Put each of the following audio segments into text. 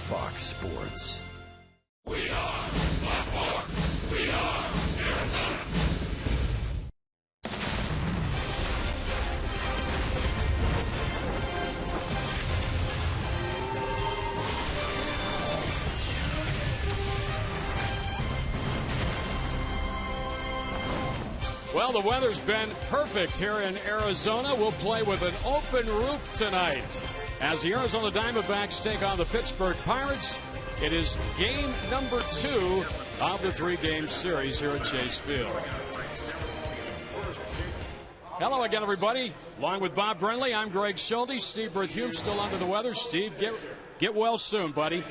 Fox Sports. We are Fox Sports. We are Arizona. Well, the weather's been perfect here in Arizona. We'll play with an open roof tonight as the Arizona Diamondbacks take on the Pittsburgh Pirates. It is game number 2 of the 3-game series here at Chase Field. Hello again, everybody. Along with Bob Brenly, I'm Greg Schulte. Steve Berthume still under the weather. Steve, get well soon, buddy.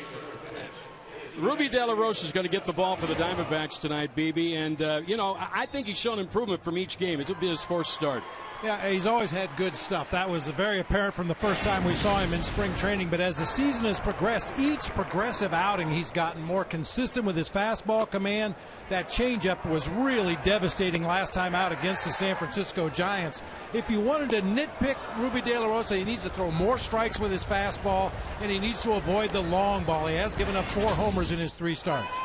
Ruby De La Rosa is going to get the ball for the Diamondbacks tonight, BB. And, I think he's shown improvement from each game. It will be his 4th start. Yeah, he's always had good stuff. That was very apparent from the first time we saw him in spring training. But as the season has progressed, each progressive outing, he's gotten more consistent with his fastball command. That changeup was really devastating last time out against the San Francisco Giants. If you wanted to nitpick Ruby De La Rosa, he needs to throw more strikes with his fastball, and he needs to avoid the long ball. He has given up 4 homers in his 3 starts.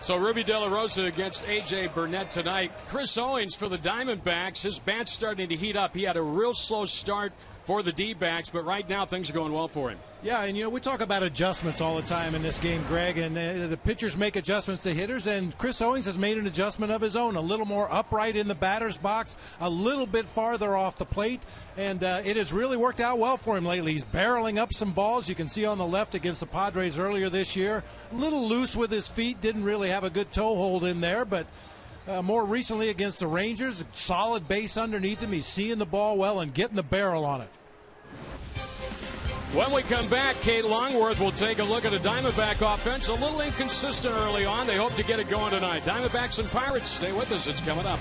So Ruby De La Rosa against A.J. Burnett tonight. Chris Owings for the Diamondbacks. His bat's starting to heat up. He had a real slow start for the D-backs, but right now things are going well for him. Yeah, and we talk about adjustments all the time in this game, Greg, and the pitchers make adjustments to hitters, and Chris Owings has made an adjustment of his own, a little more upright in the batter's box, a little bit farther off the plate, and it has really worked out well for him lately. He's barreling up some balls. You can see on the left against the Padres earlier this year. A little loose with his feet, didn't really have a good toe hold in there, but more recently against the Rangers, solid base underneath him. He's seeing the ball well and getting the barrel on it. When we come back, Kate Longworth will take a look at a Diamondback offense. A little inconsistent early on. They hope to get it going tonight. Diamondbacks and Pirates, stay with us. It's coming up.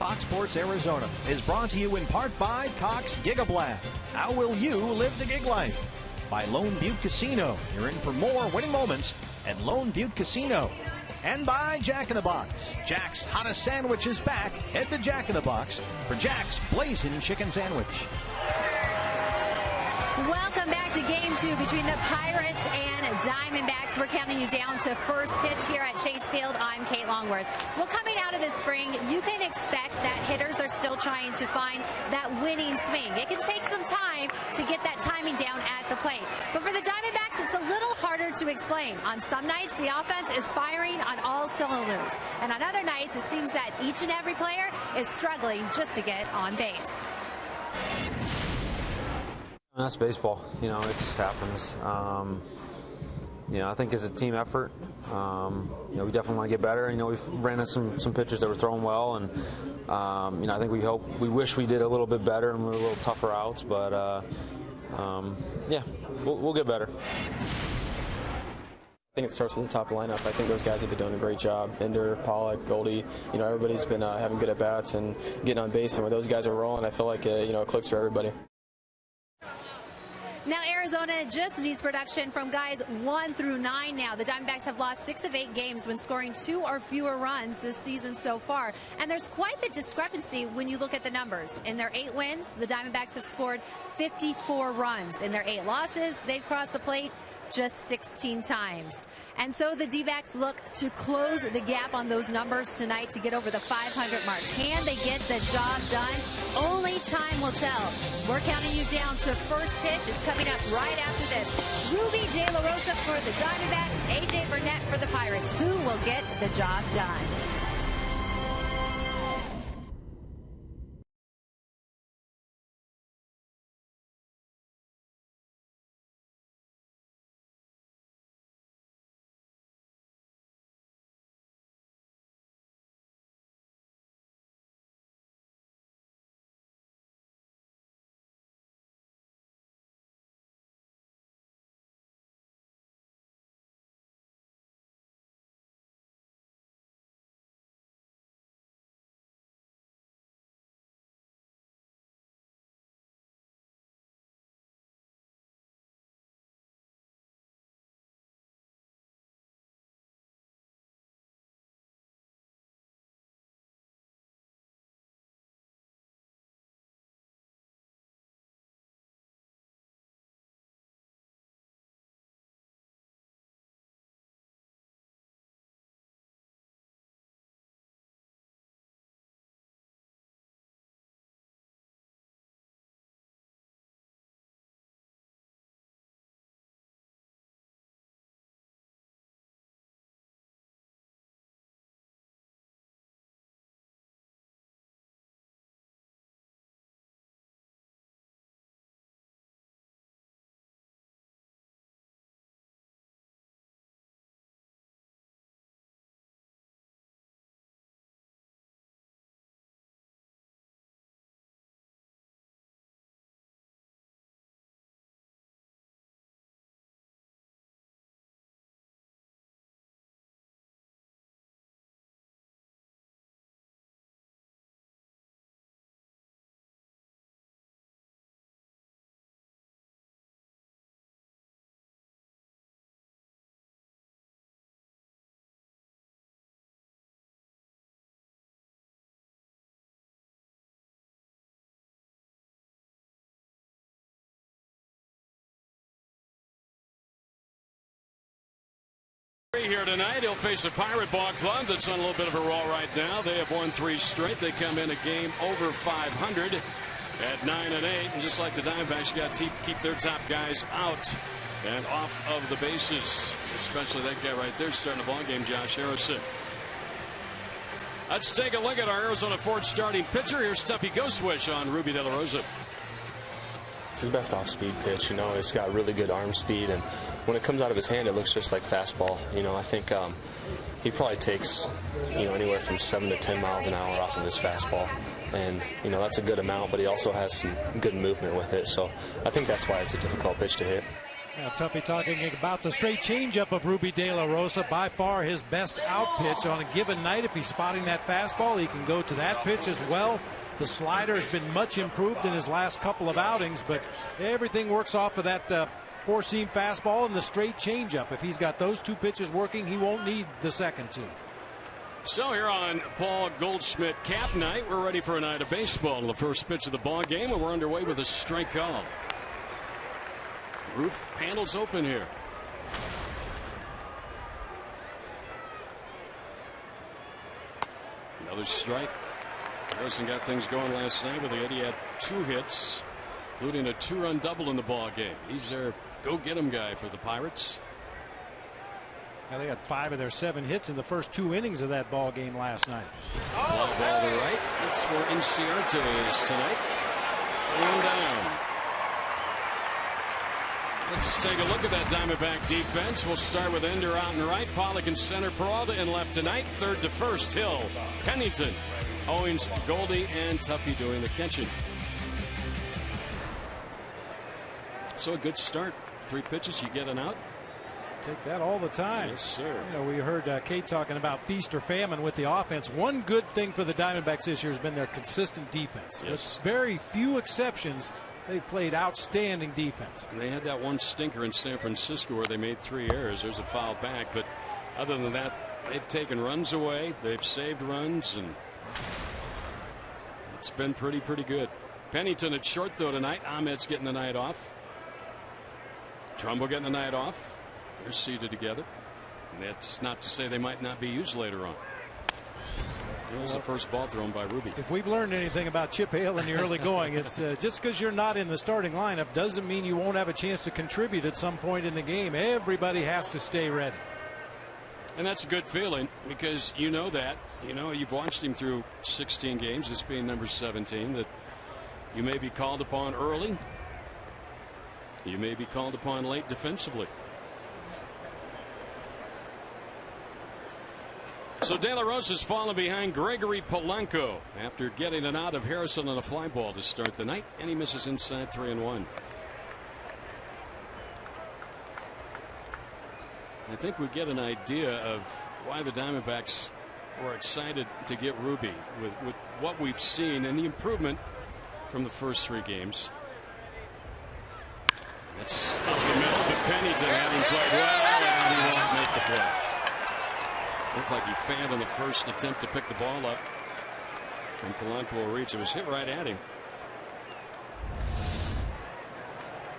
Fox Sports Arizona is brought to you in part by Cox Gigablast. How will you live the gig life? by Lone Butte Casino. You're in for more winning moments at Lone Butte Casino. And by Jack in the Box. Jack's hottest sandwich is back. Head to Jack in the Box for Jack's Blazing Chicken Sandwich. Welcome back to Game 2 between the Pirates and Diamondbacks. We're counting you down to first pitch here at Chase Field. I'm Kate Longworth. Well, coming out of the spring, you can expect that hitters are still trying to find that winning swing. It can take some time to get that timing down at the plate. But for the Diamondbacks, it's a little harder to explain. On some nights, the offense is firing on all cylinders. And on other nights, it seems that each and every player is struggling just to get on base. That's baseball. You know, it just happens. You know, I think it's a team effort. You know, we definitely want to get better. You know, we've ran into some pitchers that were throwing well, and you know, I think we wish we did a little bit better and we were a little tougher outs. But yeah, we'll get better. I think it starts with the top lineup. I think those guys have been doing a great job. Ender, Pollock, Goldie, you know, everybody's been having good at-bats and getting on base. And when those guys are rolling, I feel like you know, it clicks for everybody. Now Arizona just needs production from guys 1 through 9 now. The Diamondbacks have lost 6 of 8 games when scoring 2 or fewer runs this season so far. And there's quite the discrepancy when you look at the numbers. In their 8 wins, the Diamondbacks have scored 54 runs. In their 8 losses, they've crossed the plate just 16 times. And so the D-backs look to close the gap on those numbers tonight to get over the 500 mark. Can they get the job done? Only time will tell. We're counting you down to first pitch. It's coming up right after this. Ruby De La Rosa for the Diamondbacks, AJ Burnett for the Pirates. Who will get the job done? Here tonight, he'll face a Pirate Ball club that's on a little bit of a roll right now. They have won 3 straight. They come in a game over 500 at 9-8, and just like the Diamondbacks, you got to keep their top guys out and off of the bases, especially that guy right there starting the ball game, Josh Harrison. Let's take a look at our Arizona Ford starting pitcher. Here's Tuffy Ghostwish on Ruby De La Rosa. It's his best off-speed pitch. You know, it's got really good arm speed, and when it comes out of his hand, it looks just like fastball. You know, I think he probably takes, you know, anywhere from 7 to 10 miles an hour off of his fastball, and you know, that's a good amount. But he also has some good movement with it, so I think that's why it's a difficult pitch to hit. Now, Tuffy talking about the straight changeup of Ruby De La Rosa, by far his best out pitch on a given night. If he's spotting that fastball, he can go to that pitch as well. The slider has been much improved in his last couple of outings, but everything works off of that four-seam fastball and the straight changeup. If he's got those two pitches working, he won't need the second two. So here on Paul Goldschmidt Cap Night, we're ready for a night of baseball. The first pitch of the ball game, and we're underway with a strike call. Roof panels open here. Another strike. Harrison got things going last night with Eddie had 2 hits, including a 2-run double in the ball game. He's their go-get-'em guy for the Pirates. Yeah, they got 5 of their 7 hits in the first 2 innings of that ball game last night. Fly ball to right. That's where Inciarte is tonight. And down. Let's take a look at that Diamondback defense. We'll start with Ender out and right. Pollock in center. Peralta in left tonight. Third to first. Hill, Pennington, Owens, Goldie, and Tuffy doing the catching. So a good start. 3 pitches, you get an out. Take that all the time. Yes, sir. You know, we heard Kate talking about feast or famine with the offense. One good thing for the Diamondbacks this year has been their consistent defense. Yes. With very few exceptions, they've played outstanding defense. They had that one stinker in San Francisco where they made 3 errors. There's a foul back, but other than that, they've taken runs away. They've saved runs, and it's been pretty good. Pennington at short though tonight. Ahmed's getting the night off. Trumbo getting the night off. They're seated together. And that's not to say they might not be used later on. It was the first ball thrown by Ruby. If we've learned anything about Chip Hale in the early going, it's just because you're not in the starting lineup doesn't mean you won't have a chance to contribute at some point in the game. Everybody has to stay ready. And that's a good feeling because you know that. You know, you've watched him through 16 games, this being number 17, that you may be called upon early. You may be called upon late defensively. So De La Rosa's fallen behind Gregory Polanco after getting an out of Harrison on a fly ball to start the night, and he misses inside 3-1. I think we get an idea of why the Diamondbacks were excited to get Ruby with what we've seen and the improvement from the first 3 games. That's up the middle, but Pennington having played well, and he won't make the play. Looked like he fanned on the first attempt to pick the ball up. And Polanco will reach. It was hit right at him.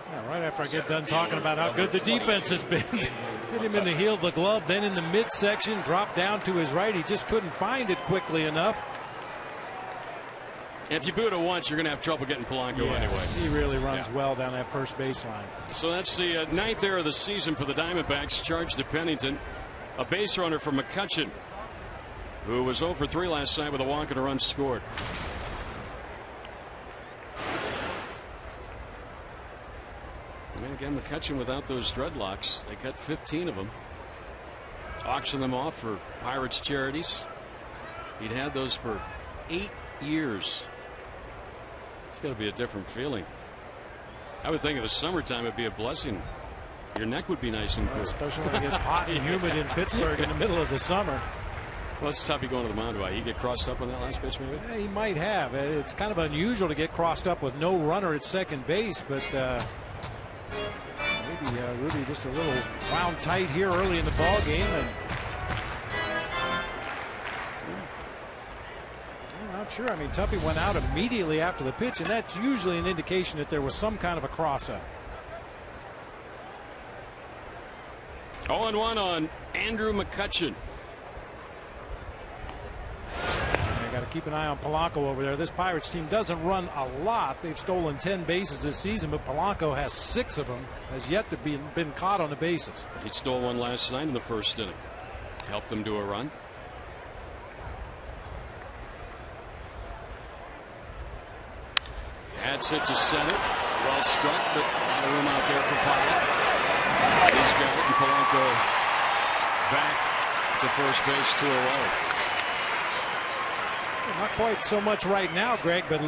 Yeah, right after I get done talking about how good the defense has been. Hit him in the heel of the glove, then in the midsection, dropped down to his right. He just couldn't find it quickly enough. If you boot it once, you're going to have trouble getting Polanco anyway. He really runs well down that first baseline. So that's the 9th error of the season for the Diamondbacks. Charged to Pennington. A base runner for McCutchen, who was 0 for 3 last night with a walk and a run scored. And again, McCutchen without those dreadlocks. They cut 15 of them. Auctioned them off for Pirates charities. He'd had those for 8 years. It's got to be a different feeling. I would think in the summertime it'd be a blessing. Your neck would be nice and cool. Especially when it gets hot and humid in Pittsburgh in the middle of the summer. Well, it's tough. You going to the mound. He get crossed up on that last pitch, maybe? Yeah, he might have. It's kind of unusual to get crossed up with no runner at second base, but maybe Ruby just a little wound tight here early in the ball game, and I'm not sure. I mean, Tuffy went out immediately after the pitch, and that's usually an indication that there was some kind of a cross-up. 0-1 on Andrew McCutchen. Got to keep an eye on Polanco over there. This Pirates team doesn't run a lot. They've stolen 10 bases this season, but Polanco has 6 of them. Has yet to be been caught on the bases. He stole one last night in the first inning. Helped them do a run. Adds it to center. Well struck, but a lot of room out there for Pollock. He's got it, and Polanco back to first base, 2 away. Not quite so much right now, Greg, but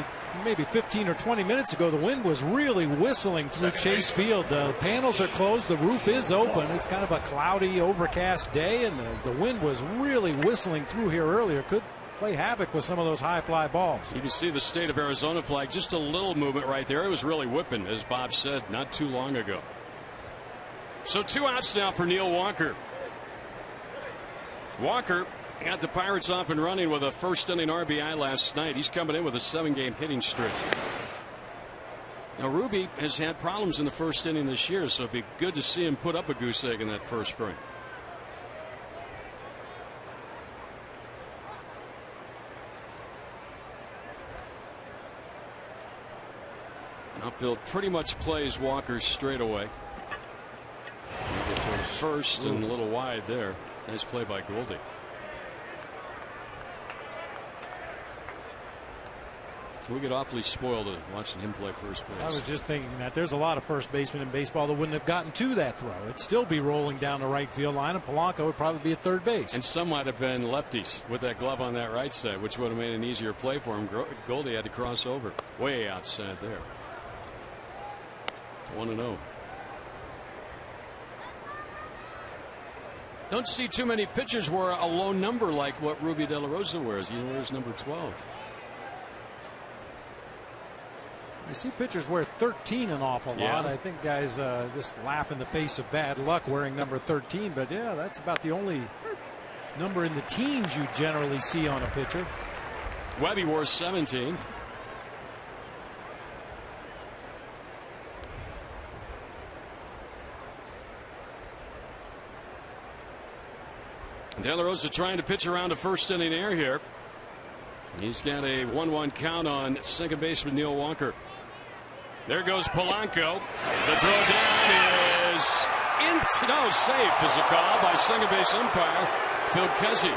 maybe 15 or 20 minutes ago, the wind was really whistling through Chase Field. The panels are closed. The roof is open. It's kind of a cloudy, overcast day, and the wind was really whistling through here earlier. Could play havoc with some of those high fly balls. You can see the state of Arizona flag, just a little movement right there. It was really whipping, as Bob said, not too long ago. So 2 outs now for Neil Walker. Walker got the Pirates off and running with a first inning RBI last night. He's coming in with a 7-game hitting streak. Now Ruby has had problems in the first inning this year, so it'd be good to see him put up a goose egg in that first frame. Outfield pretty much plays Walker straight away. They throw to first and a little wide there. Nice play by Goldie. We get awfully spoiled watching him play first base. I was just thinking that there's a lot of first basemen in baseball that wouldn't have gotten to that throw. It'd still be rolling down the right field line, and Polanco would probably be at third base. And some might have been lefties with that glove on that right side, which would have made an easier play for him. Goldie had to cross over way outside there. 1-0. Don't see too many pitchers wear a low number like what Ruby De La Rosa wears. He wears number 12. You see pitchers wear 13 an awful lot. Yeah. I think guys just laugh in the face of bad luck wearing number 13. But yeah, that's about the only number in the teens you generally see on a pitcher. Webby wore 17. De La Rosa trying to pitch around a first inning air here. He's got a 1-1 count on second baseman Neil Walker. There goes Polanco. The throw down is safe is a call by second base umpire Phil Cuzzi.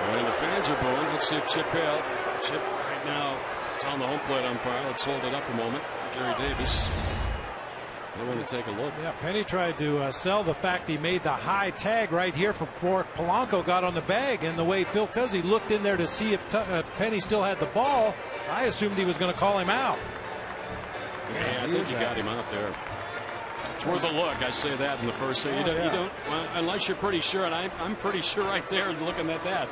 And the fans are booing. Let's see if Chip Hale. Chip right now it's on the home plate umpire. Let's hold it up a moment. Jerry Davis. They want to take a look. Yeah, Penny tried to sell the fact he made the high tag right here before Polanco got on the bag, and the way Phil Cuzzi looked in there to see if Penny still had the ball, I assumed he was going to call him out. Yeah, I think he got him out there. It's worth a look. I say that in the first. You don't unless you're pretty sure, and I'm pretty sure right there looking at that.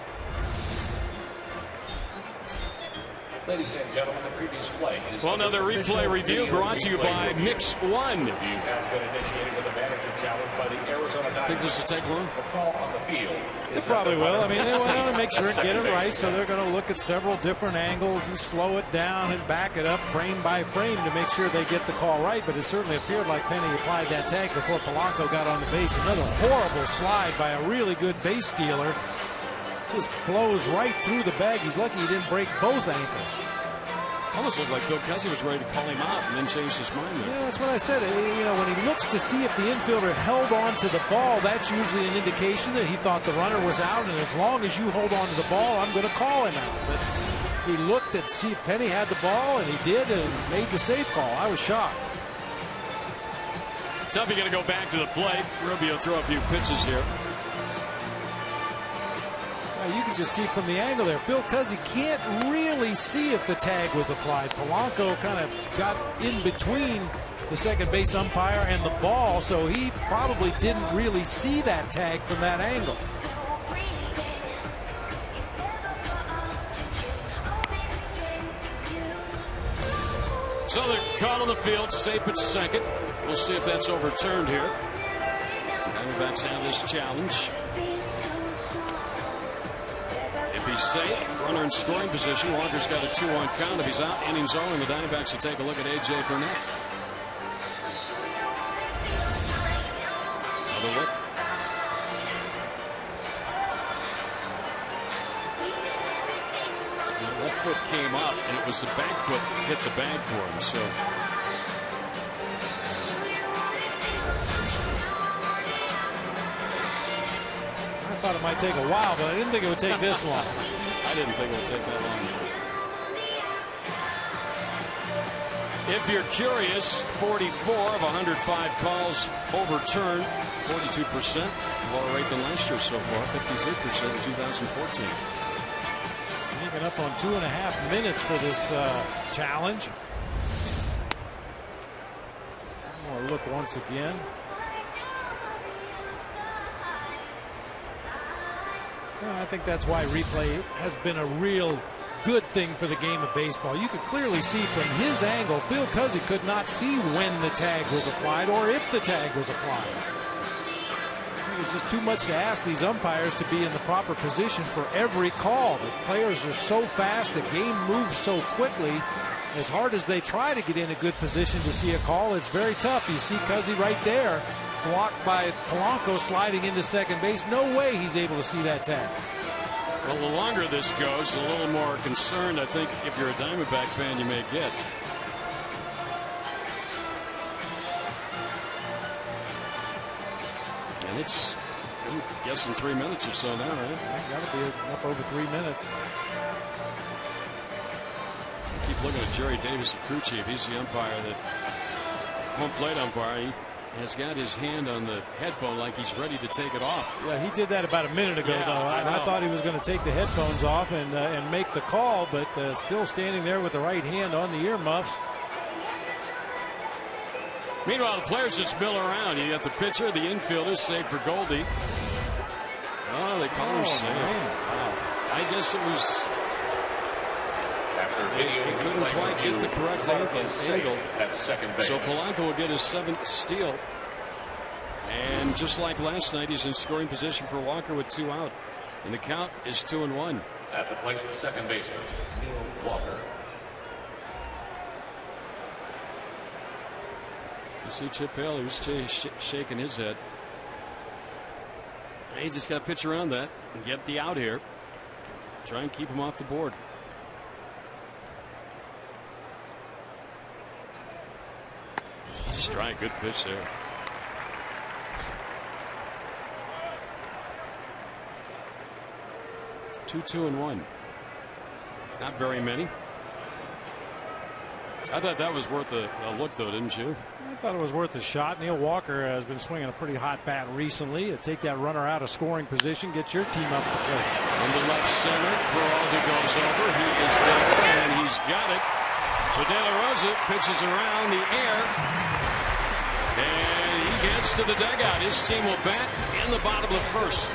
Ladies and gentlemen, the previous play is well, another replay review brought to you by Mix One. Has been initiated with a manager challenge by the Arizona Diamondbacks. Think this will take long? The call on the field. It probably will. I mean, they want to make sure and get it right, so they're going to look at several different angles and slow it down and back it up frame by frame to make sure they get the call right. But it certainly appeared like Penny applied that tag before Polanco got on the base. Another horrible slide by a really good base stealer. Just blows right through the bag. He's lucky he didn't break both ankles. Almost looked like Phil Cuzzi was ready to call him out and then changed his mind. Yeah, that's what I said. You know, when he looks to see if the infielder held on to the ball, that's usually an indication that he thought the runner was out. And as long as you hold on to the ball, I'm going to call him out. But he looked at see if Penny had the ball, and he did, and made the safe call. I was shocked. Tuffy going to go back to the plate. Rubio will throw a few pitches here. You can just see from the angle there, Phil Cuzzi can't really see if the tag was applied. Polanco kind of got in between the second base umpire and the ball, so he probably didn't really see that tag from that angle. So they're caught on the field, safe at second. We'll see if that's overturned here. Diamondbacks have this challenge. He's safe, runner in scoring position. Walker's got a 2-1 count. If he's out, innings over, and the Diamondbacks will take a look at A.J. Burnett. Another look. The left foot came up, and it was the back foot that hit the bag for him. So. I thought it might take a while, but I didn't think it would take this long. I didn't think it would take that long. If you're curious, 44 of 105 calls overturned, 42%, lower rate than last year so far, 53% in 2014. Sneaking up on 2.5 minutes for this challenge. One more look once again. I think that's why replay has been a real good thing for the game of baseball. You could clearly see from his angle, Phil Cuzzy could not see when the tag was applied or if the tag was applied. It's just too much to ask these umpires to be in the proper position for every call. The players are so fast, the game moves so quickly. As hard as they try to get in a good position to see a call, it's very tough. You see Cuzzy right there, blocked by Polanco sliding into second base. No way he's able to see that tag. Well, the longer this goes, a little more concerned I think if you're a Diamondback fan you may get. And it's, I'm guessing 3 minutes or so now, right? Got to be up over 3 minutes. I keep looking at Jerry Davis, the crew chief. He's the umpire, that home plate umpire. He has got his hand on the headphone like he's ready to take it off. Yeah, he did that about a minute ago, though. I thought he was going to take the headphones off and make the call, but still standing there with the right hand on the earmuffs. Meanwhile, the players just mill around. You got the pitcher, the infielder, save for Goldie. Oh, they call him safe. Wow. I guess it was. He couldn't quite get the correct angle. At second base. So Polanco will get his 7th steal. And just like last night, he's in scoring position for Walker with 2 out. And the count is 2-1. At the plate, second baseman, Neil Walker. You see Chip Hale, he's shaking his head. He just got to pitch around that and get the out here. Try and keep him off the board. Strike, good pitch there. Two and 1. Not very many. I thought that was worth a look, though, didn't you? I thought it was worth a shot. Neil Walker has been swinging a pretty hot bat recently. Take that runner out of scoring position, get your team up the plate. Into left center, Peralta goes over. He is there, and he's got it. So De La Rosa pitches around the air, and he gets to the dugout. His team will bat in the bottom of the first.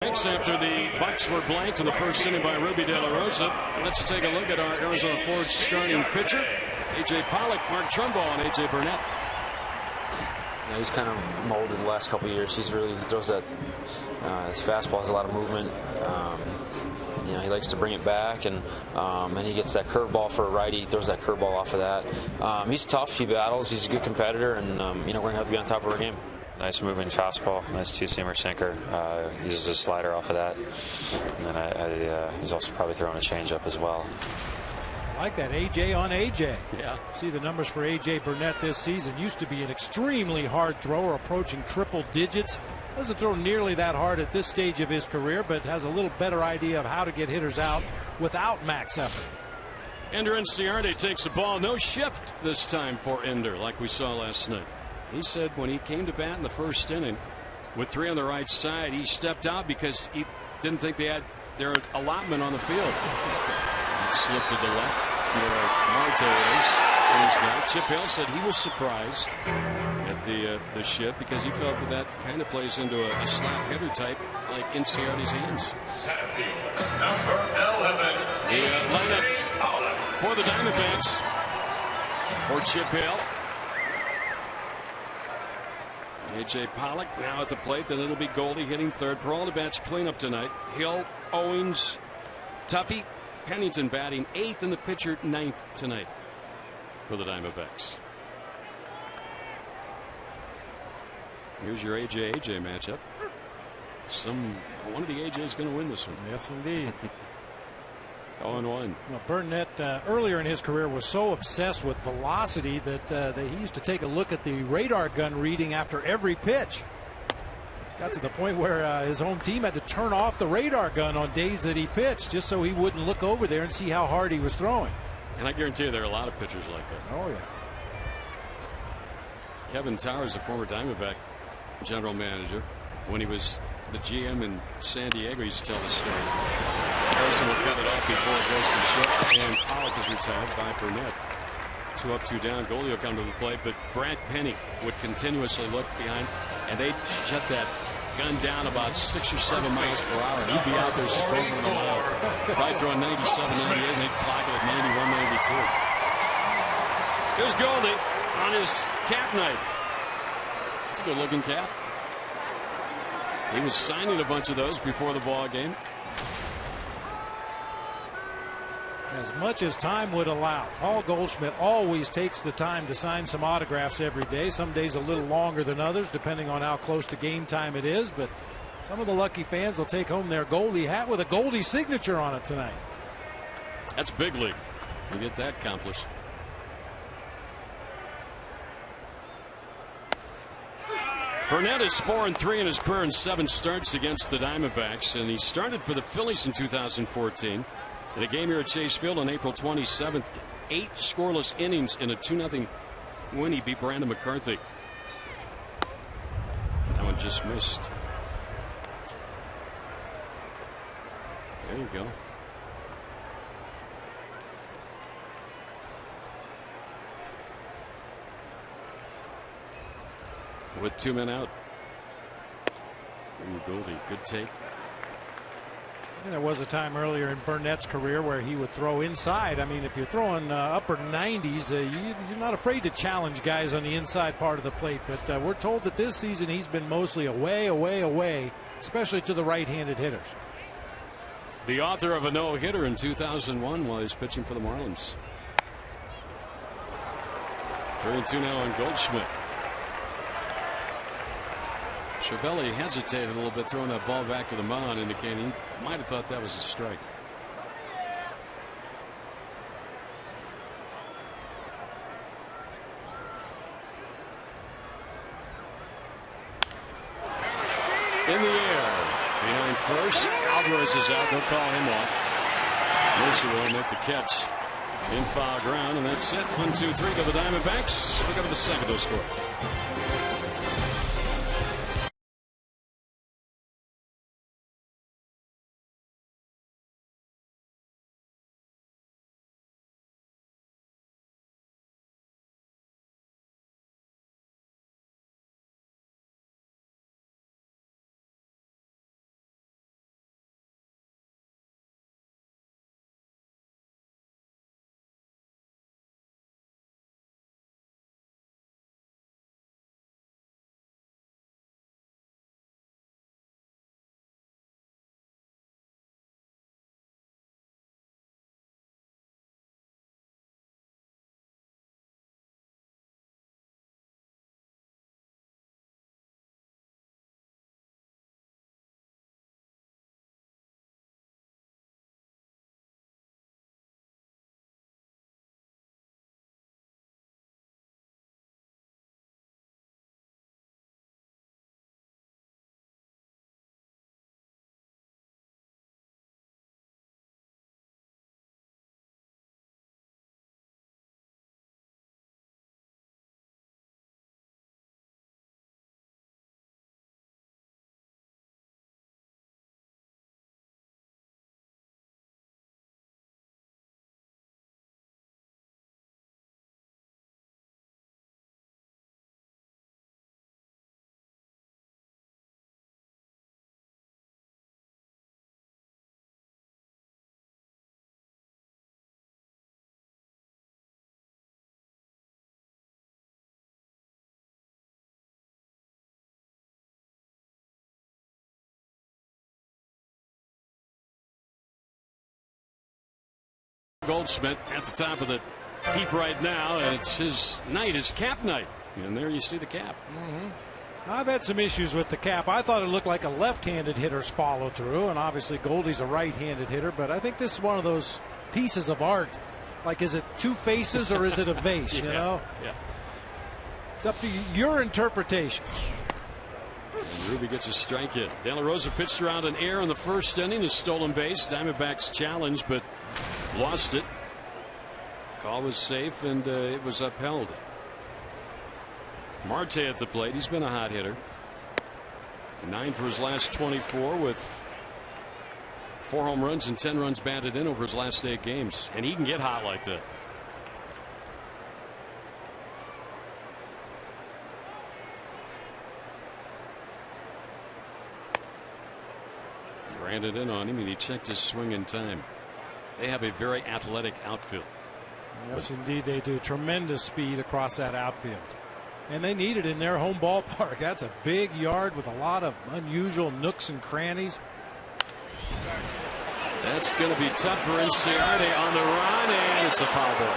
After the Bucks were blanked in the first inning by Ruby De La Rosa, let's take a look at our Arizona Forge starting pitcher. A.J. Pollock, Mark Trumbo, and A.J. Burnett. Yeah, he's kind of molded the last couple of years. He throws that, his fastball has a lot of movement. You know, he likes to bring it back, and he gets that curveball for a righty. He throws that curveball off of that. He's tough. He battles. He's a good competitor, and you know, we're going to have to be on top of our game. Nice moving fastball, nice two-seamer sinker. Uses a slider off of that, and then he's also probably throwing a changeup as well. I like that AJ on AJ. Yeah. See the numbers for AJ Burnett this season. Used to be an extremely hard thrower, approaching triple digits. Doesn't throw nearly that hard at this stage of his career, but has a little better idea of how to get hitters out without max effort. Ender Inciarte takes the ball. No shift this time for Ender, like we saw last night. He said when he came to bat in the first inning with 3 on the right side, he stepped out because he didn't think they had their allotment on the field. It slipped to the left where Marte is. And his guy, Chip Hill, said he was surprised at the shift because he felt that kind of plays into a slap hitter type like Inciarte's hands. Number 11. The lineup for the Diamondbacks for Chip Hill. A.J. Pollock now at the plate. Then it'll be Goldie hitting third. For all the bats cleanup tonight. Hill, Owens, Tuffy, Pennington batting 8th and the pitcher 9th tonight for the Diamondbacks. Here's your AJ matchup. One of the AJ's going to win this one. Yes, indeed. 0-1. Well, Burnett earlier in his career was so obsessed with velocity that he used to take a look at the radar gun reading after every pitch. Got to the point where his home team had to turn off the radar gun on days that he pitched just so he wouldn't look over there and see how hard he was throwing. And I guarantee you there are a lot of pitchers like that. Oh, yeah. Kevin Towers, a former Diamondback general manager, when he was the GM in San Diego, he used to tell the story. Harrison will cut it off before it goes to short, and Pollock is retired by Burnett. 2 up, 2 down. Goldie will come to the plate, but Brad Penny would continuously look behind, and they'd shut that gun down about 6 or 7 miles per hour. He'd be out there storming them out. Probably throwing 97, 98, and they'd clock it at 91, 92. Here's Goldie on his cap night. It's a good-looking cap. He was signing a bunch of those before the ball game. As much as time would allow, Paul Goldschmidt always takes the time to sign some autographs every day. Some days a little longer than others, depending on how close to game time it is. But some of the lucky fans will take home their Goldie hat with a Goldie signature on it tonight. That's big league. You get that accomplished. Burnett is 4-3 in his career in 7 starts against the Diamondbacks, and he started for the Phillies in 2014. In a game here at Chase Field on April 27th, 8 scoreless innings in a 2-0 win. He beat Brandon McCarthy. That one just missed. There you go. With 2 men out. Ooh, Goldie, good take. And there was a time earlier in Burnett's career where he would throw inside. I mean, if you're throwing upper 90s, you're not afraid to challenge guys on the inside part of the plate. But we're told that this season he's been mostly away, especially to the right-handed hitters. The author of a no-hitter in 2001 while he's pitching for the Marlins. 3-2 now on Goldschmidt. Cervelli hesitated a little bit throwing that ball back to the mound, indicating he might have thought that was a strike. In the air behind first. Alvarez is out. They'll call him off. Mercer will make the catch in foul ground, and that's it. 1-2-3 to the Diamondbacks. Look at the second to score. Goldschmidt at the top of the heap right now, and it's his night, his cap night. And there you see the cap. I've had some issues with the cap. I thought it looked like a left-handed hitter's follow through, and obviously Goldie's a right-handed hitter, but I think this is one of those pieces of art. Like, is it two faces or is it a vase? You know? Yeah. It's up to your interpretation. And Ruby gets a strike hit. De La Rosa pitched around an error in the first inning, a stolen base. Diamondbacks challenged, but lost it. Call was safe, and it was upheld. Marte at the plate. He's been a hot hitter. 9 for his last 24 with 4 home runs and 10 runs batted in over his last 8 games. And he can get hot like that. Ran it in on him, and he checked his swing in time. They have a very athletic outfield. Yes, indeed they do. Tremendous speed across that outfield. And they need it in their home ballpark. That's a big yard with a lot of unusual nooks and crannies. That's going to be tough for Inciarte on the run, and it's a foul ball.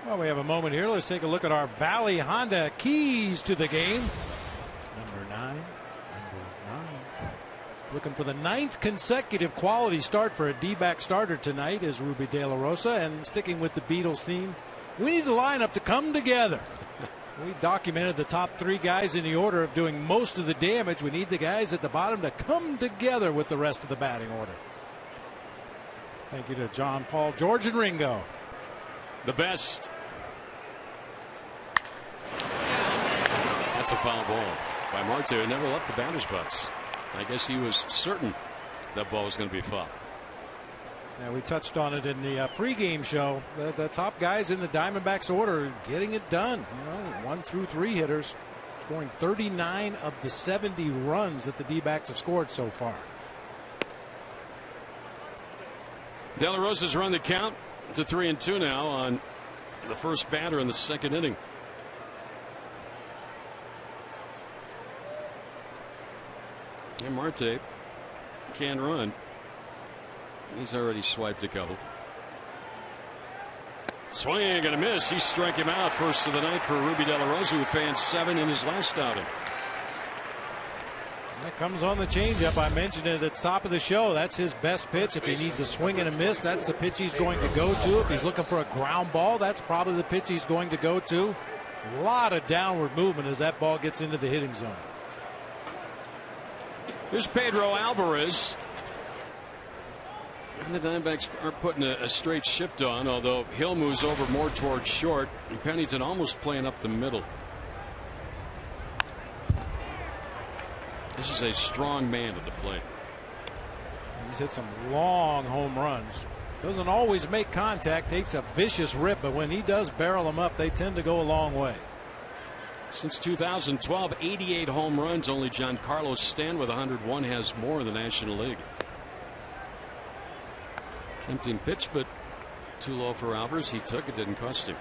Well, we have a moment here. Let's take a look at our Valley Honda keys to the game. Number 9. Looking for the 9th consecutive quality start for a D-back starter tonight is Ruby De La Rosa. And sticking with the Beatles theme, we need the lineup to come together. We documented the top 3 guys in the order of doing most of the damage. We need the guys at the bottom to come together with the rest of the batting order. Thank you to John, Paul, George, and Ringo. The best. That's a foul ball by Marte, who never left the batter's box. I guess he was certain that ball was going to be foul. Yeah, we touched on it in the pregame show. The top guys in the Diamondbacks order are getting it done. 1 through 3 hitters, scoring 39 of the 70 runs that the D-backs have scored so far. De La Rosa's run the count to 3-2 now on the first batter in the second inning. And Marte can run. He's already swiped a couple. Swing and a miss. He struck him out. First of the night for Ruby De La Rosa, who fanned 7 in his last outing. That comes on the changeup. I mentioned it at the top of the show. That's his best pitch. If he needs a swing and a miss, that's the pitch he's going to go to. If he's looking for a ground ball, that's probably the pitch he's going to go to. A lot of downward movement as that ball gets into the hitting zone. Here's Pedro Alvarez. And the Diamondbacks are putting a straight shift on, although Hill moves over more towards short, and Pennington almost playing up the middle. This is a strong man at the plate. He's hit some long home runs. Doesn't always make contact, takes a vicious rip, but when he does barrel them up, they tend to go a long way. Since 2012, 88 home runs. Only Giancarlo Stanton with 101 has more in the National League. Tempting pitch, but too low for Alvarez. He took it, didn't cost him.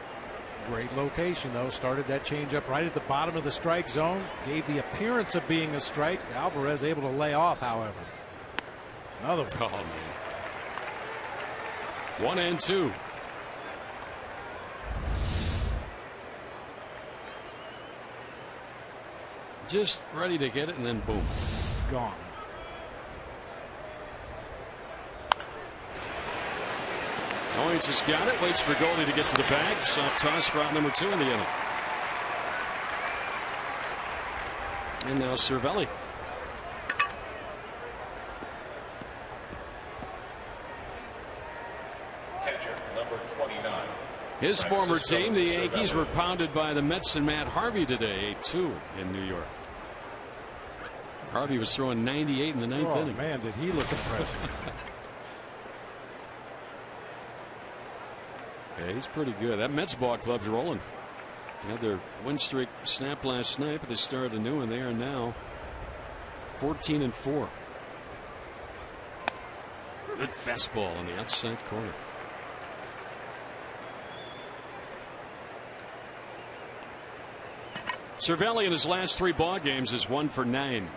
Great location, though. Started that changeup right at the bottom of the strike zone. Gave the appearance of being a strike. Alvarez able to lay off, however. Another one. Oh, man. 1-2. Just ready to get it, and then boom. Gone. Owens has got it. Waits for Goldie to get to the bag. Soft toss for out number 2 in the inning. And now Cervelli. Catcher, number 29. His former team, the Yankees, were pounded by the Mets and Matt Harvey today, 8-2 in New York. Harvey was throwing 98 in the 9th inning. Man, did he look impressive. Yeah, he's pretty good. That Mets ball club's rolling. They had their win streak snapped last night, but they started a new one. They are now 14-4. Good fastball on the outside corner. Cervelli in his last 3 ball games is 1 for 9.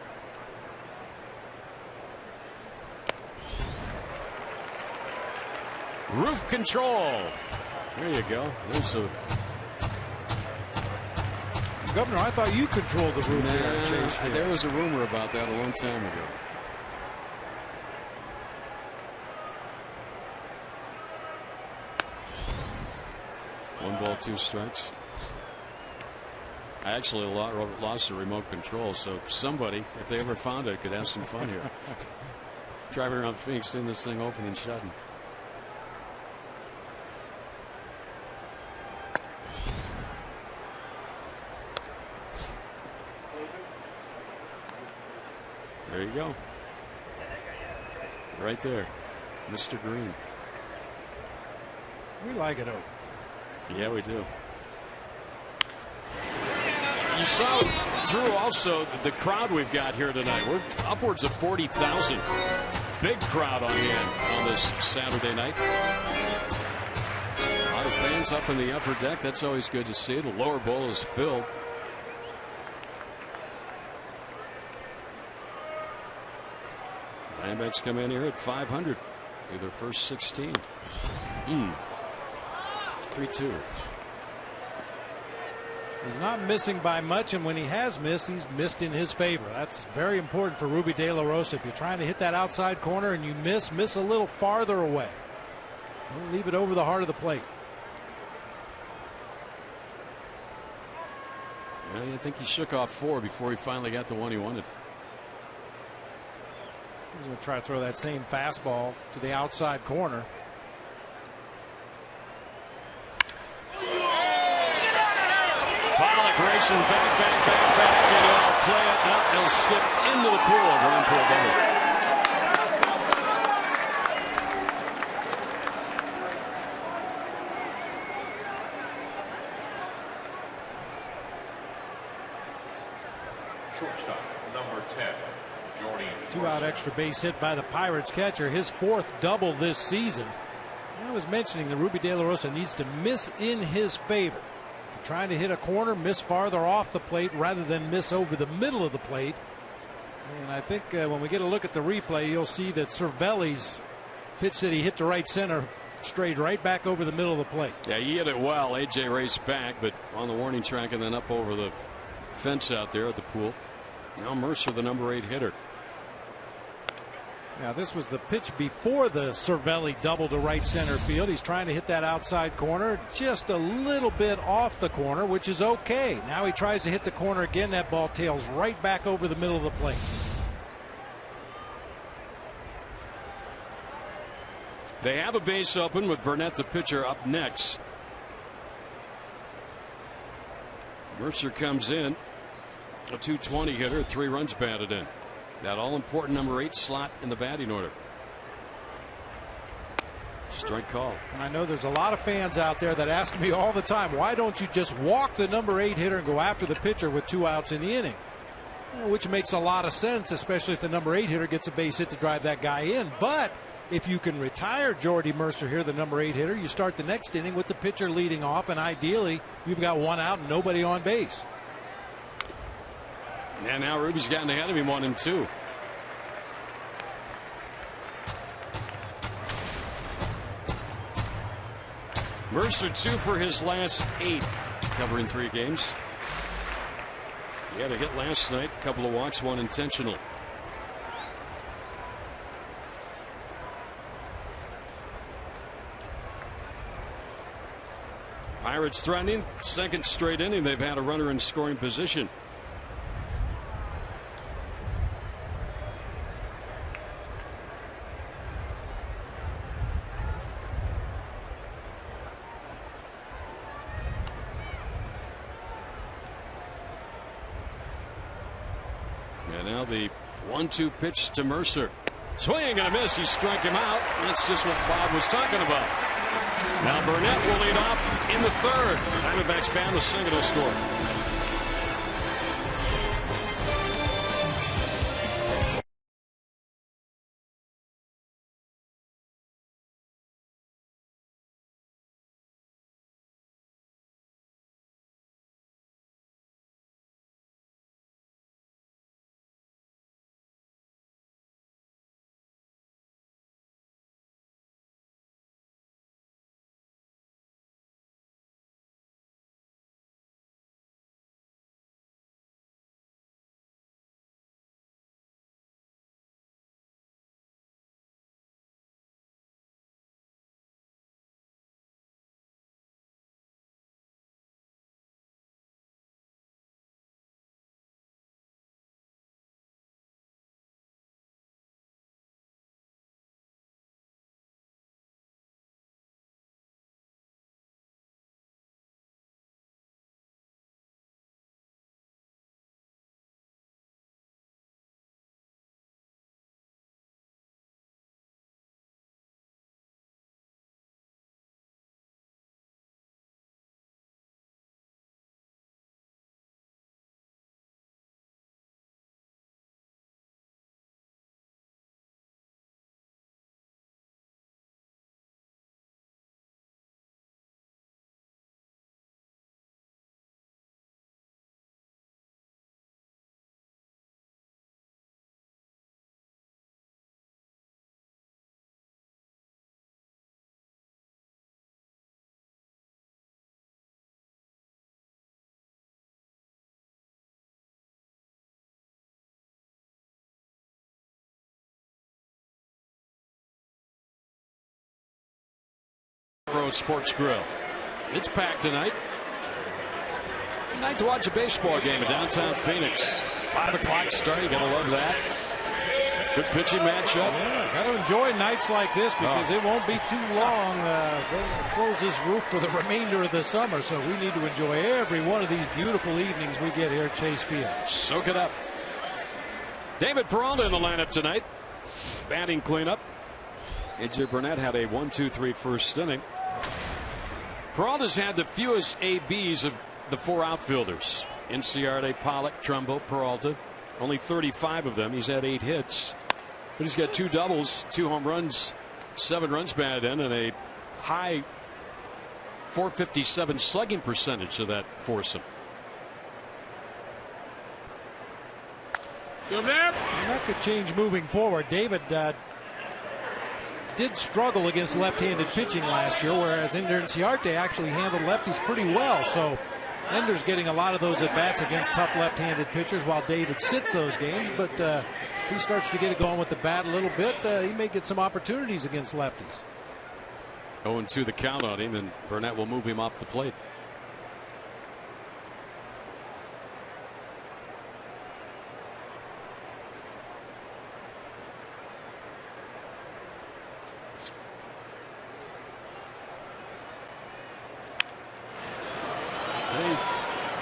Roof control. There you go. There's a. Governor, I thought you controlled the roof here at Chase Field. There was a rumor about that a long time ago. One ball, 2 strikes. I actually lost the remote control, so somebody, if they ever found it, could have some fun here. Driving around Phoenix, seeing this thing open and shutting. There you go. Right there, Mr. Green. We like it, Oak. Yeah, we do. You saw through also the crowd we've got here tonight. We're upwards of 40,000. Big crowd on hand on this Saturday night. A lot of fans up in the upper deck. That's always good to see. The lower bowl is filled. Diamondbacks come in here at 500 through their first 16. 3-2. He's not missing by much, and when he has missed, he's missed in his favor. That's very important for Ruby De La Rosa. If you're trying to hit that outside corner and you miss a little farther away. Don't leave it over the heart of the plate. I think he shook off 4 before he finally got the one he wanted. He's going to try to throw that same fastball to the outside corner. Pollock racing back, and he'll play it out. He'll skip into the pool. Grand pool double. Shortstop, number 10, Jordy. 2-out extra base hit by the Pirates catcher. His 4th double this season. I was mentioning that Ruby De La Rosa needs to miss in his favor. If you're trying to hit a corner, miss farther off the plate rather than miss over the middle of the plate. And I think when we get a look at the replay, you'll see that Cervelli's pitch that he hit to right center strayed right back over the middle of the plate. Yeah, he hit it well. AJ raced back, but on the warning track and then up over the fence out there at the pool. Now Mercer, the number 8 hitter. Now this was the pitch before the Cervelli double to right center field. He's trying to hit that outside corner, just a little bit off the corner, which is okay. Now he tries to hit the corner again. That ball tails right back over the middle of the plate. They have a base open with Burnett, the pitcher, up next. Mercer comes in, a 220 hitter, 3 runs batted in. That all-important number 8 slot in the batting order. Strike call. I know there's a lot of fans out there that ask me all the time, why don't you just walk the number 8 hitter and go after the pitcher with 2 outs in the inning? Which makes a lot of sense, especially if the number 8 hitter gets a base hit to drive that guy in. But if you can retire Jordy Mercer here, the number 8 hitter, you start the next inning with the pitcher leading off, and ideally you've got 1 out and nobody on base. And now Ruby's gotten ahead of him 1-2. Mercer 2 for his last 8, covering 3 games. He had a hit last night, a couple of walks, 1 intentional. Pirates threatening, 2nd straight inning they've had a runner in scoring position. And now the 1-2 pitch to Mercer. Swing and a miss. He struck him out. That's just what Bob was talking about. Now Burnett will lead off in the 3rd. Diamondbacks bound to single score. Back Row Sports Grill. It's packed tonight. Night to watch a baseball game in downtown Phoenix. 5 o'clock start. You gotta love that. Good pitching matchup. Yeah, gotta enjoy nights like this because it won't be too long. They'll close this roof for the remainder of the summer, so we need to enjoy every one of these beautiful evenings we get here at Chase Field. Soak it up. David Peralta in the lineup tonight. Batting cleanup. AJ Burnett had a 1-2-3 first inning. Peralta's had the fewest ABs of the 4 outfielders. Inciarte, Pollock, Trumbo, Peralta. Only 35 of them. He's had 8 hits. But he's got 2 doubles, 2 home runs, 7 runs batted in, and a high .457 slugging percentage of that foursome. And that could change moving forward. David did struggle against left-handed pitching last year, whereas Ender Inciarte actually handled lefties pretty well. So Ender's getting a lot of those at-bats against tough left-handed pitchers while David sits those games. But if he starts to get it going with the bat a little bit, he may get some opportunities against lefties. 0-2 the count on him, and Burnett will move him off the plate.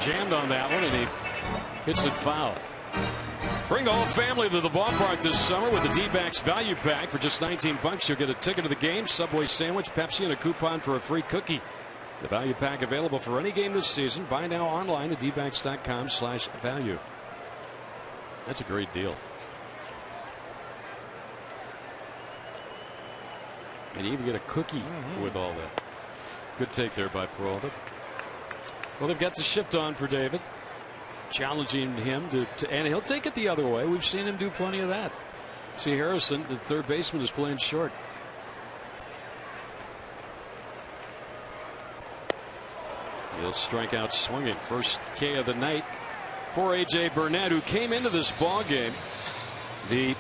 Jammed on that one, and he hits it foul. Bring the whole family to the ballpark this summer with the D-backs value pack. For just $19, you'll get a ticket to the game, Subway sandwich, Pepsi, and a coupon for a free cookie. The value pack available for any game this season. Buy now online at dbacks.com/value. That's a great deal. And you even get a cookie with all that. Good take there by Peralta. Well, they've got the shift on for David, challenging him and he'll take it the other way. We've seen him do plenty of that. See, Harrison, the third baseman, is playing short. He'll strike out swinging. First K of the night for AJ Burnett, who came into this ball game the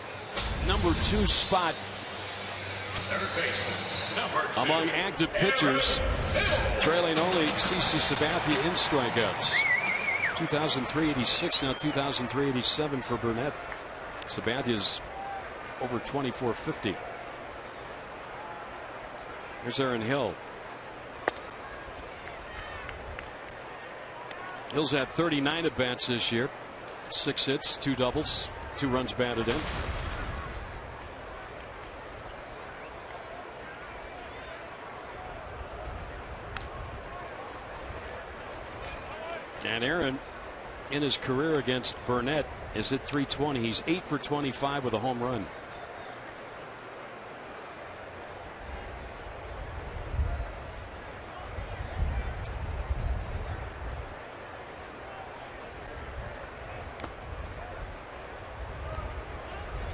number 2 spot among active pitchers, trailing only CC Sabathia in strikeouts. 2003 86, now 2003 87 for Burnett. Sabathia's over 2450. Here's Aaron Hill. Hill's had 39 at bats this year, 6 hits, 2 doubles, 2 runs batted in. And Aaron, in his career against Burnett, is at .320. He's 8 for 25 with a home run.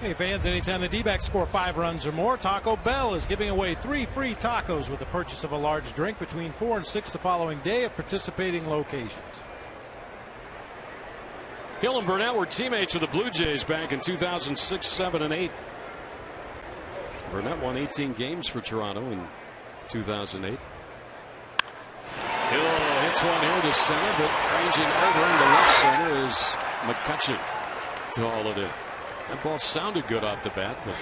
Hey fans, anytime the D-backs score 5 runs or more, Taco Bell is giving away 3 free tacos with the purchase of a large drink between 4 and 6 the following day at participating locations. Hill and Burnett were teammates with the Blue Jays back in 2006, 7, and 8. Burnett won 18 games for Toronto in 2008. Hill hits one here to center, but ranging over into left center is McCutcheon to haul it in. That ball sounded good off the bat, but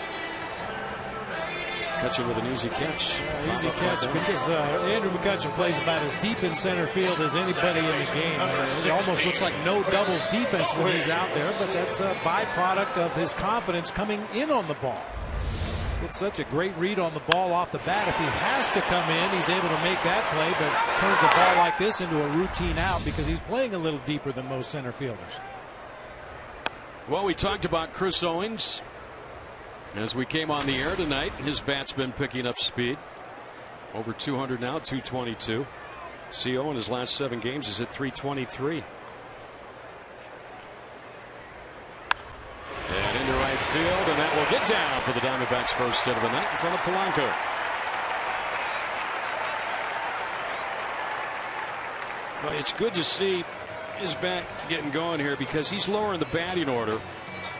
McCutcheon with an easy catch. Easy catch because Andrew McCutcheon plays about as deep in center field as anybody in the game. It almost looks like no doubles defense when he's out there, but that's a byproduct of his confidence coming in on the ball. It's such a great read on the ball off the bat. If he has to come in, he's able to make that play, but turns a ball like this into a routine out because he's playing a little deeper than most center fielders. Well, we talked about Chris Owings as we came on the air tonight. His bat's been picking up speed. Over 200 now, 222. CO in his last 7 games is at 323. And into right field, and that will get down for the Diamondbacks' first hit of the night in front of Polanco. Well, it's good to see his bat getting going here because he's lower in the batting order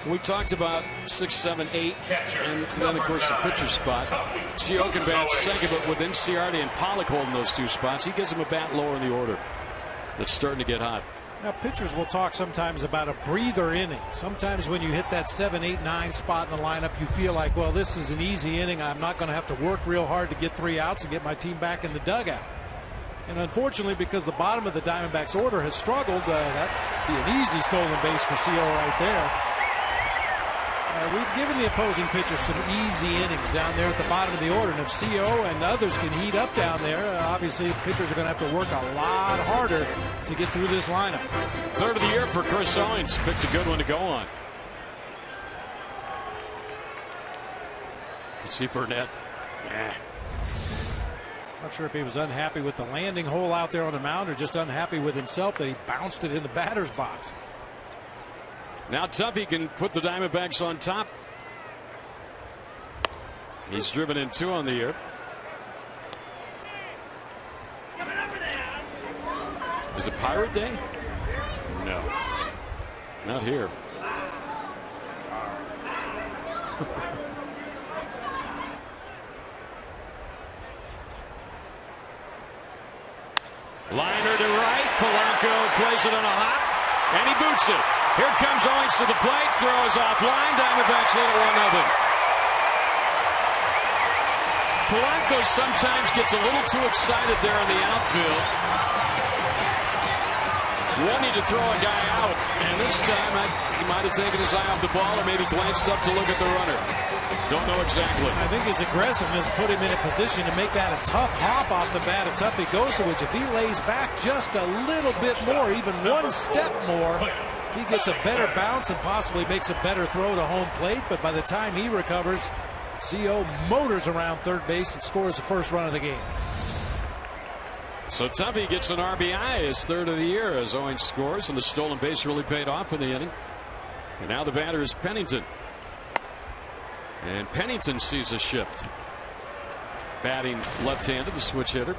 We talked about 6, 7, 8, and then, of course, the pitcher spot. CO can bat second, but with Cincinnati and Pollock holding those two spots, he gives him a bat lower in the order. That's starting to get hot. Now, pitchers will talk sometimes about a breather inning. Sometimes when you hit that 7, 8, 9 spot in the lineup, you feel like, well, this is an easy inning. I'm not going to have to work real hard to get 3 outs and get my team back in the dugout. And unfortunately, because the bottom of the Diamondbacks order has struggled, that'd be an easy stolen base for CO right there. We've given the opposing pitchers some easy innings down there at the bottom of the order. And if CO and others can heat up down there, obviously the pitchers are going to have to work a lot harder to get through this lineup. Third of the year for Chris Owings. Picked a good one to go on. You see Burnett. Not sure if he was unhappy with the landing hole out there on the mound or just unhappy with himself that he bounced it in the batter's box. Now Tuffy can put the Diamondbacks on top. He's driven in 2 on the year. Is it Pirate Day? No. Not here. Liner to right. Polanco plays it on a hop, and he boots it. Here comes Owings to the plate, throws offline. Diamondbacks lead it 1-0. Polanco sometimes gets a little too excited there in the outfield, wanting to throw a guy out, and this time he might have taken his eye off the ball or maybe glanced up to look at the runner. Don't know exactly. I think his aggressiveness put him in a position to make that a tough hop off the bat of Tuffy Gosowicz. If he lays back just a little bit more, even one step more, he gets a better bounce and possibly makes a better throw to home plate. But by the time he recovers, CO motors around third base and scores the first run of the game. So Tuffy gets an RBI, his third of the year, as Owings scores, and the stolen base really paid off in the inning. And now the batter is Pennington. And Pennington sees a shift. Batting left-handed, the switch hitter.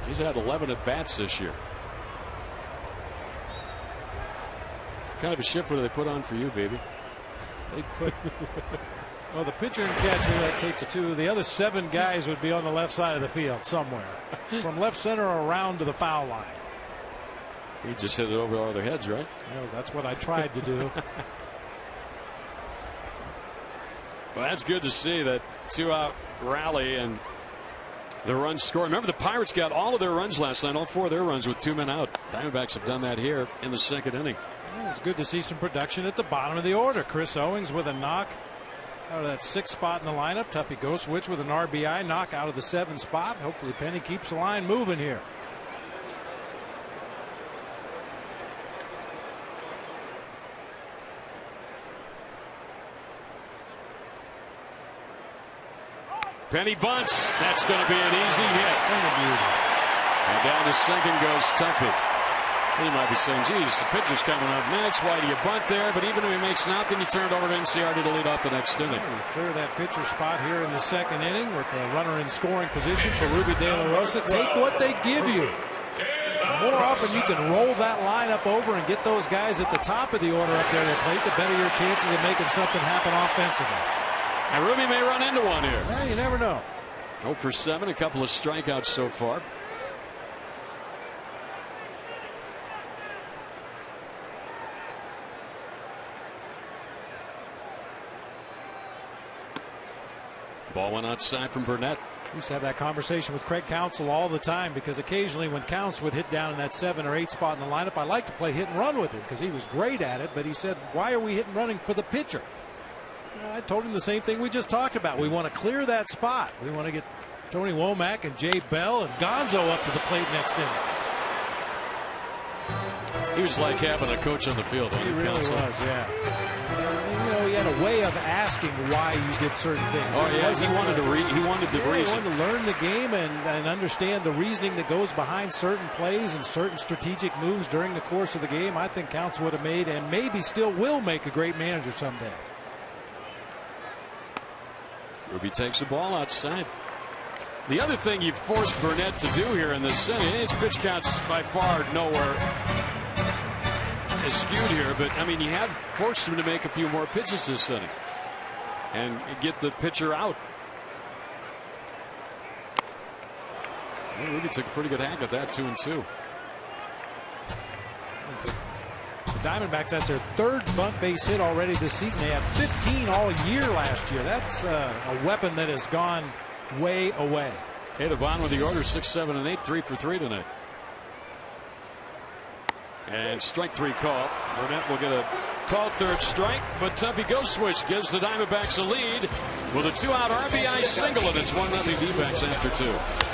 He's had 11 at-bats this year. What kind of a shift do they put on for you, baby? They put well, the pitcher and catcher, that takes 2. The other 7 guys would be on the left side of the field somewhere. From left center around to the foul line. He just hit it over all their heads, right? No, that's what I tried to do. Well, that's good to see, that 2-out rally and the run score. Remember, the Pirates got all of their runs last night, all 4 of their runs with 2 men out. Diamondbacks have done that here in the second inning. Yeah, it's good to see some production at the bottom of the order. Chris Owings with a knock out of that 6th spot in the lineup. Tuffy Gosowicz with an RBI knock out of the 7th spot. Hopefully Penny keeps the line moving here. Penny bunts. That's going to be an easy hit. And down to second goes Tuffy. You might be saying, geez, the pitcher's coming up next. Why do you bunt there? But even if he makes nothing, you turn it over to Cincinnati to lead off the next inning. Clear that pitcher spot here in the second inning with a runner in scoring position for Ruby De La Rosa. Take what they give you. The more often you can roll that lineup over and get those guys at the top of the order up there to the plate, the better your chances of making something happen offensively. And Ruby may run into one here. Well, you never know. 0 for 7, a couple of strikeouts so far. Ball went outside from Burnett. We used to have that conversation with Craig Counsell all the time, because occasionally when Counts would hit down in that 7 or 8 spot in the lineup, I like to play hit and run with him because he was great at it. But he said, why are we hit and running for the pitcher? I told him the same thing we just talked about. We want to clear that spot. We want to get Tony Womack and Jay Bell and Gonzo up to the plate next inning. He was like having a coach on the field. He really was, yeah. And, you know, he had a way of asking why you did certain things. Oh, yeah, he wanted to reason. He wanted to learn the game and understand the reasoning that goes behind certain plays and certain strategic moves during the course of the game. I think Counts would have made, and maybe still will make, a great manager someday. Ruby takes the ball outside. The other thing you forced Burnett to do here in this inning, his pitch count's by far nowhere is skewed here, but I mean, you have forced him to make a few more pitches this inning and get the pitcher out. Well, Ruby took a pretty good hack at that, 2-2. Diamondbacks, that's their third bunt base hit already this season. They had 15 all year last year. That's a weapon that has gone way away. Okay, the bottom of the order, 6, 7, and 8, 3 for 3 tonight. And strike 3 call. Burnett will get a called third strike, but Tuffy Ghost Switch gives the Diamondbacks a lead with a 2-out RBI single, and it's 1-0 D-backs after 2.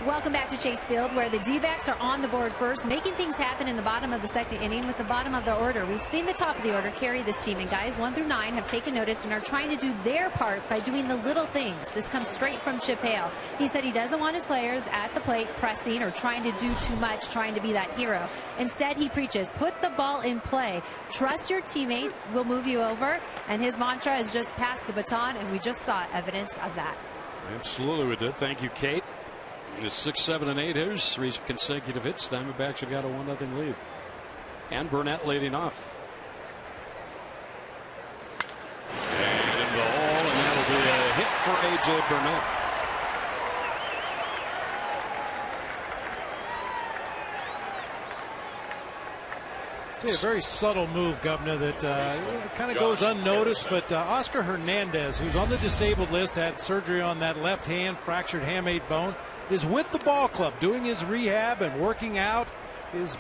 Welcome back to Chase Field, where the D-backs are on the board first, making things happen in the bottom of the second inning with the bottom of the order. We've seen the top of the order carry this team, and guys 1 through 9 have taken notice and are trying to do their part by doing the little things. This comes straight from Chip Hale. He said he doesn't want his players at the plate pressing or trying to do too much, trying to be that hero. Instead, he preaches, put the ball in play. Trust your teammate will move you over, and his mantra is just pass the baton, and we just saw evidence of that. Absolutely, we did. Thank you, Kate. The 6, 7, and 8 hitters, 3 consecutive hits. Diamondbacks have got a 1-0 lead. And Burnett leading off. And into the hole, and that'll be a hit for A.J. Burnett. A very subtle move, Governor, that kind of goes unnoticed. But Oscar Hernandez, who's on the disabled list, had surgery on that left hand, fractured hamate bone, is with the ball club doing his rehab and working out.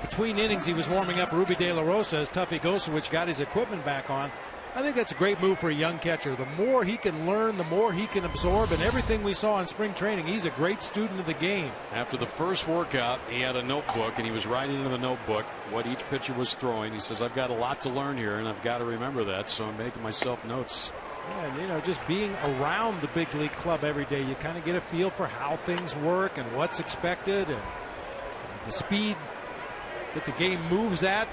Between innings, he was warming up Ruby De La Rosa as Tuffy Gosewich got his equipment back on. I think that's a great move for a young catcher. The more he can learn, the more he can absorb, and everything we saw in spring training, he's a great student of the game. After the first workout, he had a notebook, and he was writing in the notebook what each pitcher was throwing. He says, I've got a lot to learn here, and I've got to remember that, so I'm making myself notes. Yeah, and just being around the big league club every day, you kind of get a feel for how things work and what's expected and the speed that the game moves at.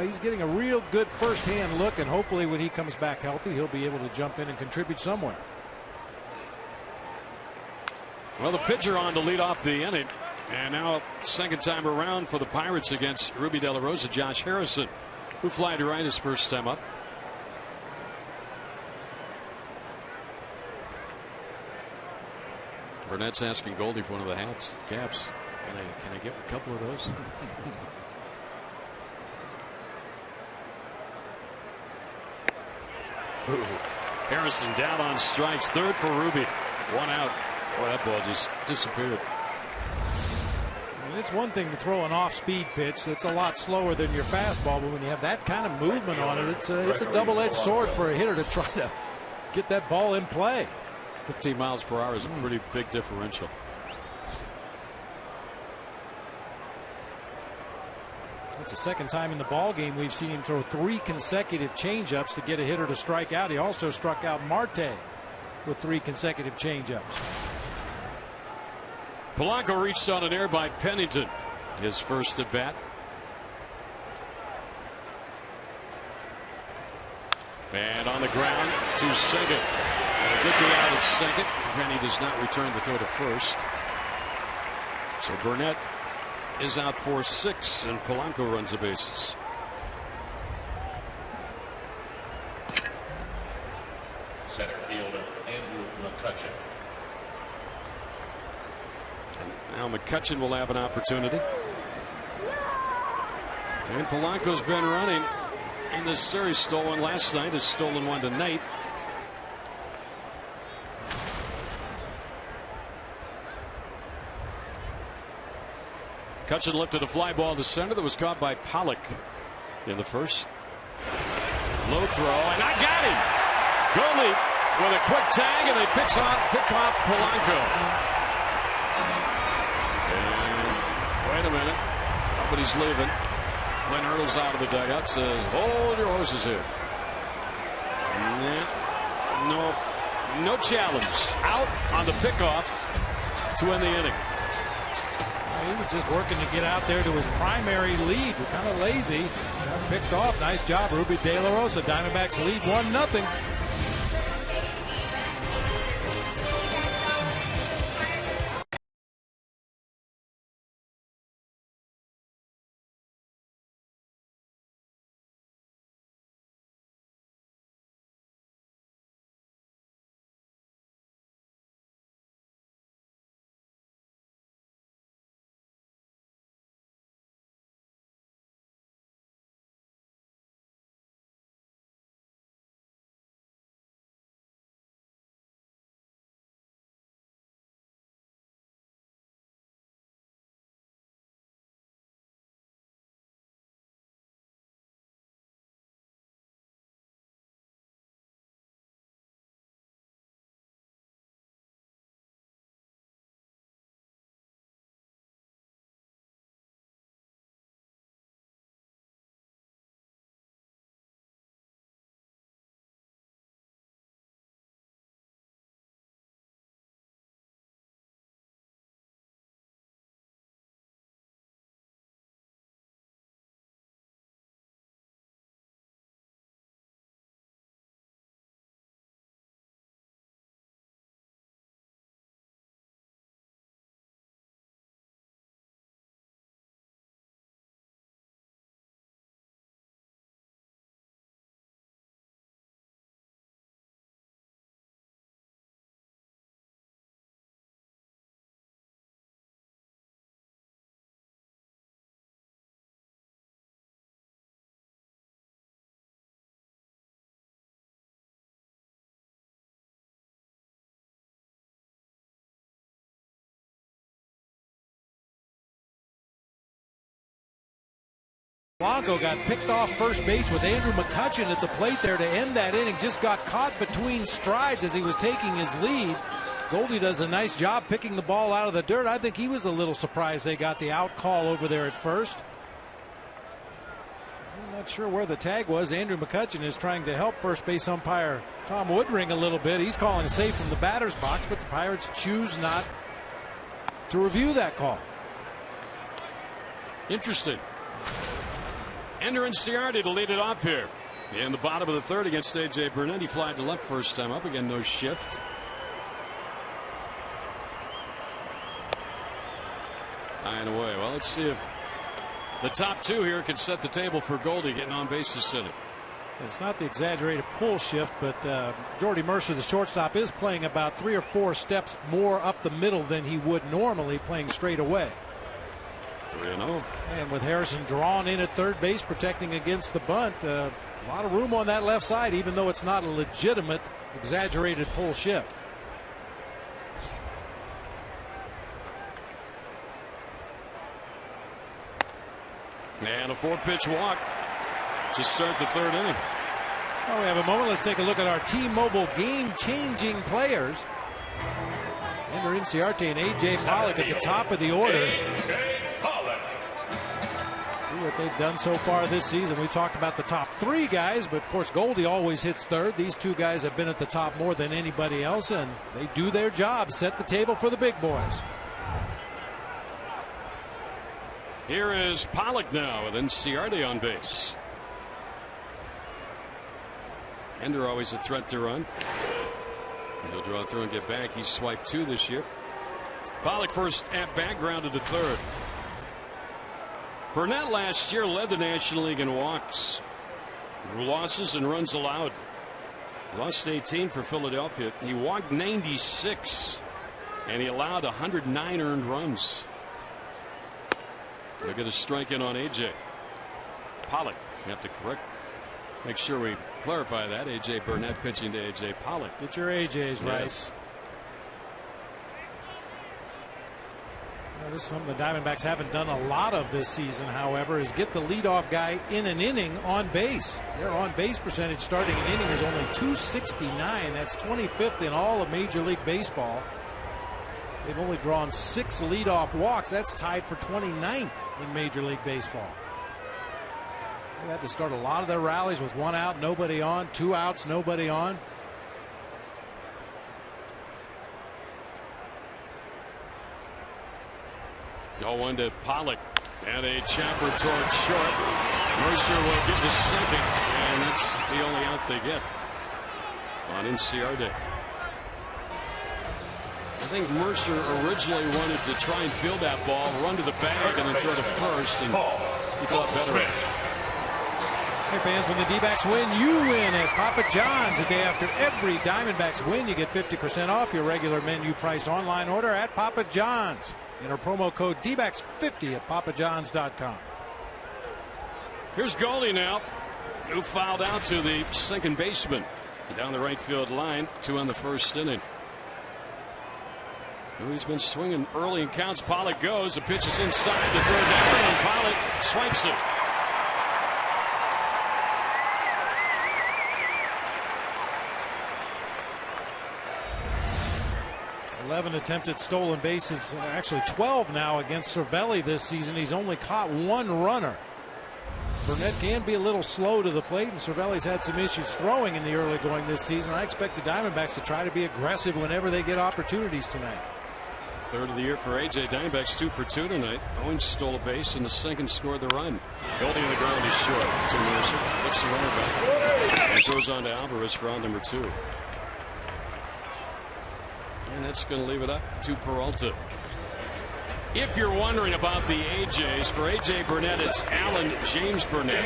He's getting a real good first-hand look, and hopefully when he comes back healthy, he'll be able to jump in and contribute somewhere. Well, the pitcher on to lead off the inning, and now second time around for the Pirates against Ruby De La Rosa, Josh Harrison, who flied to right his first time up. Burnett's asking Goldie for one of the caps. Can I get a couple of those? Ooh. Harrison down on strikes. Third for Ruby. 1 out. Boy, that ball just disappeared. It's one thing to throw an off-speed pitch that's a lot slower than your fastball, but when you have that kind of movement on it, it's a double-edged sword for a hitter to try to get that ball in play. 15 miles per hour is a pretty big differential. That's the second time in the ball game we've seen him throw 3 consecutive changeups to get a hitter to strike out. He also struck out Marte with 3 consecutive changeups. Polanco reached on an air by Pennington, his first at bat. And on the ground to second. And get the out at second. Penny does not return the throw to first. So Burnett is out for 6, and Polanco runs the bases. Center fielder Andrew McCutchen. And now McCutchen will have an opportunity. And Polanco's been running in this series. Stole one last night, has stolen one tonight. McCutchen lifted a fly ball to center that was caught by Pollock in the first. Low throw, and I got him. Goldie with a quick tag, and they pick off Polanco. And wait a minute, nobody's leaving. Clint Hurdle's out of the dugout, says, hold your horses here. No challenge. Out on the pickoff to end the inning. He was just working to get out there to his primary lead. Kind of lazy. Got picked off. Nice job, Ruby De La Rosa. Diamondbacks lead 1-0. Polanco got picked off first base with Andrew McCutchen at the plate there to end that inning. Just got caught between strides as he was taking his lead. Goldie does a nice job picking the ball out of the dirt. I think he was a little surprised they got the out call over there at first. I'm not sure where the tag was. Andrew McCutchen is trying to help first base umpire Tom Woodring a little bit. He's calling a safe from the batter's box, but the Pirates choose not to review that call. Interesting. Ender Inciardi to lead it off here in the bottom of the third against A.J. Burnett. He flied to left first time up. Again, no shift. High and away. Well, let's see if the top two here can set the table for Goldie getting on base this inning. It's not the exaggerated pull shift, but Jordy Mercer, the shortstop, is playing about 3 or 4 steps more up the middle than he would normally, playing straight away. 3-0. And with Harrison drawn in at third base protecting against the bunt, a lot of room on that left side, even though it's not a legitimate exaggerated pull shift. And a 4-pitch walk to start the third inning. Well, we have a moment. Let's take a look at our T-Mobile game-changing players. Ender Inciarte and A.J. Pollock at the top of the order. See what they've done so far this season. We talked about the top 3 guys, but of course Goldie always hits third. These 2 guys have been at the top more than anybody else, and they do their job, set the table for the big boys. Here is Pollock now with Inciarte on base. Ender always a threat to run. He'll draw through and get back. He's swiped 2 this year. Pollock first at bat, grounded to third. Burnett last year led the National League in walks, losses, and runs allowed. Lost 18 for Philadelphia. He walked 96, and he allowed 109 earned runs. Look at a strike in on A.J. Pollock. You have to make sure we clarify that. A.J. Burnett pitching to A.J. Pollock. Get your A.J.'s right. Yes. This is something the Diamondbacks haven't done a lot of this season, however, is get the leadoff guy in an inning on base. Their on-base percentage starting an inning is only .269. That's 25th in all of Major League Baseball. They've only drawn 6 leadoff walks. That's tied for 29th in Major League Baseball. They had to start a lot of their rallies with 1 out, nobody on, 2 outs, nobody on. Oh, 1 to Pollock, and a chopper towards short. Mercer will get to second, and that's the only out they get on Inciarte. I think Mercer originally wanted to try and field that ball, run to the bag, and then throw to first, and he thought better of it. Hey fans, when the D-backs win, you win at Papa John's. The day after every Diamondbacks win, you get 50% off your regular menu price online order at Papa John's. Enter promo code DBACKS50 at papajohns.com. Here's Goldie now, who fouled out to the second baseman down the right field line. 2 on the first inning. He's been swinging early in counts. Pollock goes. The pitch is inside. The throw down, and Pollock swipes it. 11 attempted stolen bases, actually 12 now against Cervelli this season. He's only caught 1 runner. Burnett can be a little slow to the plate, and Cervelli's had some issues throwing in the early going this season. I expect the Diamondbacks to try to be aggressive whenever they get opportunities tonight. Third of the year for A.J. Diamondbacks 2 for 2 tonight. Owens stole a base, and the second scored the run. Goldie on the ground is short to Mercer. Looks the runner back and throws on to Alvarez for out number 2. And that's going to leave it up to Peralta. If you're wondering about the AJs, for A.J. Burnett, it's Alan James Burnett.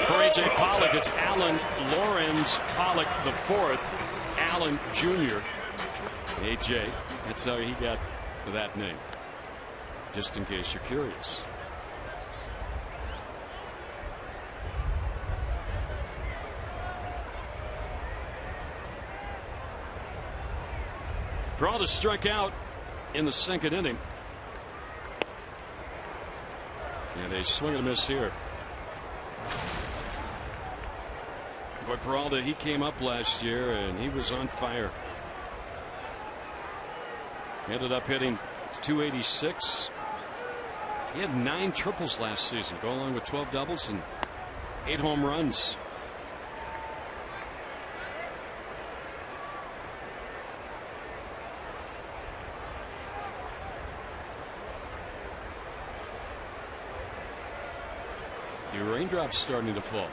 For A.J. Pollock, it's Alan Lorenz Pollock IV, Alan Jr. A.J., that's how he got that name, just in case you're curious. Peralta struck out in the second inning. And a swing and a miss here. Boy, Peralta, he came up last year and he was on fire. Ended up hitting .286. He had 9 triples last season, go along with 12 doubles and 8 home runs. Raindrops starting to fall.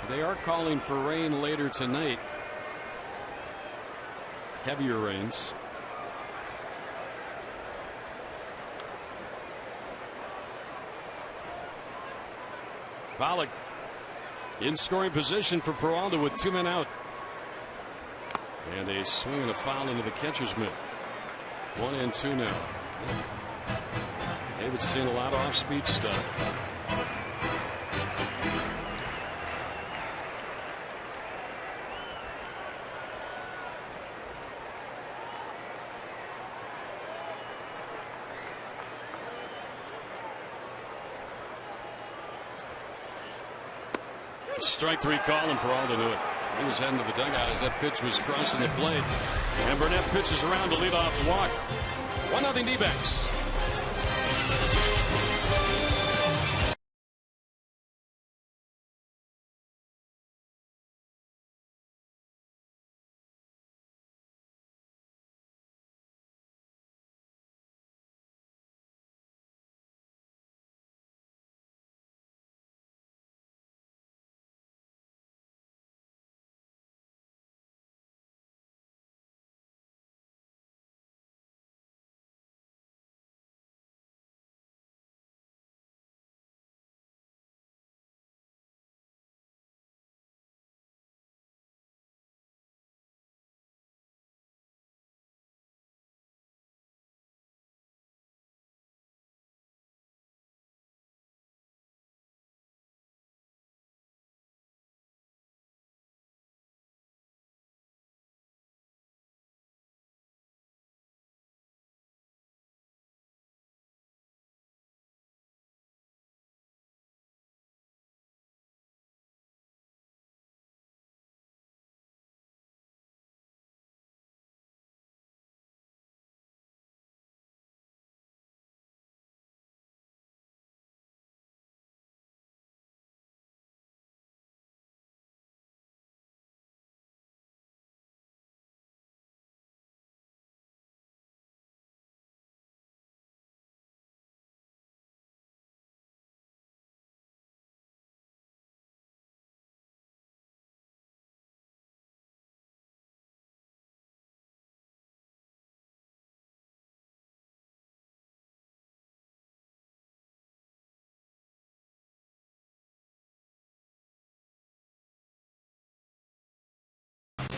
They are calling for rain later tonight. Heavier rains. Pollock in scoring position for Peralta with 2 men out. And a swing and a foul into the catcher's mitt. 1 and 2 now. David's seen a lot of off-speed stuff. Strike 3 call, and Peralta knew it. He was heading to the dugout as that pitch was crossing the plate. And Burnett pitches around to lead off the walk. 1-0 D-backs.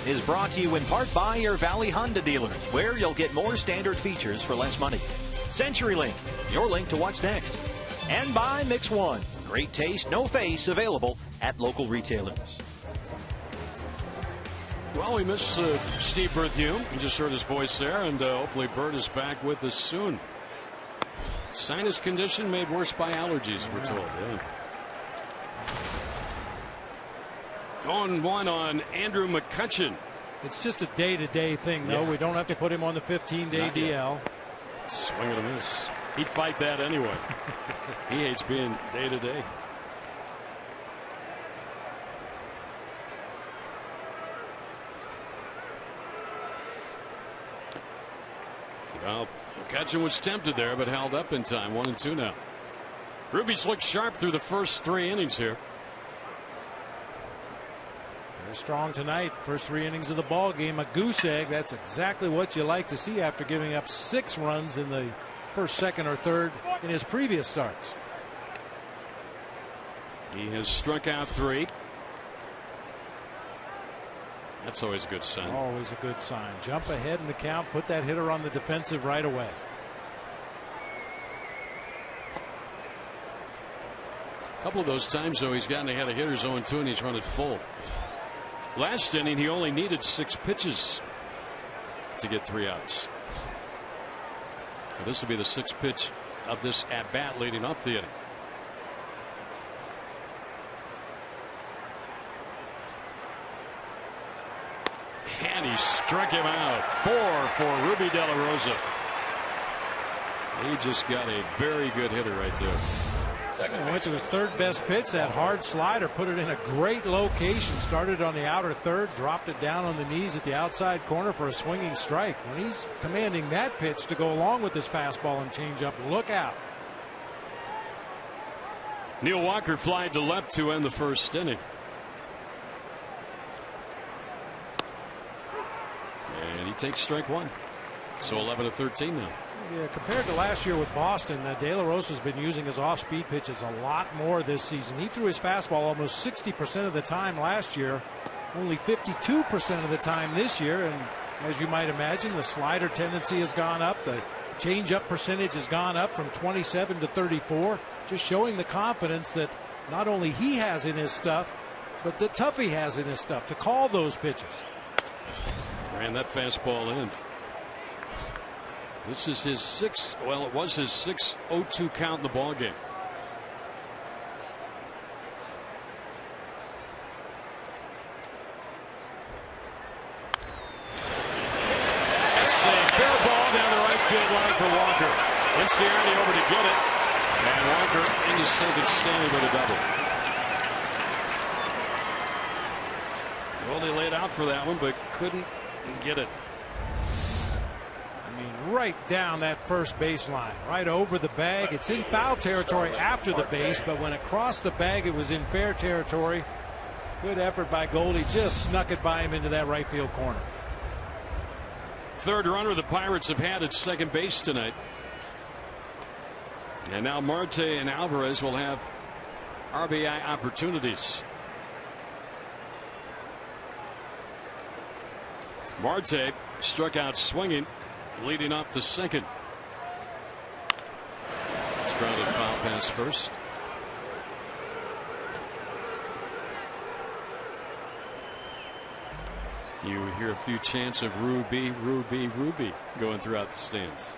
Is brought to you in part by your Valley Honda dealers, where you'll get more standard features for less money. CenturyLink, your link to what's next. And by Mix One, great taste, no face, available at local retailers. Well, we miss Steve Berthiaume. You just heard his voice there, and hopefully Bert is back with us soon. Sinus condition made worse by allergies, we're told. Yeah. 0-1 on Andrew McCutchen. It's just a day-to-day thing, though. Yeah. We don't have to put him on the 15-day DL. Swing and a miss. He'd fight that anyway. He hates being day-to-day. Well, McCutchen was tempted there, but held up in time. 1-2 now. Ruby's looked sharp through the first 3 innings here. They're strong tonight. First 3 innings of the ball game, a goose egg. That's exactly what you like to see after giving up 6 runs in the first, second, or third in his previous starts. He has struck out 3. That's always a good sign. Always a good sign. Jump ahead in the count, put that hitter on the defensive right away. A couple of those times, though, he's gotten ahead of hitters 0-2, and he's run it full. Last inning, he only needed 6 pitches to get 3 outs. This will be the 6th pitch of this at-bat leading up the inning. And he struck him out. 4 for Ruby De La Rosa. He just got a very good hitter right there. He went to his 3rd best pitch, that hard slider, put it in a great location. Started on the outer third, dropped it down on the knees at the outside corner for a swinging strike. When he's commanding that pitch to go along with his fastball and changeup, look out. Neil Walker flied to left to end the first inning. And he takes strike 1. So 11-13 now. Yeah, compared to last year with Boston, De La Rosa's been using his off-speed pitches a lot more this season. He threw his fastball almost 60% of the time last year, only 52% of the time this year. And as you might imagine, the slider tendency has gone up. The changeup percentage has gone up from 27 to 34, just showing the confidence that not only he has in his stuff, but that Tuffy has in his stuff to call those pitches. Ran that fastball in. This is his 6th. Well, it was his 6th 0-2 count in the ball game. to second, Stanley with a double. Well, they laid out for that one, but couldn't get it. I mean, right down that first baseline, right over the bag. It's in foul territory after the base, but when it crossed the bag, it was in fair territory. Good effort by Goldie. Just snuck it by him into that right field corner. Third runner the Pirates have had at second base tonight. And now Marte and Alvarez will have RBI opportunities. Marte struck out swinging, leading off the second. It's grounded foul pass first. You hear a few chants of Ruby, Ruby, Ruby going throughout the stands.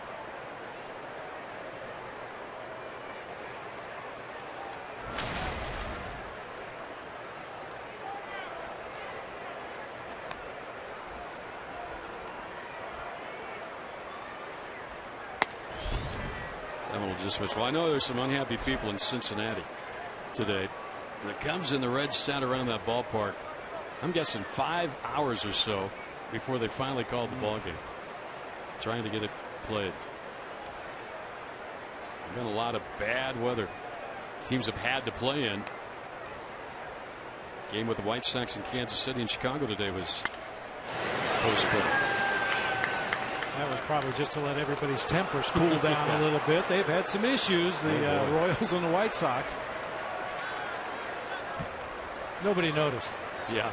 That one will just switch. Well, I know there's some unhappy people in Cincinnati today. The Cubs and the Reds sat around that ballpark, I'm guessing 5 hours or so before they finally called the ball game, trying to get it played. There's been a lot of bad weather teams have had to play in. Game with the White Sox in Kansas City and Chicago today was postponed. That was probably just to let everybody's tempers cool down a little bit. They've had some issues, the Royals and the White Sox. Nobody noticed. Yeah.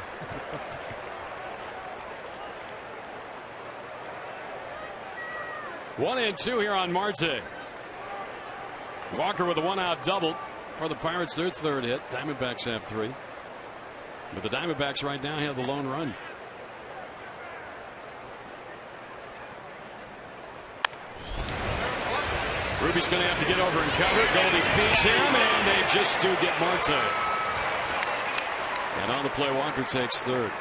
One and two here on Marte. Walker with a one-out double for the Pirates, their third hit. Diamondbacks have three. But the Diamondbacks right now have the lone run. Ruby's going to have to get over and cover. Goldie feeds him, and they just do get Marte. And on the play, Walker takes third.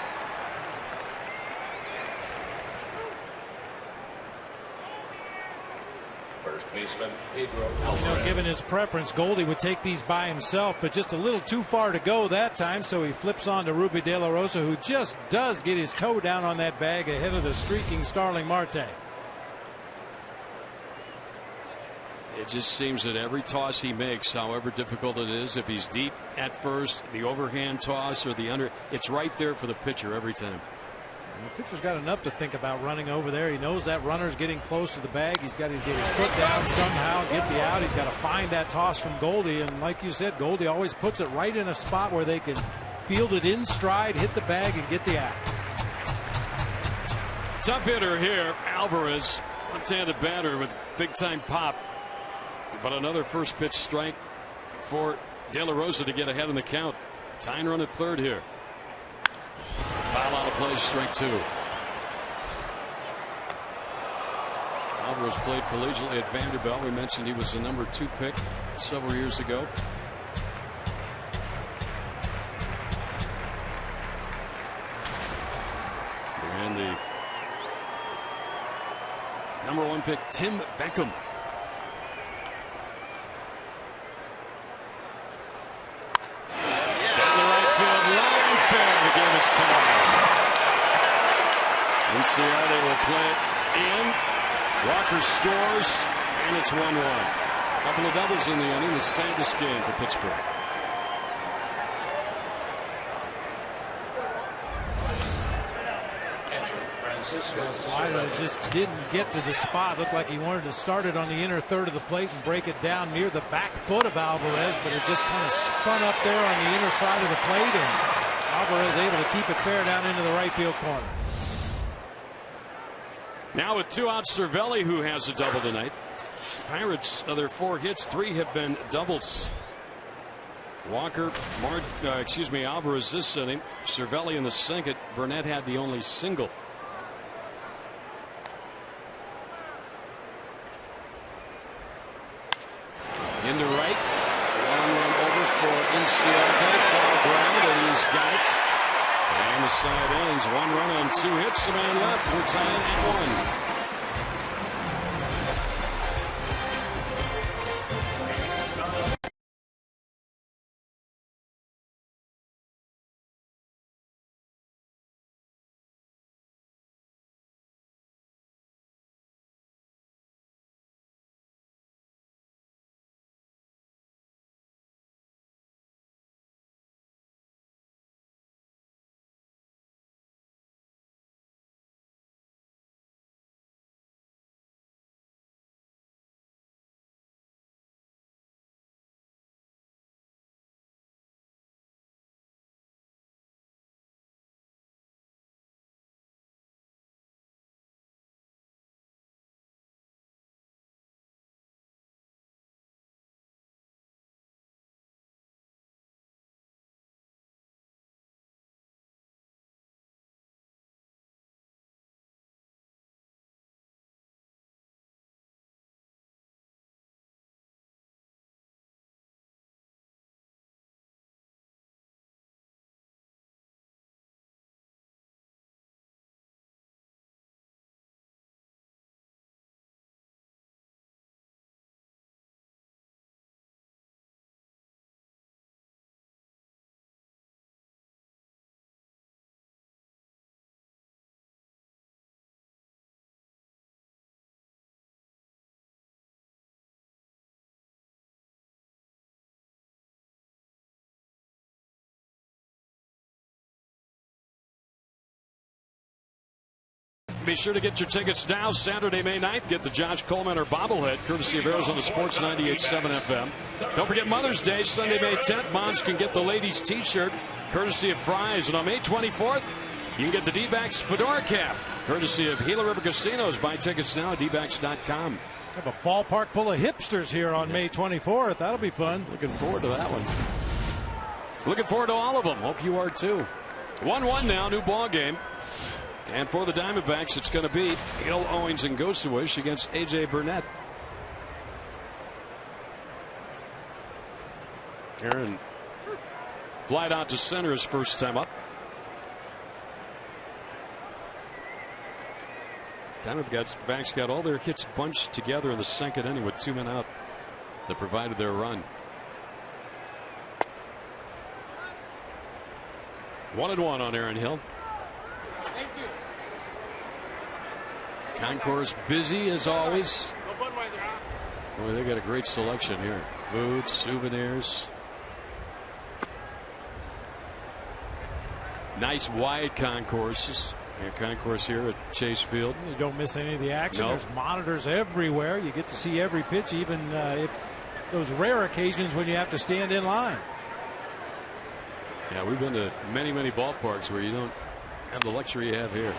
First baseman Pedro. Given his preference, Goldie would take these by himself, but just a little too far to go that time, so he flips on to Ruby De La Rosa, who just does get his toe down on that bag ahead of the streaking Starling Marte. It just seems that every toss he makes, however difficult it is, if he's deep at first, the overhand toss or the under, it's right there for the pitcher every time. And the pitcher's got enough to think about running over there. He knows that runner's getting close to the bag. He's got to get his foot down somehow, get the out. He's got to find that toss from Goldie. And like you said, Goldie always puts it right in a spot where they can field it in stride, hit the bag, and get the out. Tough hitter here, Alvarez, left-handed batter with big-time pop. But another first pitch strike for De La Rosa to get ahead in the count. Tying run at third here. Foul out of play, strike two. Alvarez played collegiately at Vanderbilt. We mentioned he was the number 2 pick several years ago. And the number 1 pick, Tim Beckham. Cincinnati will play it in. Walker scores, and it's 1-1. A couple of doubles in the inning. It's tied this game for Pittsburgh. Slider just didn't get to the spot. Looked like he wanted to start it on the inner third of the plate and break it down near the back foot of Alvarez, but it just kind of spun up there on the inner side of the plate, and Alvarez able to keep it fair down into the right field corner. Now with 2 outs, Cervelli, who has a double tonight. Pirates, of their 4 hits, 3 have been doubles. Walker, Alvarez this inning. Cervelli in the second. Burnett had the only single. Into right. 1 run over for Inciarte. Foul ground, and he's got it. And the side ends. 1 run on 2 hits. A man left. We're tied at 1. Be sure to get your tickets now. Saturday, May 9th. Get the Josh Coleman or bobblehead, courtesy of Arizona Sports 98.7 FM. Don't forget Mother's Day, Sunday, May 10th. Moms can get the ladies' T-shirt, courtesy of Fry's. And on May 24th, you can get the D-backs fedora cap, courtesy of Gila River Casinos. Buy tickets now at dbacks.com. Have a ballpark full of hipsters here on May 24th. That'll be fun. Looking forward to that one. Looking forward to all of them. Hope you are too. 1-1 now, new ball game. And for the Diamondbacks, it's going to be Hill, Owings, and Gosuish against A.J. Burnett. Aaron flied out to center his first time up. Diamondbacks got all their hits bunched together in the second inning with 2 men out that provided their run. 1-1 on Aaron Hill. Thank you. Concourse busy as always. Boy, they got a great selection here. Food, souvenirs. Nice wide concourses. And concourse here at Chase Field. You don't miss any of the action. Nope. There's monitors everywhere. You get to see every pitch, even if those rare occasions when you have to stand in line. Yeah, we've been to many ballparks where you don't have the luxury you have here.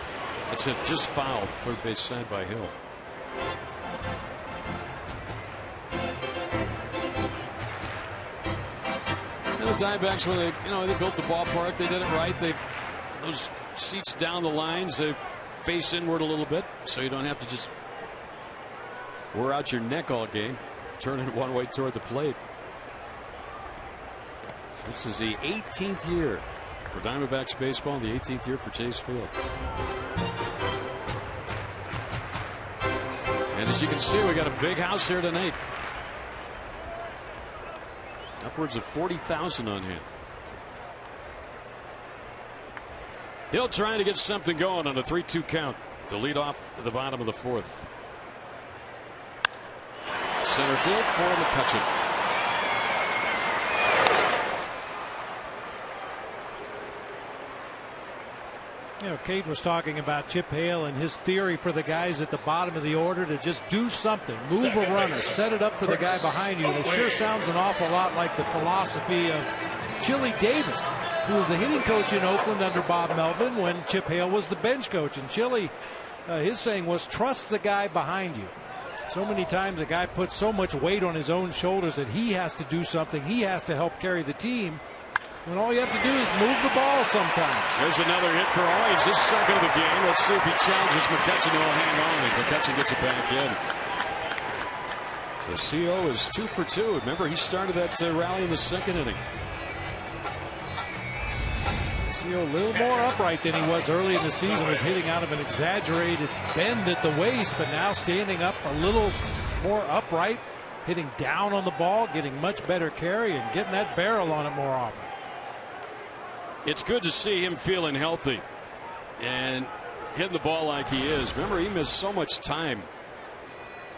It's a just foul, third base side by Hill. And the Diamondbacks, when they built the ballpark, they did it right. Those seats down the lines, they face inward a little bit, so you don't have to just wear out your neck all game, turn it one way toward the plate. This is the 18th year for Diamondbacks baseball, the 18th year for Chase Field. And as you can see, we got a big house here tonight. Upwards of 40,000 on hand. Hill trying to get something going on a 3-2 count to lead off the bottom of the fourth. Center field for McCutchen. Cade was talking about Chip Hale and his theory for the guys at the bottom of the order to just do something, move a runner, set it up for the guy behind you. And it sure sounds an awful lot like the philosophy of Chili Davis, who was the hitting coach in Oakland under Bob Melvin when Chip Hale was the bench coach. And Chili, his saying was, trust the guy behind you. So many times a guy puts so much weight on his own shoulders that he has to do something. He has to help carry the team. When all you have to do is move the ball sometimes. There's another hit for Owings, his second of the game. Let's see if he challenges McCutchen. He'll hang on as McCutchen gets it back in. So CO is 2 for 2. Remember, he started that rally in the second inning. CO a little more upright than he was early in the season. Was hitting out of an exaggerated bend at the waist, but now standing up a little more upright, hitting down on the ball, getting much better carry, and getting that barrel on it more often. It's good to see him feeling healthy and hitting the ball like he is. Remember, he missed so much time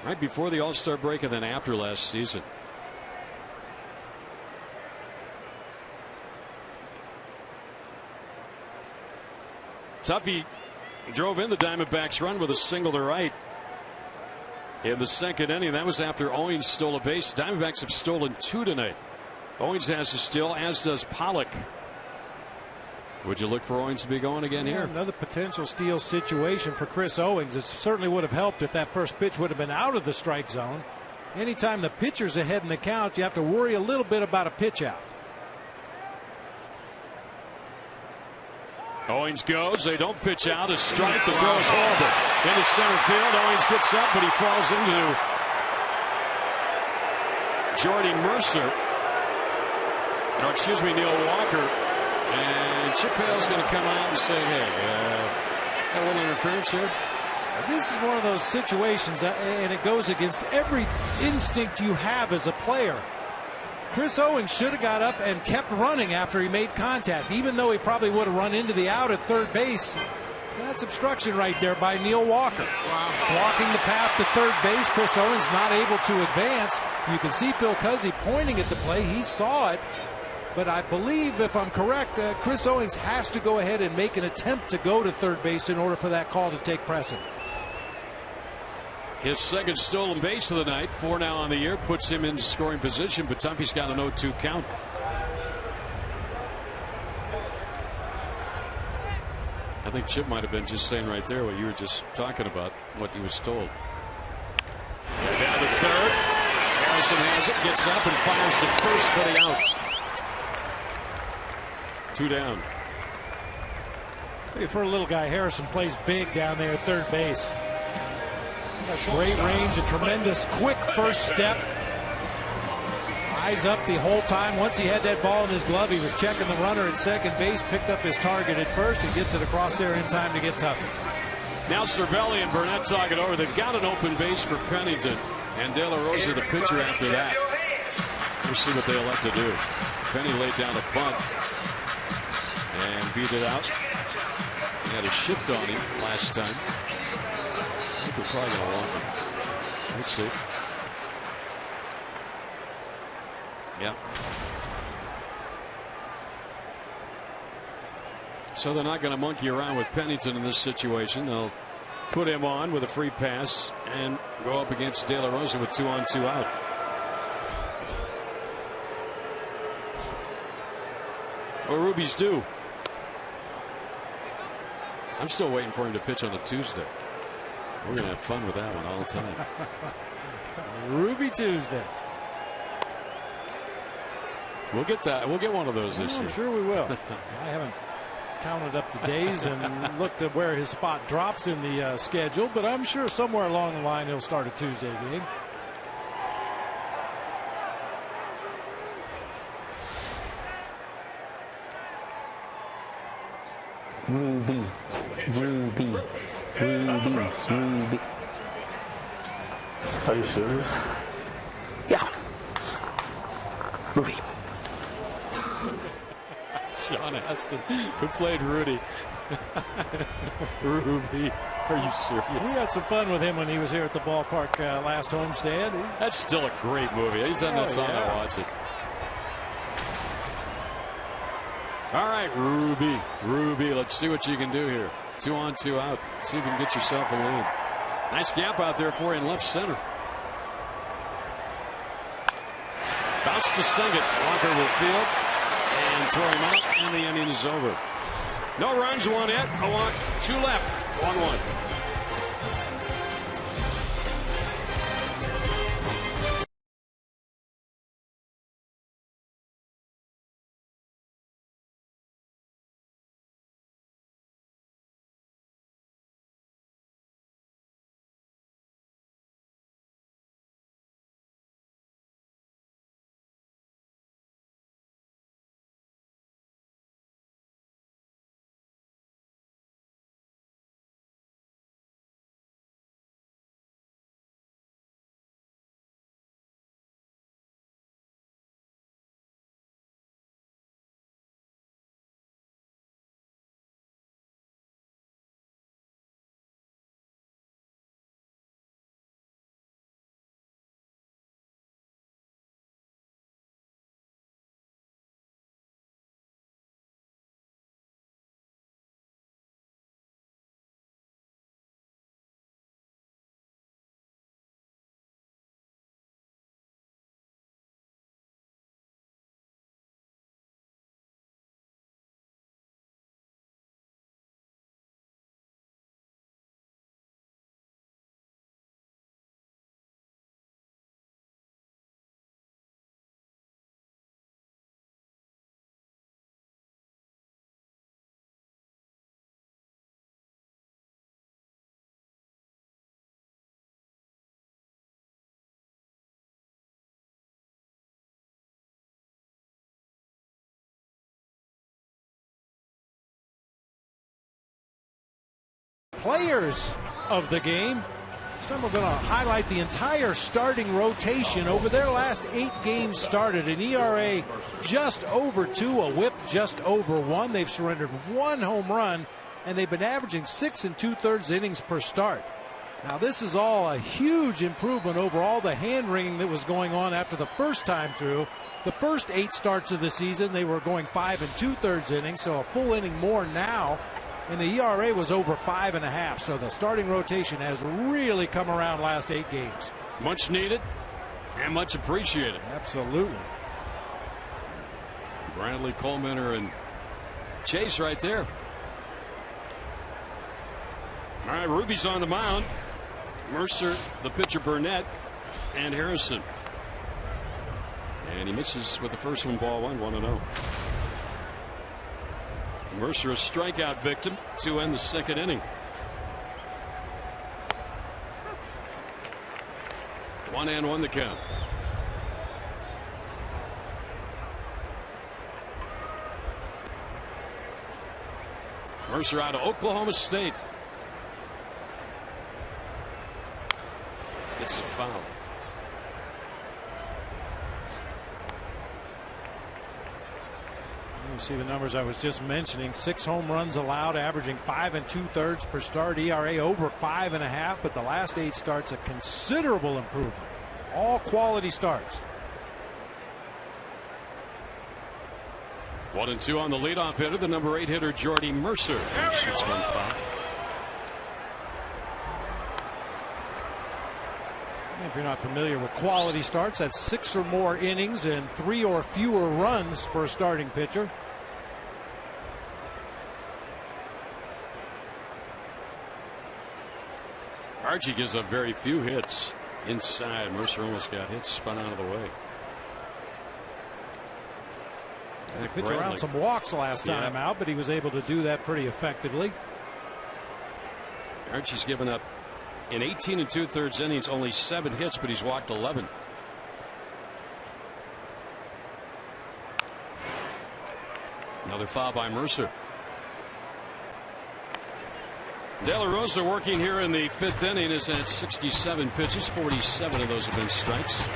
right before the All-Star break and then after last season. Tuffy drove in the Diamondbacks run with a single to right in the second inning. That was after Owings stole a base. Diamondbacks have stolen 2 tonight. Owings has a steal, as does Pollock. Would you look for Owings to be going again here? Another potential steal situation for Chris Owings. It certainly would have helped if that first pitch would have been out of the strike zone. Anytime the pitcher's ahead in the count, you have to worry a little bit about a pitch out. Owings goes. They don't pitch out. A strike. The throw is horrible. Into center field. Owings gets up, but he falls into Jordy Mercer. No, excuse me, Neil Walker. And Chip Hale's going to come out and say, hey, a little interference here. This is one of those situations, and it goes against every instinct you have as a player. Chris Owings should have got up and kept running after he made contact, even though he probably would have run into the out at third base. That's obstruction right there by Neil Walker. Wow. Blocking the path to third base. Chris Owings not able to advance. You can see Phil Cuzzy pointing at the play. He saw it. But I believe, if I'm correct, Chris Owings has to go ahead and make an attempt to go to third base in order for that call to take precedent. His second stolen base of the night, 4 now on the year, puts him in scoring position, but Tumpy's got an 0-2 count. I think Chip might have been just saying right there what you were just talking about, what he was told. Down to third. Harrison has it, gets up and fires to first for the out. 2 down. For a little guy, Harrison plays big down there at third base. Great range, a tremendous quick first step. Eyes up the whole time. Once he had that ball in his glove, he was checking the runner at second base, picked up his target at first, and gets it across there in time to get Tuffy. Now Cervelli and Burnett talk it over. They've got an open base for Pennington, and De La Rosa the pitcher after that. We'll see what they elect to do. Penny laid down a bunt and beat it out. He had a shift on him last time. I think they're probably going to walk him. Let's see. Yeah. So they're not going to monkey around with Pennington in this situation. They'll put him on with a free pass and go up against De La Rosa with 2 on 2 out. Well, Ruby's due. I'm still waiting for him to pitch on a Tuesday. We're going to have fun with that one all the time. Ruby Tuesday. We'll get that. We'll get one of those this year. I'm sure we will. I haven't counted up the days and looked at where his spot drops in the schedule, but I'm sure somewhere along the line he'll start a Tuesday game. Ruby, Ruby, Ruby, Ruby. Are you serious? Yeah. Ruby. Sean Astin, who played Rudy. Ruby, are you serious? We had some fun with him when he was here at the ballpark last homestand. That's still a great movie. He's on that song. I watch it. All right, Ruby. Ruby, let's see what you can do here. 2 on 2 out. See if you can get yourself a lead. Nice gap out there for you in left center. Bounce to second. Walker will field and throw him out, and the inning is over. No runs, 1 hit, a walk, 2 left, 1-1. Players of the game. Then we're going to highlight the entire starting rotation over their last 8 games started. An ERA just over 2, a whip just over 1. They've surrendered 1 home run, and they've been averaging 6 2/3 innings per start. Now this is all a huge improvement over all the hand-wringing that was going on after the first time through. The first 8 starts of the season, they were going 5 2/3 innings, so a full inning more now. And the ERA was over 5.5, so the starting rotation has really come around last 8 games. Much needed and much appreciated. Absolutely. Bradley, Coleman, and Chase right there. All right, Ruby's on the mound. Mercer, the pitcher, Burnett, and Harrison. And he misses with the first one, ball 1, 1-0. Mercer, a strikeout victim to end the second inning. 1-1 the count. Mercer out of Oklahoma State. Gets a foul. You see the numbers I was just mentioning. 6 home runs allowed, averaging 5 2/3 per start. ERA over 5.5, but the last 8 starts a considerable improvement. All quality starts. 1-2 on the leadoff hitter, the number 8 hitter, Jordy Mercer. He shoots 1 foul. If you're not familiar with quality starts, that's 6 or more innings and 3 or fewer runs for a starting pitcher. Archie gives up very few hits inside. Mercer almost got hit, spun out of the way. He pitched around some walks last time out, but he was able to do that pretty effectively. Archie's given up in 18 2/3 innings only 7 hits, but he's walked 11. Another foul by Mercer. De La Rosa working here in the 5th inning is at 67 pitches. 47 of those have been strikes.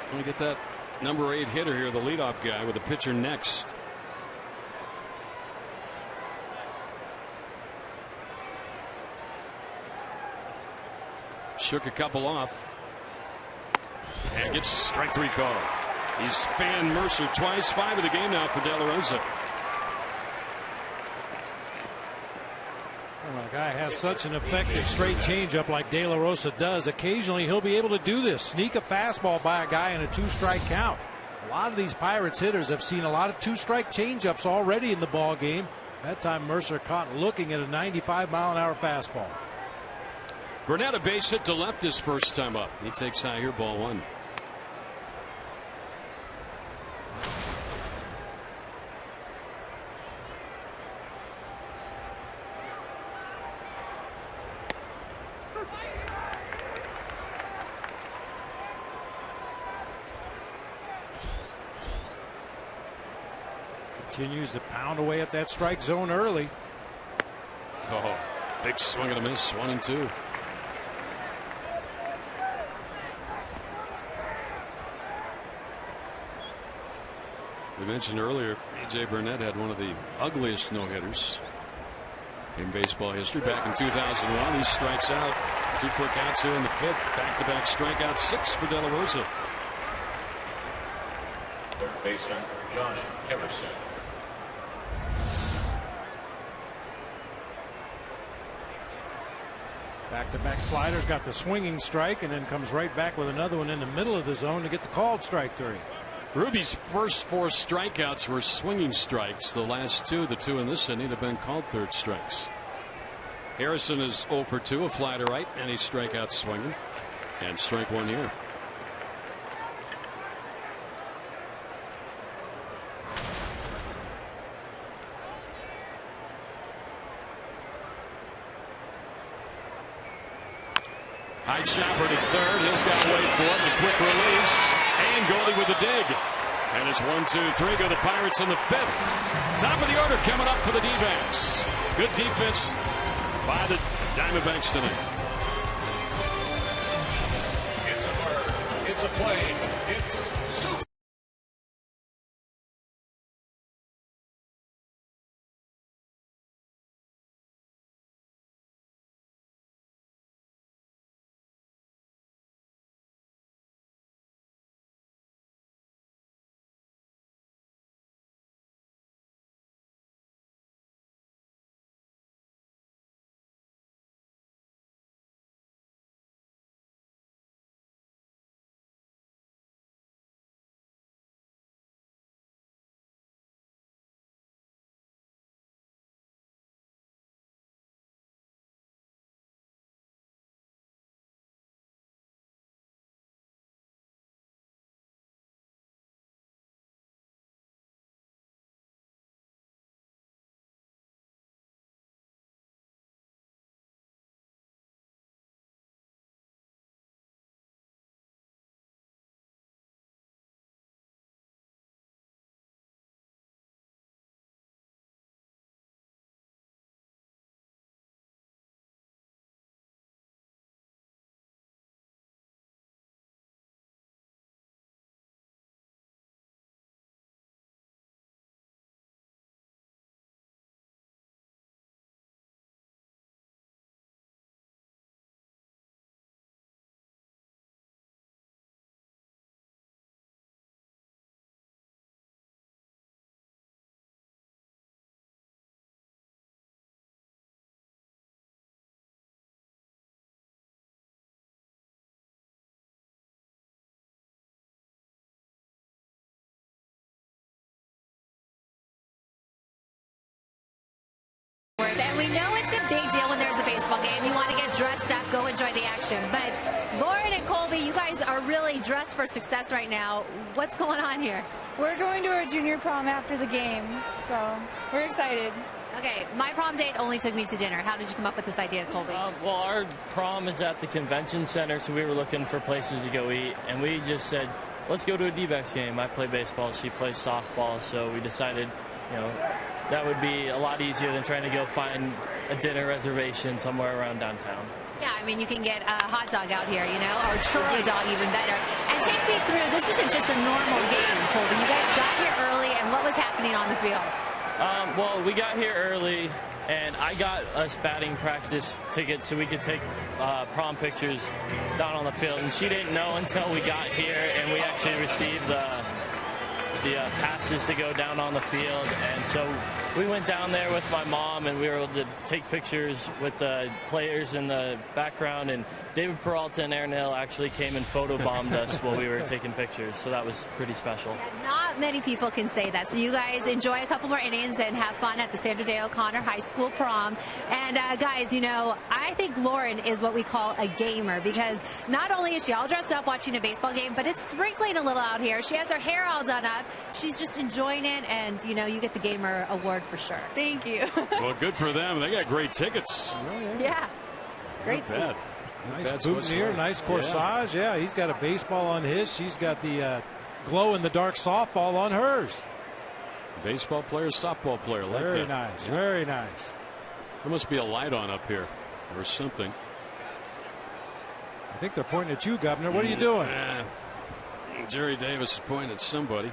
Let me get that number 8 hitter here, the leadoff guy, with the pitcher next. Shook a couple off and gets strike 3 call. He's fanned Mercer twice. 5 of the game now for De La Rosa. When a guy has such an effective straight changeup like De La Rosa does, occasionally he'll be able to do this. Sneak a fastball by a guy in a 2-strike count. A lot of these Pirates hitters have seen a lot of 2-strike changeups already in the ball game. That time Mercer caught looking at a 95-mile-an-hour fastball. Burnett, a base hit to left his first time up. He takes high here, ball 1. Continues to pound away at that strike zone early. Oh, big swing and a miss. 1-2. We mentioned earlier, A.J. Burnett had one of the ugliest no-hitters in baseball history back in 2001. He strikes out. 2 quick outs here in the 5th. Back-to-back strikeout, 6 for De La Rosa. Third baseman, Josh Harrison. Back-to-back sliders, got the swinging strike, and then comes right back with another one in the middle of the zone to get the called strike 3. Ruby's first 4 strikeouts were swinging strikes. The last 2, the 2 in this inning, have been called third strikes. Harrison is 0 for 2, a fly to right, and he strikeout swinging. And strike 1 here. High chopper to third. He's got to wait for it. The quick release. And Goldie with the dig. And it's 1, 2, 3. Go the Pirates in the 5th. Top of the order coming up for the D-backs. Good defense by the Diamondbacks tonight. It's a bird. It's a plane. It's know it's a big deal when there's a baseball game. You want to get dressed up, go enjoy the action. But Lauren and Colby, you guys are really dressed for success right now. What's going on here? We're going to our junior prom after the game, so we're excited. Okay, my prom date only took me to dinner. How did you come up with this idea, Colby? Well, our prom is at the convention center, so we were looking for places to go eat, and we just said, let's go to a D-backs game. I play baseball, she plays softball, so we decided, that would be a lot easier than trying to go find a dinner reservation somewhere around downtown. Yeah, I mean, you can get a hot dog out here, or a churro dog even better. And take me through, this isn't just a normal game, Colby. You guys got here early, and what was happening on the field? Well, we got here early, and I got us batting practice tickets so we could take prom pictures down on the field. And she didn't know until we got here, and we actually received the passes to go down on the field. And so we went down there with my mom, and we were able to take pictures with the players in the background. And David Peralta and Aaron Hill actually came and photobombed us while we were taking pictures. So that was pretty special. Yeah, not many people can say that. So you guys enjoy a couple more innings and have fun at the Sandra Day O'Connor High School prom. And guys, I think Lauren is what we call a gamer, because not only is she all dressed up watching a baseball game, but it's sprinkling a little out here. She has her hair all done up. She's just enjoying it, and you get the gamer award for sure. Thank you. Well, good for them. They got great tickets. Yeah, great seat. Bad. Nice boutonniere, nice corsage. Yeah, he's got a baseball on his. She's got the glow-in-the-dark softball on hers. Baseball player, softball player. Like very that. Nice, very nice. There must be a light on up here or something. I think they're pointing at you, Governor. What are you doing? Jerry Davis is pointing at somebody.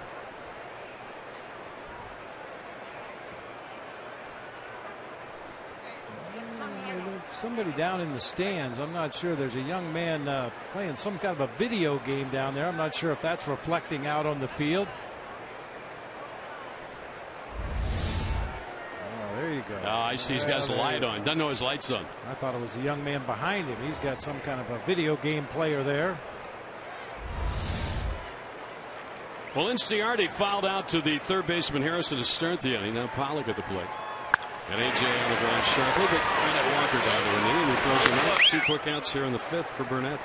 Somebody down in the stands. I'm not sure. There's a young man playing some kind of a video game down there. I'm not sure if that's reflecting out on the field. Oh, there you go. I see he's got his light on. Doesn't know his light's on. I thought it was the young man behind him. He's got some kind of a video game player there. Well, Inciardi fouled out to the third baseman Harrison Esternthia. Now Pollock at the plate. And AJ on the ground sharply, but Burnett Walker down to a knee, and he throws him out. 2 quick outs here in the 5th for Burnett.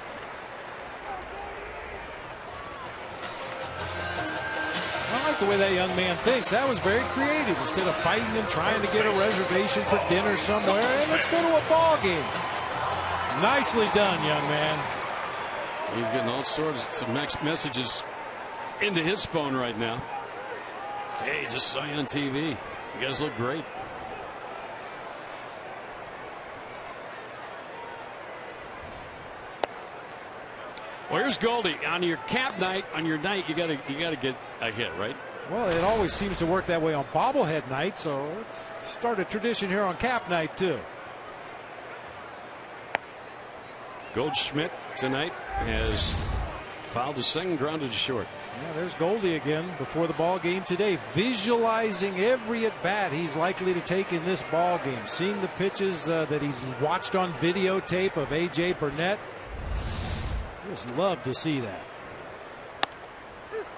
I like the way that young man thinks. That was very creative. Instead of fighting and trying to get a reservation for dinner somewhere, hey, let's go to a ball game. Nicely done, young man. He's getting all sorts of messages into his phone right now. Hey, just saw you on TV. You guys look great. Well, here's Goldie. On your cap night, you gotta get a hit, right? Well, it always seems to work that way on bobblehead night, so let's start a tradition here on cap night too. Goldschmidt tonight has fouled to second, grounded to short. Yeah, there's Goldie again before the ball game today, visualizing every at bat he's likely to take in this ball game, seeing the pitches that he's watched on videotape of AJ Burnett. Just love to see that.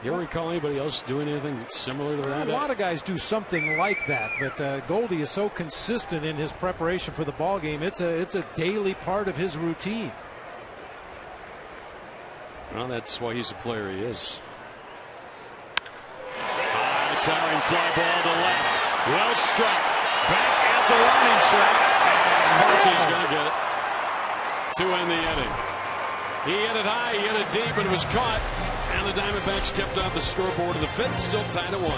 You ever recall anybody else doing anything similar to that? A lot of guys do something like that, but Goldie is so consistent in his preparation for the ball game. It's a daily part of his routine. Well, that's why he's the player he is. High towering fly ball to left. Well struck. Back at the warning track. And Marty's going to get it to end the inning. He hit it high, he hit it deep, and it was caught. And the Diamondbacks kept off the scoreboard in the 5th, still tied at 1.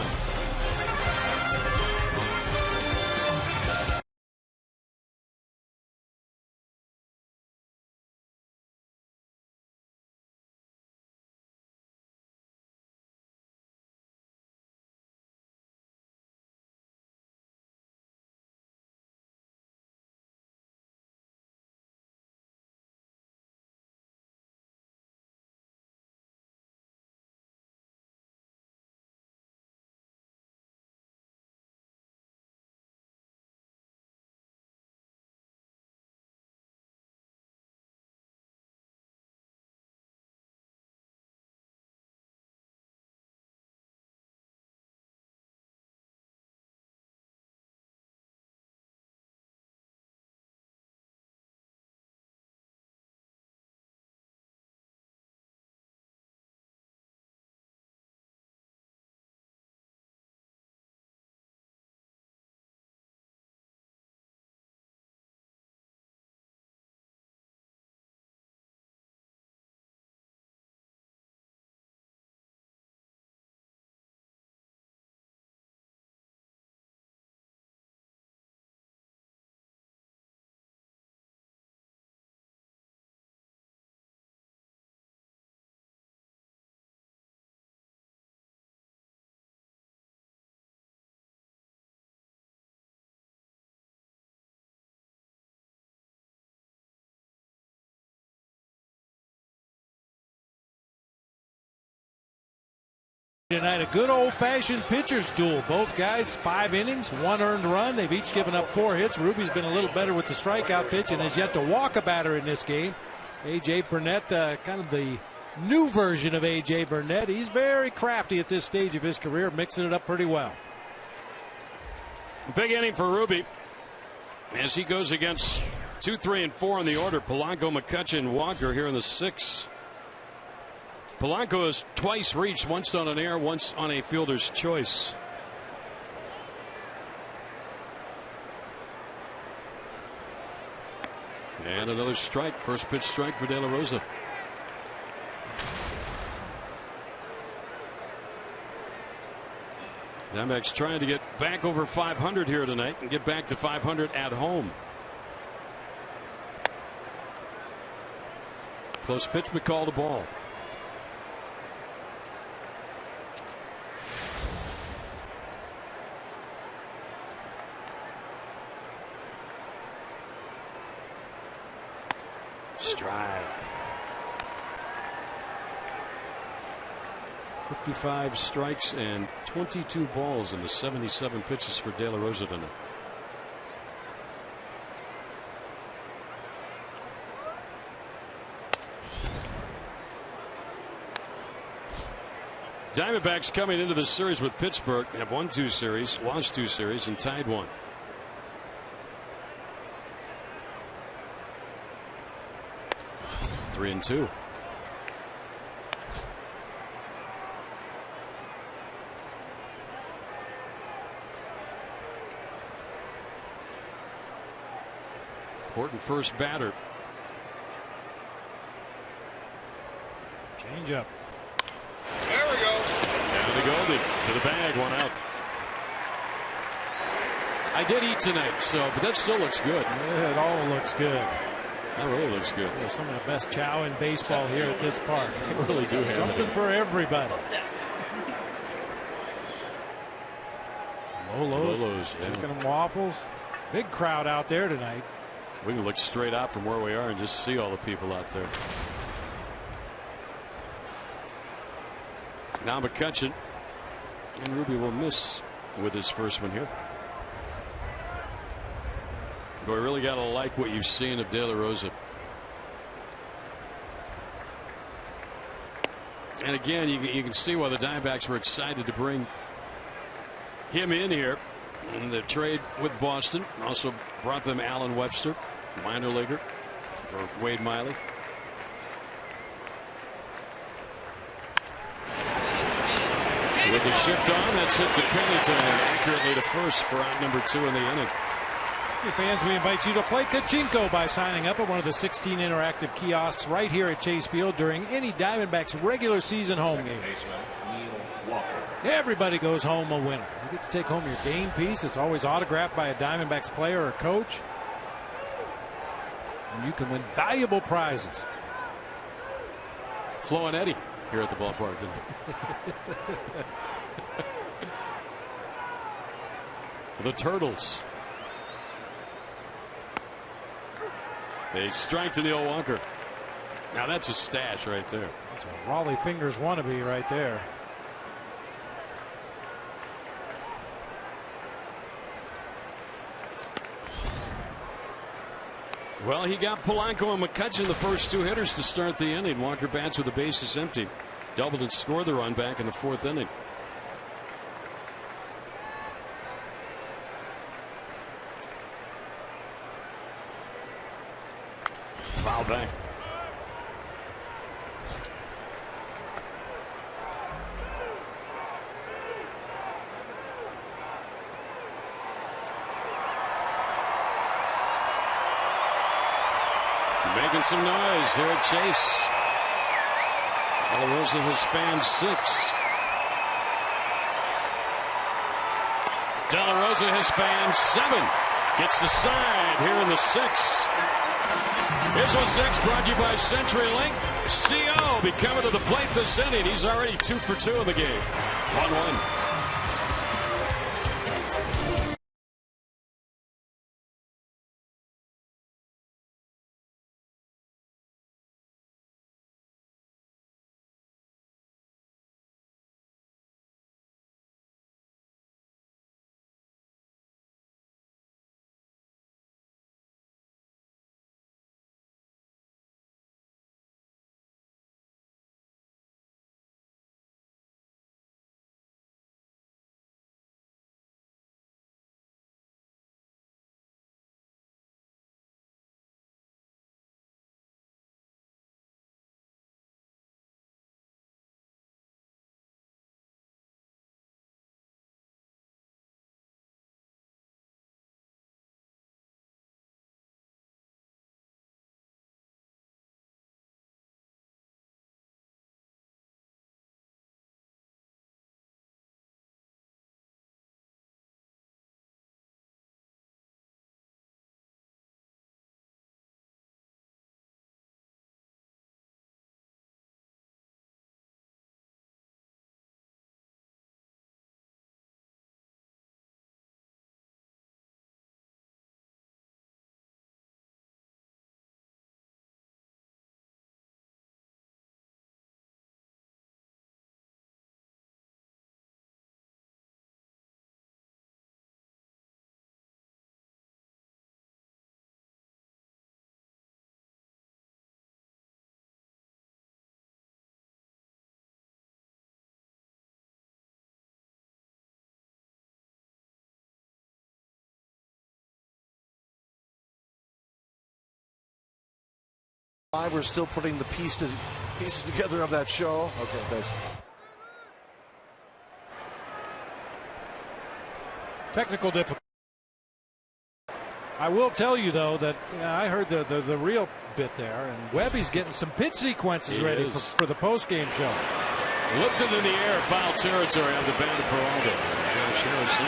Tonight, a good old-fashioned pitcher's duel. Both guys, 5 innings, 1 earned run. They've each given up 4 hits. Ruby's been a little better with the strikeout pitch and has yet to walk a batter in this game. A.J. Burnett, kind of the new version of A.J. Burnett. He's very crafty at this stage of his career, mixing it up pretty well. Big inning for Ruby as he goes against 2, 3, and 4 in the order. Polanco, McCutchen, Walker here in the 6th. Polanco has twice reached, once on an air, once on a fielder's choice. And another strike, first pitch strike for De La Rosa. Diamondbacks trying to get back over 500 here tonight and get back to 500 at home. Close pitch, but call the ball. Strike. 55 strikes and 22 balls in the 77 pitches for De La Rosa tonight. Diamondbacks coming into this series with Pittsburgh have won 2 series, lost 2 series, and tied 1. Three and 2. Important first batter. Change up. There we go. And to Goldie to the bag, 1 out. I did eat tonight, but that still looks good. Yeah, it all looks good. That really looks good. Yeah, some of the best chow in baseball here at this park. They really do. Something for everybody. Lolos, chicken and waffles. Big crowd out there tonight. We can look straight out from where we are and just see all the people out there. Now McCutchen, and Ruby will miss with his first one here. But we really got to like what you've seen of De La Rosa. And again, you can see why the Diamondbacks were excited to bring him in here. And the trade with Boston also brought them Alan Webster, minor leaguer, for Wade Miley. With the shift on, that's hit to Pennington and accurately to first for out number 2 in the inning. Hey fans, we invite you to play Kachinko by signing up at one of the 16 interactive kiosks right here at Chase Field during any Diamondbacks regular season home game. Everybody goes home a winner. You get to take home your game piece. It's always autographed by a Diamondbacks player or coach. And you can win valuable prizes. Flo and Eddie here at the ballpark tonight. The Turtles. They strike to Neil Walker. Now that's a stash right there. That's a Raleigh Fingers wannabe right there. Well, he got Polanco and McCutchen, the first 2 hitters, to start the inning. Walker bats with the bases empty. Doubled and scored the run back in the 4th inning. Foul back. Making some noise here at Chase. De La Rosa has fanned 6. De La Rosa has fanned 7. Gets the side here in the 6th. Here's what's next, brought to you by CenturyLink. CO be coming to the plate this inning. He's already 2 for 2 in the game. 1-1. We're still putting the pieces together of that show. Okay, thanks. Technical difficulty. I will tell you, though, that I heard the real bit there, and Webby's getting some pitch sequences ready for the postgame show. Lifted in the air, foul territory on the bat of Peralta. Josh Harrison,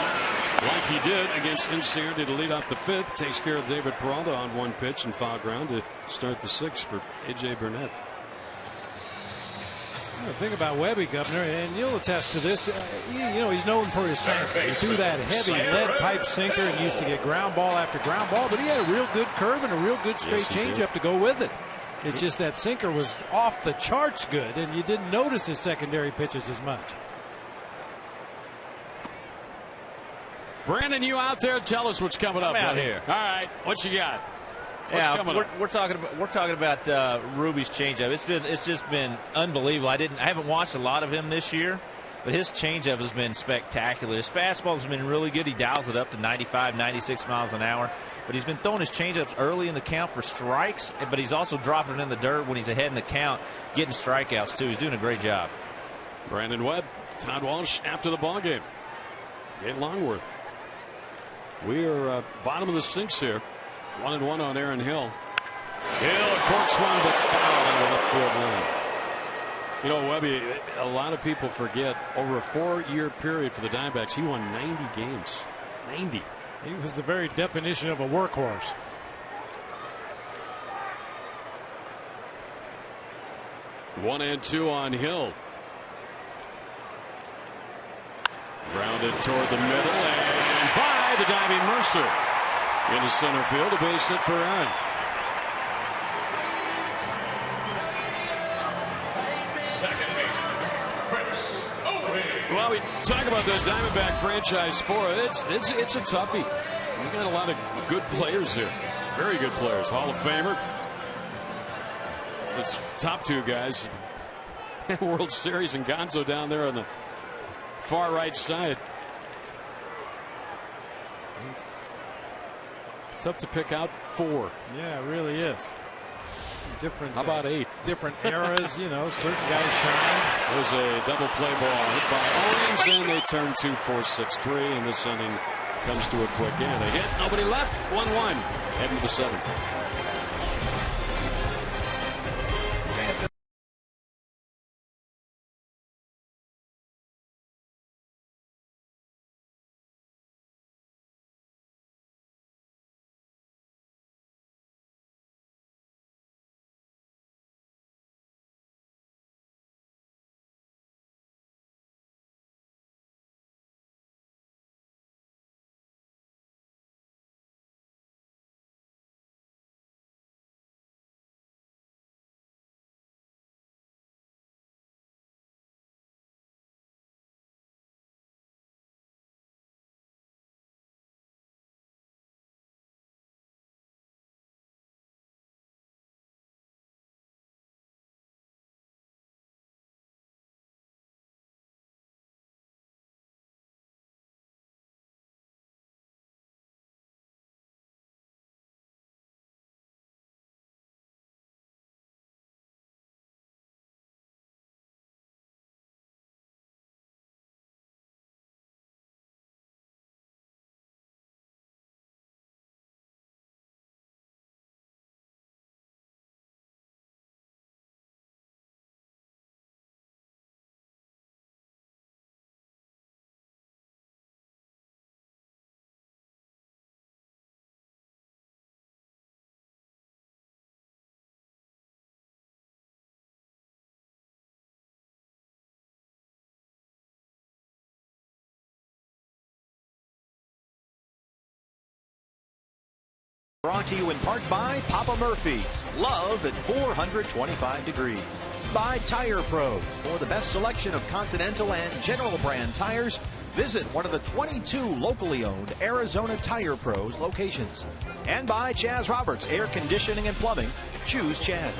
like he did against Insanity to lead off the 5th, takes care of David Peralta on 1 pitch and foul ground to start the 6th for A.J. Burnett. The thing about Webby, Governor, and you'll attest to this, he's known for his sinker. He threw that heavy lead pipe sinker and used to get ground ball after ground ball, but he had a real good curve and a real good straight changeup to go with it. It's just that sinker was off the charts good, and you didn't notice his secondary pitches as much. Brandon, you out there? Tell us what's coming up. I'm out here. All right, what you got? We're talking about Ruby's changeup. It's just been unbelievable. I haven't watched a lot of him this year, but his changeup has been spectacular. His fastball has been really good. He dials it up to 95, 96 miles an hour. But he's been throwing his changeups early in the count for strikes, but he's also dropping it in the dirt when he's ahead in the count, getting strikeouts too. He's doing a great job. Brandon Webb, Todd Walsh after the ball game. Gate Longworth. We are bottom of the sinks here. 1-1 on Aaron Hill. Hill corks one, but fouled on the left field line. You know, Webby, a lot of people forget over a 4-year period for the Diamondbacks, he won 90 games. 90. He was the very definition of a workhorse. One and two on Hill. Grounded toward the middle and by the diving Mercer. Into center field, a base hit for Aaron. Well, we talk about those Diamondback franchise 4. It's a toughie. We got a lot of good players here. Very good players. Hall of Famer. It's top 2 guys. World Series and Gonzo down there on the far right side. Tough to pick out 4. Yeah, it really is. Different. How about 8? Different eras, certain guys shine. There's a double play ball hit by Owens, and they turn 2-4-6-3, and this inning comes to a quick end. A hit, nobody left, 1-1, heading to the 7th. Brought to you in part by Papa Murphy's. Love at 425 degrees. By Tire Pros. For the best selection of Continental and General brand tires, visit one of the 22 locally owned Arizona Tire Pros locations. And by Chaz Roberts Air Conditioning and Plumbing. Choose Chaz.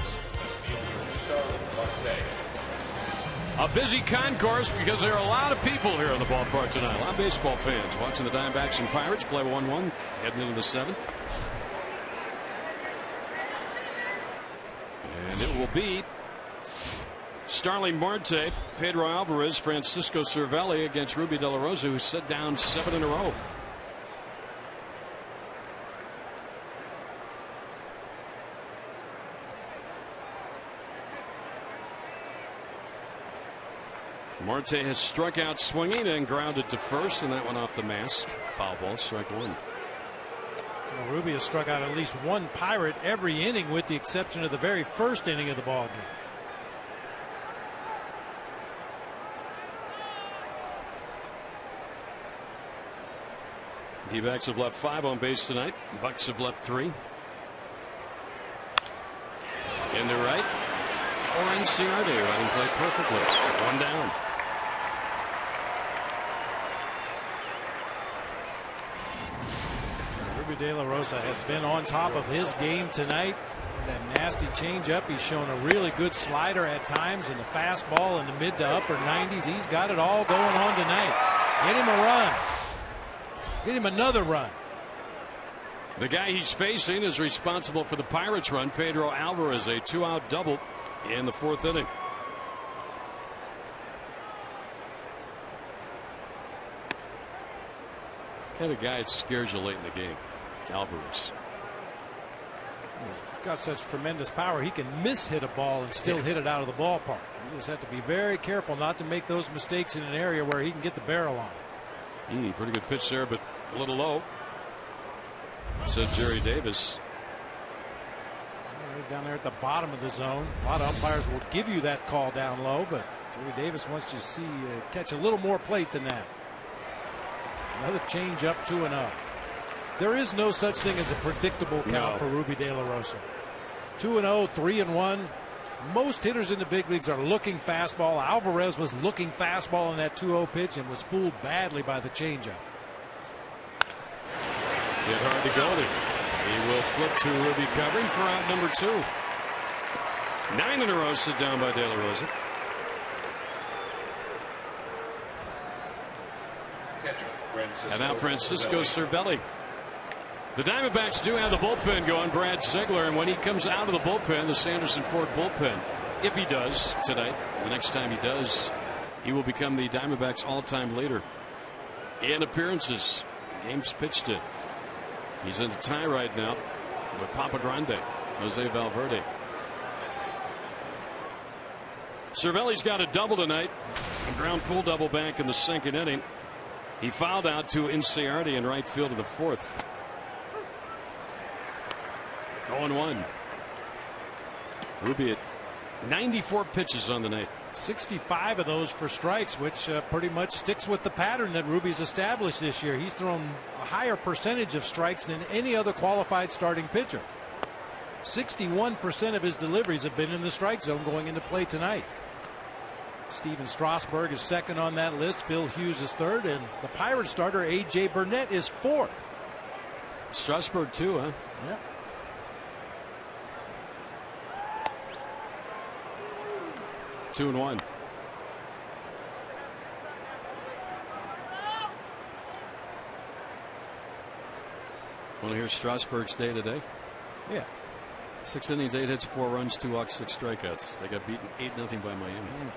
A busy concourse because there are a lot of people here in the ballpark tonight. A lot of baseball fans watching the Diamondbacks and Pirates play 1-1, heading into the 7th. And it will be Starling Marte, Pedro Alvarez, Francisco Cervelli against Ruby De La Rosa, who set down 7 in a row. Marte has struck out swinging and grounded to first, and that went off the mask. Foul ball, strike one. Well, Ruby has struck out at least one Pirate every inning, with the exception of the very first inning of the ball game. D-backs have left 5 on base tonight. Bucks have left 3. Into right. Orange Cincinnati running play perfectly. 1 down. Ruby De La Rosa has been on top of his game tonight. That nasty changeup. He's shown a really good slider at times, and the fastball in the mid to upper 90s. He's got it all going on tonight. Get him a run. Get him another run. The guy he's facing is responsible for the Pirates' run, Pedro Alvarez, a 2-out double in the 4th inning. Kind of guy that scares you late in the game, Alvarez. Got such tremendous power. He can mishit a ball and still hit it out of the ballpark. You just have to be very careful not to make those mistakes in an area where he can get the barrel on. Pretty good pitch there, but a little low, said Jerry Davis. Right down there at the bottom of the zone. A lot of umpires will give you that call down low, but Jerry Davis wants you to see catch a little more plate than that. Another change up, 2-0. There is no such thing as a predictable count for Ruby De La Rosa. 2-0, 3-1. Most hitters in the big leagues are looking fastball. Alvarez was looking fastball on that 2-0 pitch and was fooled badly by the changeup. Hit hard to go there. He will flip to Ruby covering for out number 2. 9 in a row sit down by De La Rosa. And now Francisco Cervelli. The Diamondbacks do have the bullpen going, Brad Ziegler, and when he comes out of the bullpen, the Sanderson Ford bullpen, if he does tonight, the next time he does, he will become the Diamondbacks all-time leader in appearances. Games pitched it. He's in a tie right now with Papa Grande, Jose Valverde. Cervelli's got a double tonight, a ground pull double back in the 2nd inning. He fouled out to Inciardi in right field in the 4th. 0-1. Ruby at 94 pitches on the night. 65 of those for strikes, which pretty much sticks with the pattern that Ruby's established this year. He's thrown a higher percentage of strikes than any other qualified starting pitcher. 61% of his deliveries have been in the strike zone going into play tonight. Steven Strasburg is 2nd on that list. Phil Hughes is 3rd, and the Pirates starter A.J. Burnett is 4th. Strasburg too, huh? Yeah. 2-1. Want to hear Strasburg's day today? Yeah. 6 innings, 8 hits, 4 runs, 2 walks, 6 strikeouts. They got beaten 8-0 by Miami.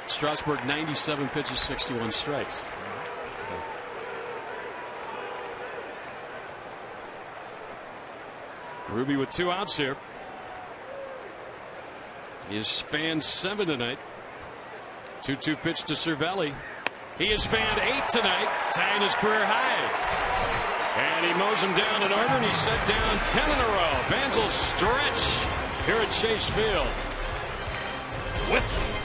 Strasburg 97 pitches, 61 strikes. Ruby with 2 outs here. He has fanned 7 tonight. 2-2 pitch to Cervelli. He has fanned 8 tonight, tying his career high. And he mows him down in order, and he's set down 10 in a row. Vans will stretch here at Chase Field. With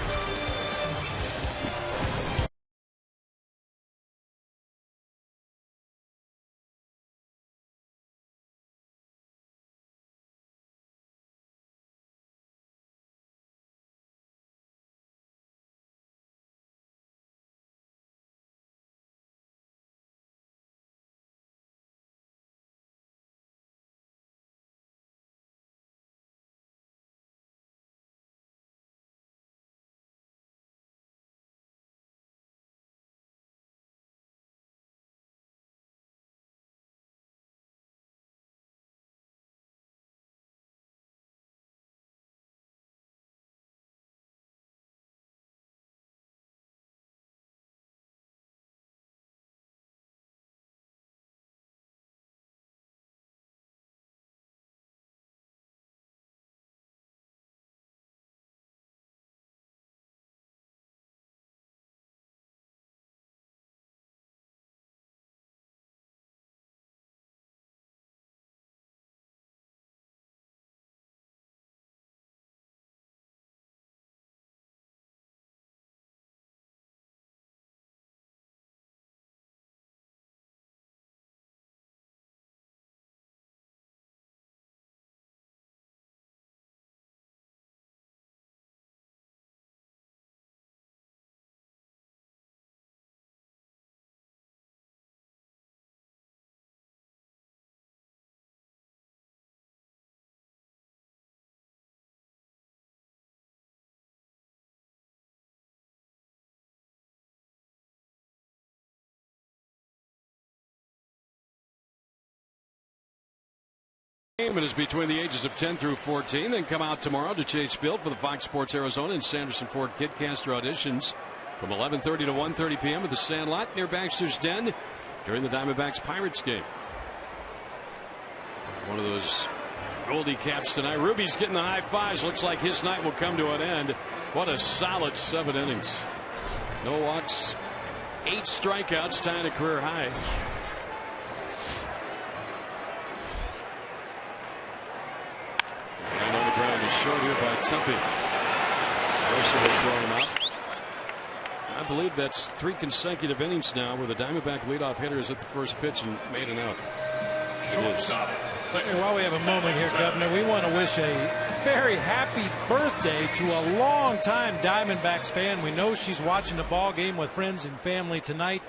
It is between the ages of 10 through 14. Then come out tomorrow to Chase Field for the Fox Sports Arizona and Sanderson Ford Kidcaster auditions from 11:30 to 1:30 p.m. at the Sandlot near Baxter's Den during the Diamondbacks Pirates game. One of those Goldie caps tonight. Ruby's getting the high fives. Looks like his night will come to an end. What a solid 7 innings. No walks, 8 strikeouts, tying a career high. And on the ground is short here by Tuffy. Rosa will throw him out. I believe that's 3 consecutive innings now where the Diamondback leadoff hitter is at the first pitch and made an out. It is. And while we have a moment here, Governor, we want to wish a very happy birthday to a longtime Diamondbacks fan. We know she's watching the ball game with friends and family tonight.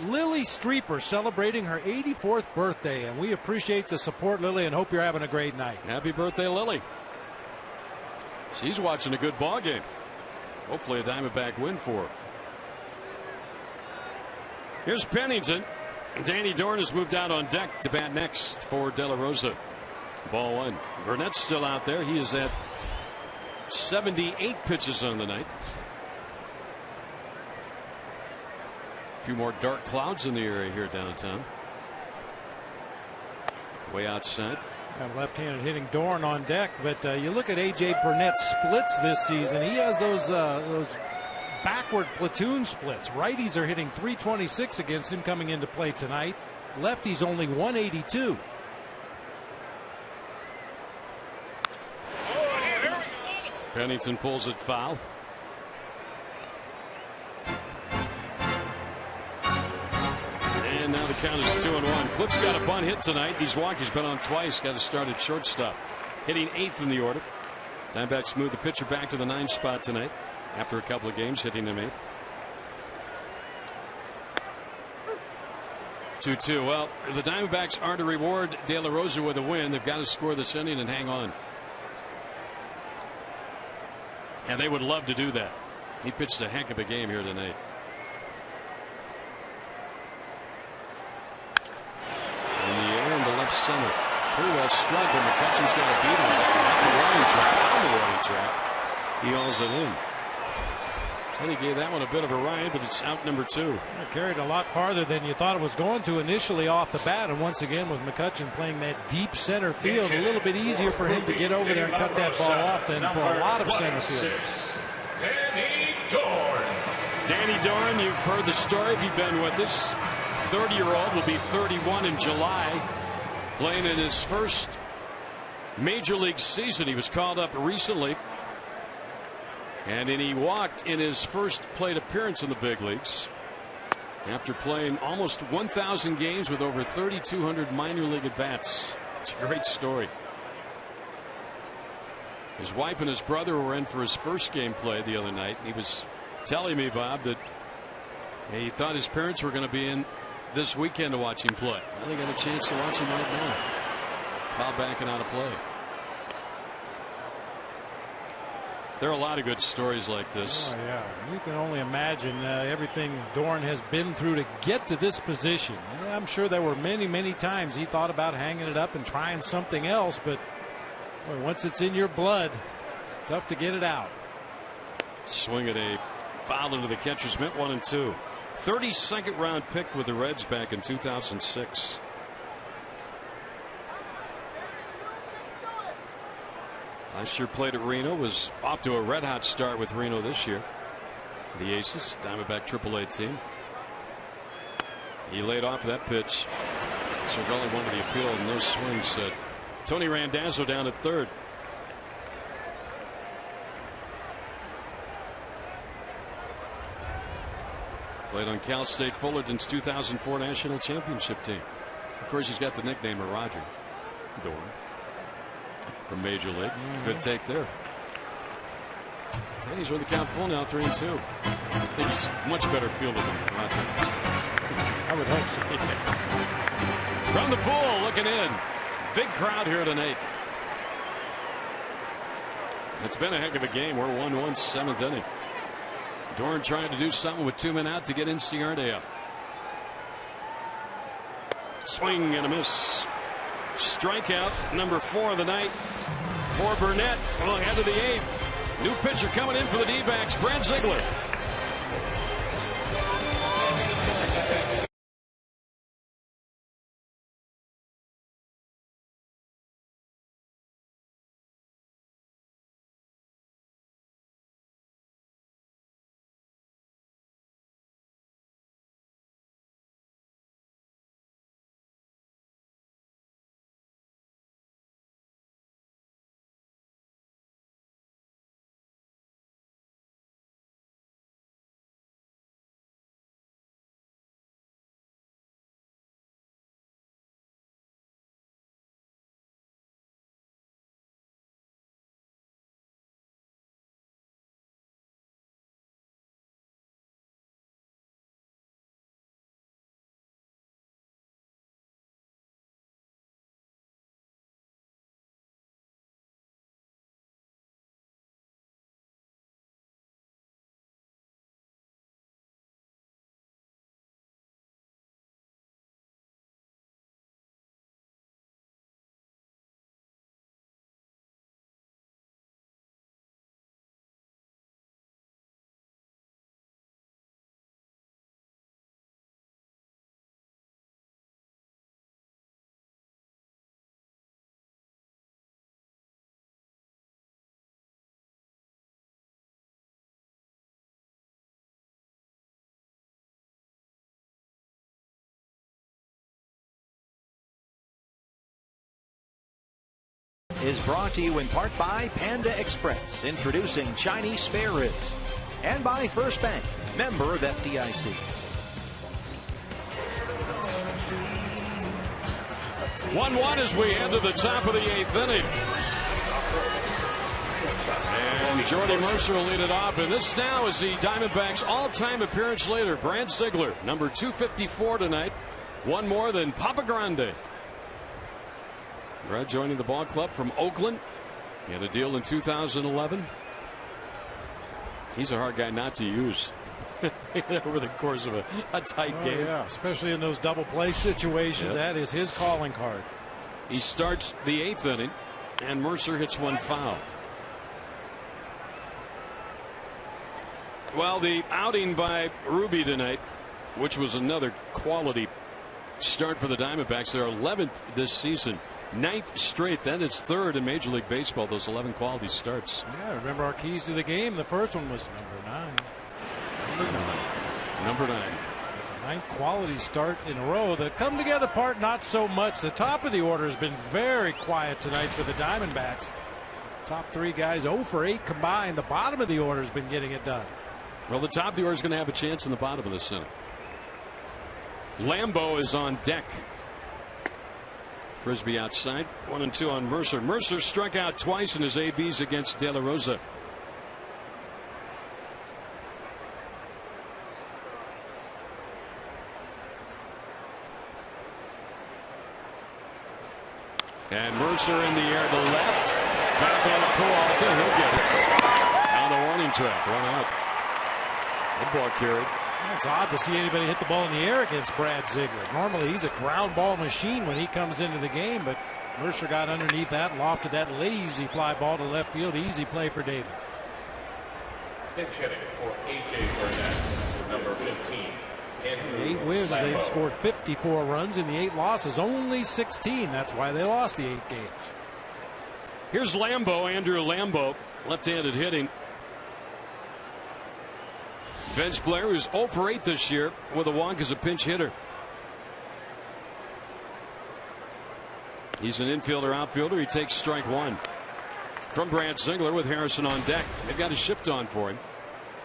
Lily Streeper celebrating her 84th birthday, and we appreciate the support, Lily, and hope you're having a great night. Happy birthday, Lily. She's watching a good ball game. Hopefully a Diamondback win for her. Here's Pennington. Danny Dorn has moved out on deck to bat next for De La Rosa. Ball 1. Burnett's still out there. He is at 78 pitches on the night. A few more dark clouds in the area here downtown. Way outside. Got left-handed hitting Dorn on deck, but you look at A.J. Burnett's splits this season. He has those backward platoon splits. Righties are hitting 326 against him coming into play tonight. Lefties only 182. Pennington pulls it foul. And now the count is 2-1. Cliff's got a bunt hit tonight. He's walked. He's been on twice. Got to start at shortstop. Hitting 8th in the order. Diamondbacks move the pitcher back to the 9th spot tonight after a couple of games, hitting him 8th. 2-2. Well, if the Diamondbacks are to reward De La Rosa with a win, they've got to score this inning and hang on. And they would love to do that. He pitched a heck of a game here tonight. In the air into left center. Pretty well struck, but McCutcheon's got a beat on it. Off the warning track. On the warning track. He hauls it in. And he gave that one a bit of a ride, but it's out number 2. It carried a lot farther than you thought it was going to initially off the bat. And once again, with McCutcheon playing that deep center field, a little bit easier for him to get over there and cut that ball off than for a lot of center fielders. Danny Dorn, you've heard the story if you've been with us. 30-year-old will be 31 in July, playing in his first major league season. He was called up recently, and then he walked in his first plate appearance in the big leagues after playing almost 1,000 games with over 3,200 minor league at bats. It's a great story. His wife and his brother were in for his first game played the other night. He was telling me, Bob, that he thought his parents were going to be in this weekend to watch him play. Well, they got a chance to watch him right now. Foul back and out of play. There are a lot of good stories like this. Oh, yeah. You can only imagine everything Dorn has been through to get to this position. I'm sure there were many, many times he thought about hanging it up and trying something else, but boy, once it's in your blood, it's tough to get it out. Swing at a foul into the catcher's mitt, 1-2. 32nd round pick with the Reds back in 2006. Last year played at Reno, was off to a red hot start with Reno this year. The Aces, Diamondback AAA team. He laid off that pitch. Cervelli wanted the appeal and no swing, said Tony Randazzo down at third. Played on Cal State Fullerton's 2004 national championship team. Of course, he's got the nickname of Roger Dorn from Major League. Good take there. And he's with the count full now, 3-2. I think he's much better fielder than Roger. I would hope so. From the pool, looking in. Big crowd here tonight. It's been a heck of a game. We're 1-1, 7th inning. Dorn trying to do something with 2 men out to get Inciarte up. Swing and a miss. Strikeout number 4 of the night for Burnett. Well, ahead of the 8th. New pitcher coming in for the D-backs, Brad Ziegler. Is brought to you in part by Panda Express, introducing Chinese spare ribs, and by First Bank, member of FDIC. 1-1 as we head to the top of the 8th inning. And Jordy Mercer will lead it off. And this now is the Diamondbacks' all-time appearance leader, Brad Ziegler, number 254 tonight. One more than Papa Grande. Brad joining the ball club from Oakland. He had a deal in 2011. He's a hard guy not to use over the course of a tight game. Yeah, especially in those double play situations. Yep. That is his calling card. He starts the 8th inning, and Mercer hits one foul. Well, the outing by Ruby tonight, which was another quality start for the Diamondbacks. They're 11th this season. 9th straight. That is 3rd in Major League Baseball, those 11 quality starts. Yeah, remember our keys to the game. The first one was number 9. Number 9. The 9th quality start in a row. The come together part, not so much. The top of the order has been very quiet tonight for the Diamondbacks. Top 3 guys 0 for 8 combined. The bottom of the order has been getting it done. Well, the top of the order is going to have a chance in the bottom of the inning. Lambeau is on deck. Frisbee outside. 1-2 on Mercer. Mercer struck out twice in his ABs against De La Rosa. And Mercer in the air to left. Back on Peralta. He'll get it. On the warning track. 1 out. The ball carried. It's odd to see anybody hit the ball in the air against Brad Ziegler. Normally he's a ground ball machine when he comes into the game, but Mercer got underneath that and lofted that lazy fly ball to left field. Easy play for David. Pinch hitting for A.J. Burnett, number 15. The 8 wins, they've scored 54 runs. In the 8 losses, only 16. That's why they lost the 8 games. Here's Lambeau, Andrew Lambeau, left-handed hitting. Bench player who's 0 for 8 this year with a walk as a pinch hitter. He's an infielder, outfielder. He takes strike 1 from Brad Ziegler with Harrison on deck. They've got a shift on for him.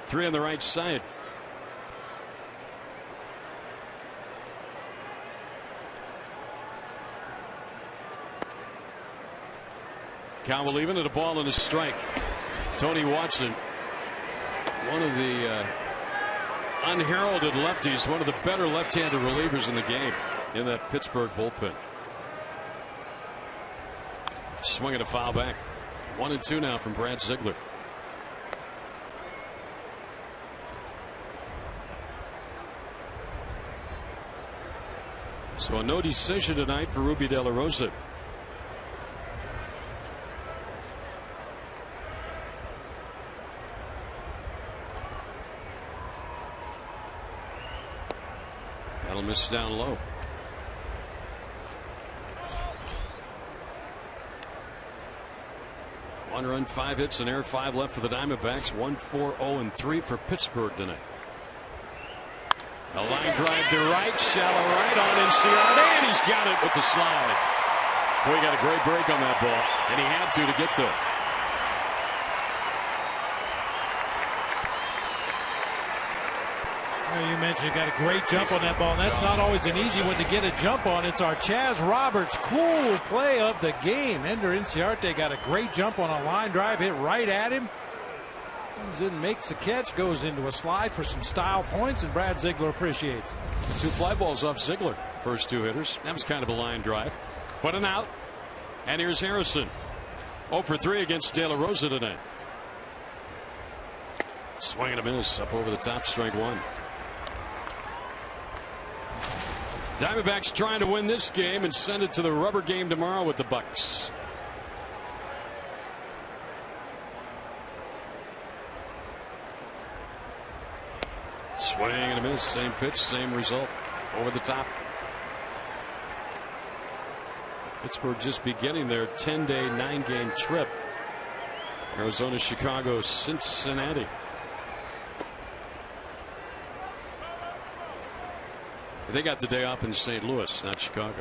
3 on the right side. Cal will even at a ball and a strike. Tony Watson, one of the unheralded lefties, one of the better left-handed relievers in the game in that Pittsburgh bullpen. Swinging a foul back. 1-2 now from Brad Ziegler. So a no decision tonight for Ruby De La Rosa. That'll miss down low. One run, 5 hits, and air, 5 left for the Diamondbacks. 1-4-0-3 for Pittsburgh tonight. A line drive to right, shallow right on Inciarte, and he's got it with the slide. Boy, he got a great break on that ball, and he had to get there. Well, you mentioned he got a great jump on that ball, and that's not always an easy one to get a jump on. It's our Chaz Roberts cool play of the game. Ender Inciarte got a great jump on a line drive, hit right at him. Comes in, makes the catch, goes into a slide for some style points, and Brad Ziegler appreciates it. 2 fly balls off Ziegler. First 2 hitters. That was kind of a line drive, but an out. And here's Harrison. 0 for 3 against De La Rosa tonight. Swing and a miss up over the top, strike 1. Diamondbacks trying to win this game and send it to the rubber game tomorrow with the Bucks. Swing and a miss, same pitch, same result. Over the top. Pittsburgh just beginning their 10-day, 9-game trip. Arizona, Chicago, Cincinnati. They got the day off in St. Louis, not Chicago.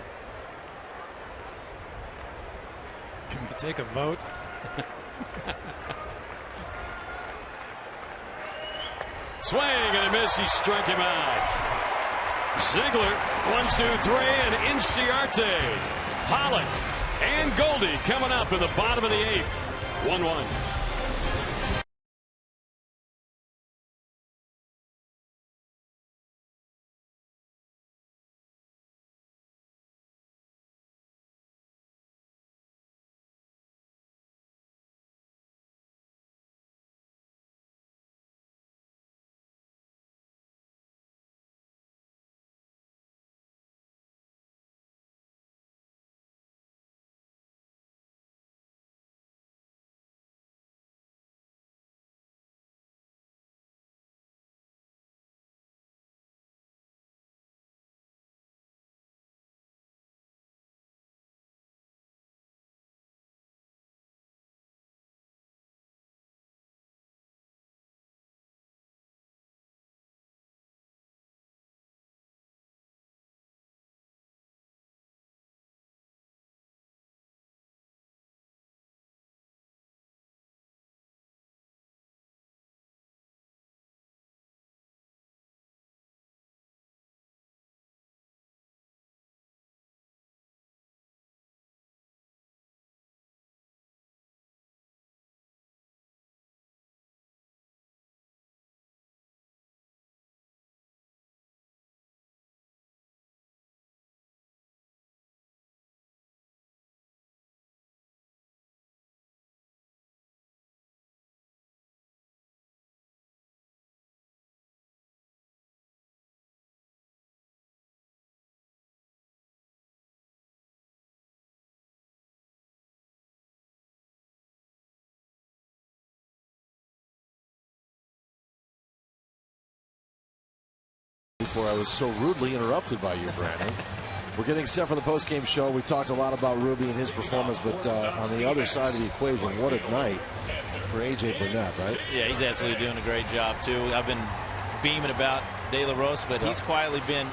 Can we take a vote? Swing and a miss. He struck him out. Ziegler, 1-2-3, and Inciarte, Pollock, and Goldie coming up in the bottom of the 8th. 1-1. Before I was so rudely interrupted by you, Brandon. We're getting set for the post-game show. We talked a lot about Ruby and his performance, but on the other side of the equation, what a night for A.J. Burnett, right? Yeah, he's absolutely doing a great job, too. I've been beaming about De La Rosa, but he's quietly been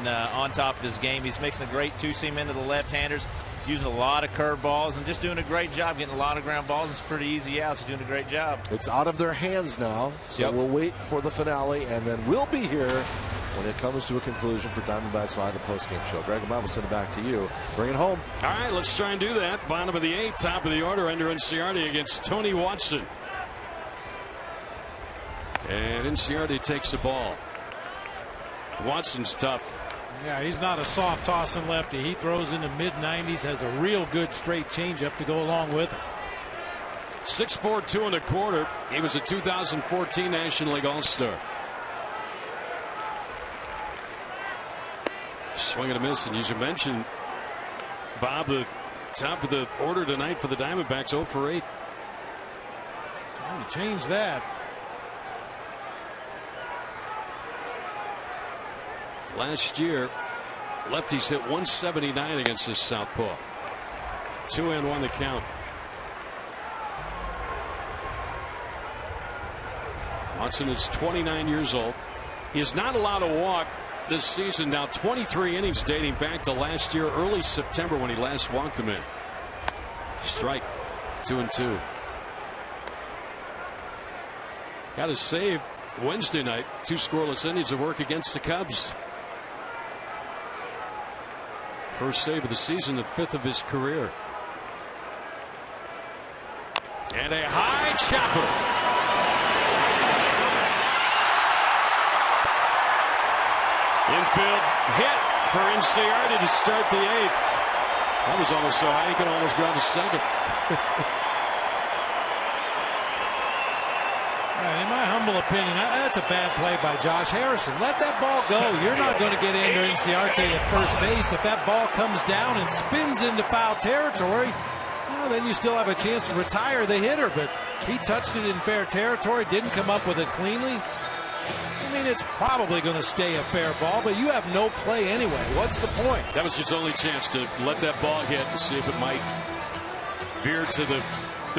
on top of his game. He's mixing a great 2-seam into the left-handers, using a lot of curveballs, and just doing a great job, getting a lot of ground balls. It's pretty easy outs. He's doing a great job. It's out of their hands now, so we'll wait for the finale, and then we'll be here when it comes to a conclusion for Diamondbacks Live, the postgame show. Greg and Bob will send it back to you. Bring it home. All right, let's try and do that. Bottom of the 8th, top of the order, Ender Inciarte against Tony Watson. And Inciarte takes the ball. Watson's tough. Yeah, he's not a soft tossing lefty. He throws in the mid-90s, has a real good straight changeup to go along with it. 6'4", 2 1/4. He was a 2014 National League All-Star. Swing and a miss, and as you mentioned, Bob, the top of the order tonight for the Diamondbacks, 0 for 8. Time to change that. Last year, lefties hit 179 against this southpaw. 2-1 the count. Watson is 29 years old. He is not allowed to walk this season. Now 23 innings dating back to last year, early September, when he last walked him in. Strike. 2-2. Got a save Wednesday night. 2 scoreless innings of work against the Cubs. First save of the season, the 5th of his career. And a high chopper. Infield hit for Cincinnati to start the 8th. That was almost so high he could almost ground to second. In my humble opinion, that's a bad play by Josh Harrison. Let that ball go. You're not going to get into Cincinnati at first base. If that ball comes down and spins into foul territory, well, then you still have a chance to retire the hitter. But he touched it in fair territory, didn't come up with it cleanly. I mean, it's probably going to stay a fair ball, but you have no play anyway. What's the point? That was his only chance to let that ball hit and see if it might veer to the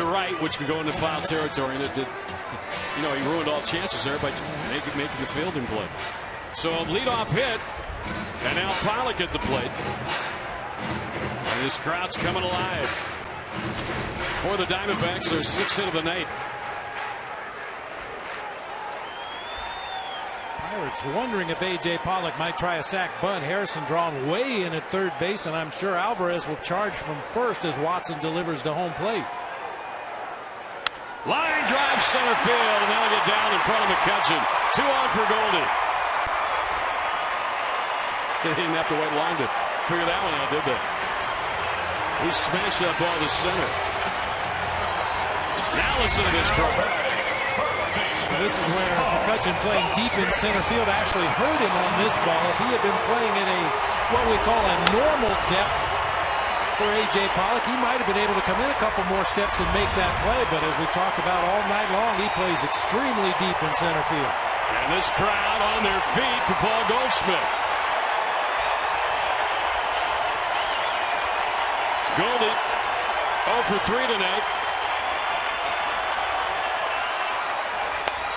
right, which could go into foul territory, and it did. You know, he ruined all chances there by making the fielding play. So leadoff hit, and now Pollock at the plate. And this crowd's coming alive. For the Diamondbacks, their 6th hit of the night. Pirates wondering if A.J. Pollock might try a sac bunt. Harrison drawn way in at third base, and I'm sure Alvarez will charge from first as Watson delivers to home plate. Line drive center field, and that'll get down in front of McCutchen. 2 on for Goldie. They didn't have to wait long to figure that one out, did they? He smashed that ball to center. Now listen to this crowd. This is where McCutchen playing deep in center field actually hurt him on this ball. If he had been playing at what we call a normal depth for A.J. Pollock, he might have been able to come in a couple more steps and make that play. But as we talked about all night long, he plays extremely deep in center field. And this crowd on their feet for Paul Goldschmidt. Goldie 0 for 3 tonight.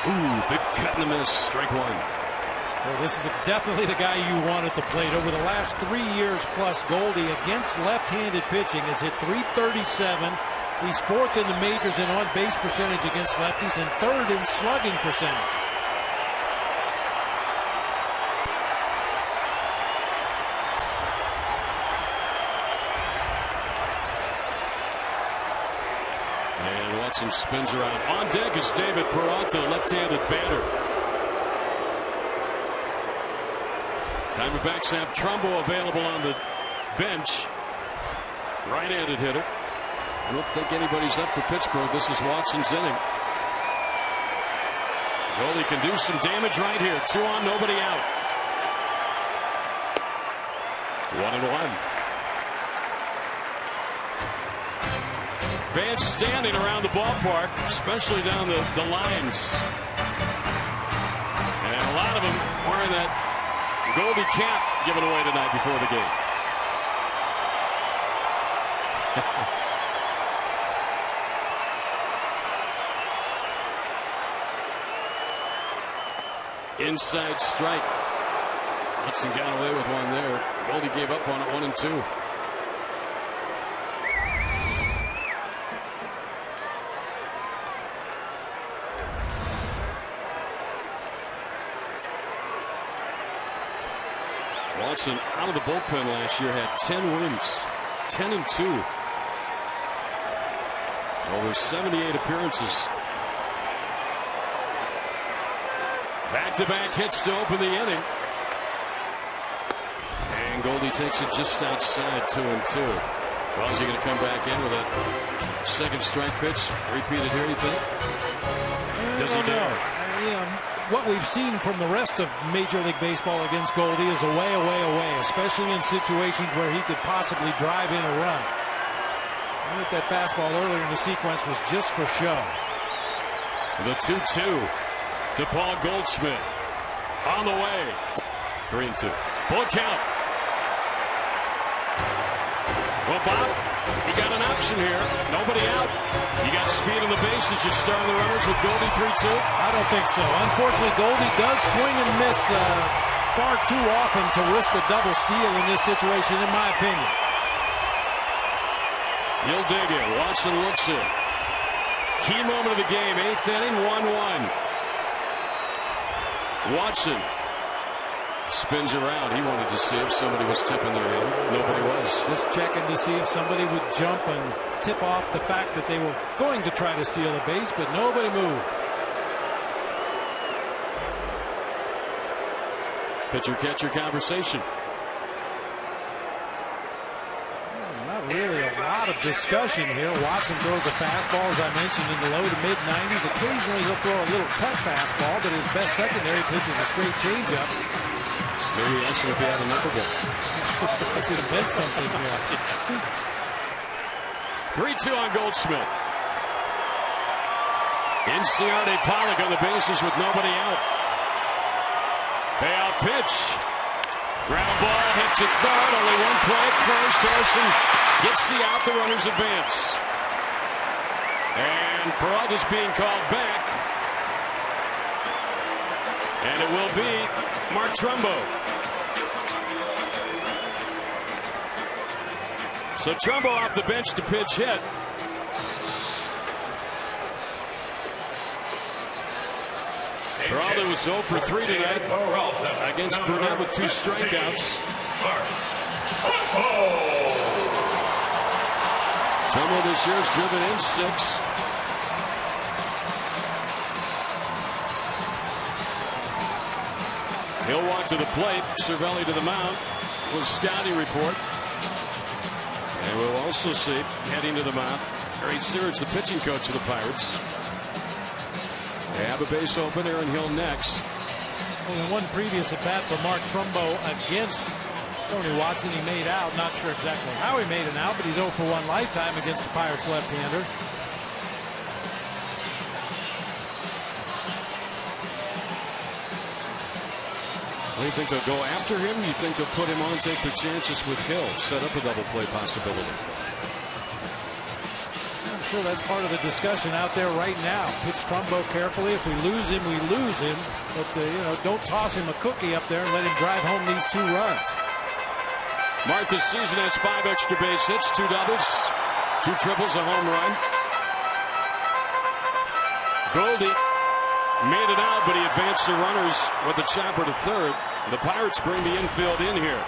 Ooh, big cut and a miss. Strike 1. Well, this is definitely the guy you want at the plate. Over the last 3 years plus, Goldie against left-handed pitching has hit .337. He's 4th in the majors in on-base percentage against lefties and 3rd in slugging percentage. And Watson spins around. On deck is David Peralta, left-handed batter. Diamondbacks have Trumbo available on the bench. Right-handed hitter. I don't think anybody's up for Pittsburgh. This is Watson's inning. Goldie can do some damage right here. 2 on, nobody out. 1-1. Fans standing around the ballpark, especially down the lines. And a lot of them wearing that Goldie cap given away tonight before the game. Inside strike. Watson got away with one there. Goldie gave up on it, 1-2. Watson out of the bullpen last year had 10 wins, 10-2. Over 78 appearances. Back-to-back hits to open the inning. And Goldie takes it just outside, 2-2. Well, is he going to come back in with that second strike pitch? Repeated here, you think? Does he dare? What we've seen from the rest of Major League Baseball against Goldie is away, especially in situations where he could possibly drive in a run. I think that fastball earlier in the sequence was just for show. The 2-2 to Paul Goldschmidt. On the way. 3-2. Full count. Well, Bob, you got an option here. Nobody out. You got speed on the bases. You start the runners with Goldie 3-2. I don't think so. Unfortunately, Goldie does swing and miss far too often to risk a double steal in this situation, in my opinion. He'll dig in. Watson looks in. Key moment of the game, 8th inning, 1-1. Watson spins around. He wanted to see if somebody was tipping their hand. Nobody was. Just checking to see if somebody would jump and tip off the fact that they were going to try to steal a base, but nobody moved. Pitcher-catcher conversation. Not really a lot of discussion here. Watson throws a fastball, as I mentioned, in the low to mid-90s. Occasionally he'll throw a little cut fastball, but his best secondary pitch is a straight changeup. Maybe ask him if he had a knuckleball. Let's invent something here. 3-2 on Goldschmidt. Inciarte Pollock on the bases with nobody out. Payout pitch. Ground ball hit to third. Only one play at first. Harrison gets the out. The runners advance. And Peralta's being called back. And it will be Mark Trumbo. So Trumbo off the bench to pitch hit. Peralta was 0 for 3 tonight against Burnett with 2 strikeouts. Trumbo this year has driven in 6. He'll walk to the plate. Cervelli to the mound. With Scotty report. And we'll also see, heading to the mound, Harry Searage, the pitching coach of the Pirates. They have a base open. Aaron Hill next. Well, in one previous at bat for Mark Trumbo against Tony Watson, he made out. Not sure exactly how he made an out, but he's 0 for 1 lifetime against the Pirates left-hander. What do you think, they'll go after him? You think they'll put him on, take their chances with Hill, set up a double play possibility? I'm sure that's part of the discussion out there right now. Pitch Trumbo carefully. If we lose him, we lose him. But don't toss him a cookie up there and let him drive home these 2 runs. Mark this season has 5 extra base hits, 2 doubles, 2 triples, a home run. Goldie made it out, but he advanced the runners with a chopper to third. The Pirates bring the infield in here.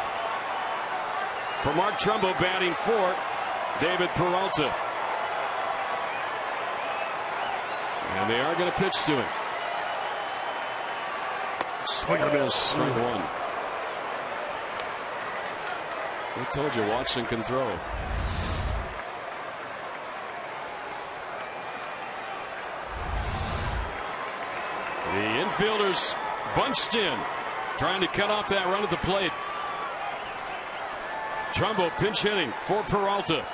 For Mark Trumbo, batting 4, David Peralta. And they are going to pitch to him. Swing and a miss, strike 1. I told you Watson can throw. The infielders bunched in, trying to cut off that run at the plate. Trumbo pinch hitting for Peralta.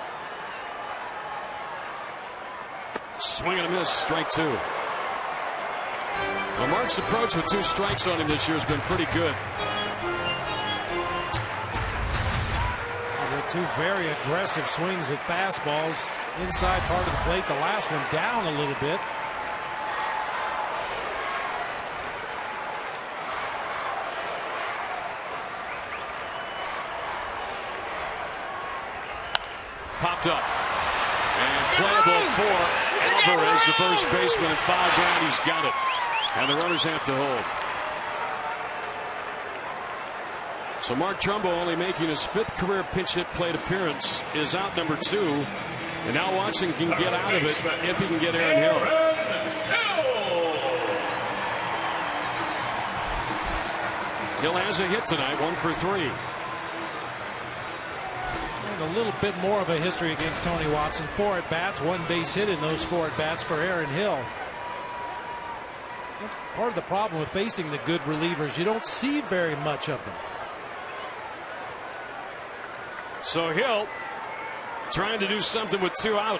Swing and a miss, strike 2. Well, Mark's approach with 2 strikes on him this year has been pretty good. Those are 2 very aggressive swings at fastballs inside part of the plate. The last one down a little bit. Popped up. And playable for Alvarez, the first baseman, at 5 ground. He's got it. And the runners have to hold. So Mark Trumbo, only making his 5th career pinch hit plate appearance, is out number 2. And now Watson can get out of it if he can get Aaron Hill. Hill has a hit tonight, 1 for 3. A little bit more of a history against Tony Watson. 4 at bats, 1 base hit in those 4 at bats for Aaron Hill. That's part of the problem with facing the good relievers. You don't see very much of them. So Hill trying to do something with 2 out.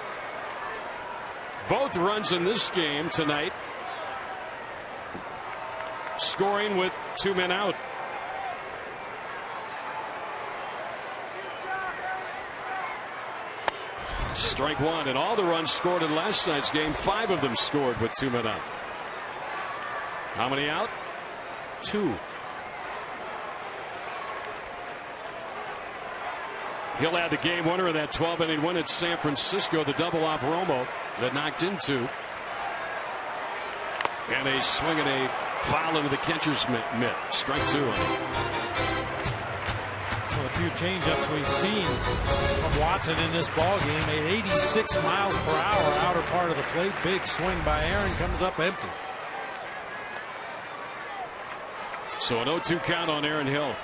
Both runs in this game tonight, scoring with 2 men out. Strike one, and all the runs scored in last night's game, 5 of them scored with 2 men out. How many out? 2. He'll add the game winner of that 12-inning win at San Francisco, the double off Romo that knocked in 2. And a swing and a foul into the catcher's mitt. Strike 2 on him. Well, a few changeups we've seen from Watson in this ball game. At 86 miles per hour, outer part of the plate. Big swing by Aaron, comes up empty. So an 0-2 count on Aaron Hill.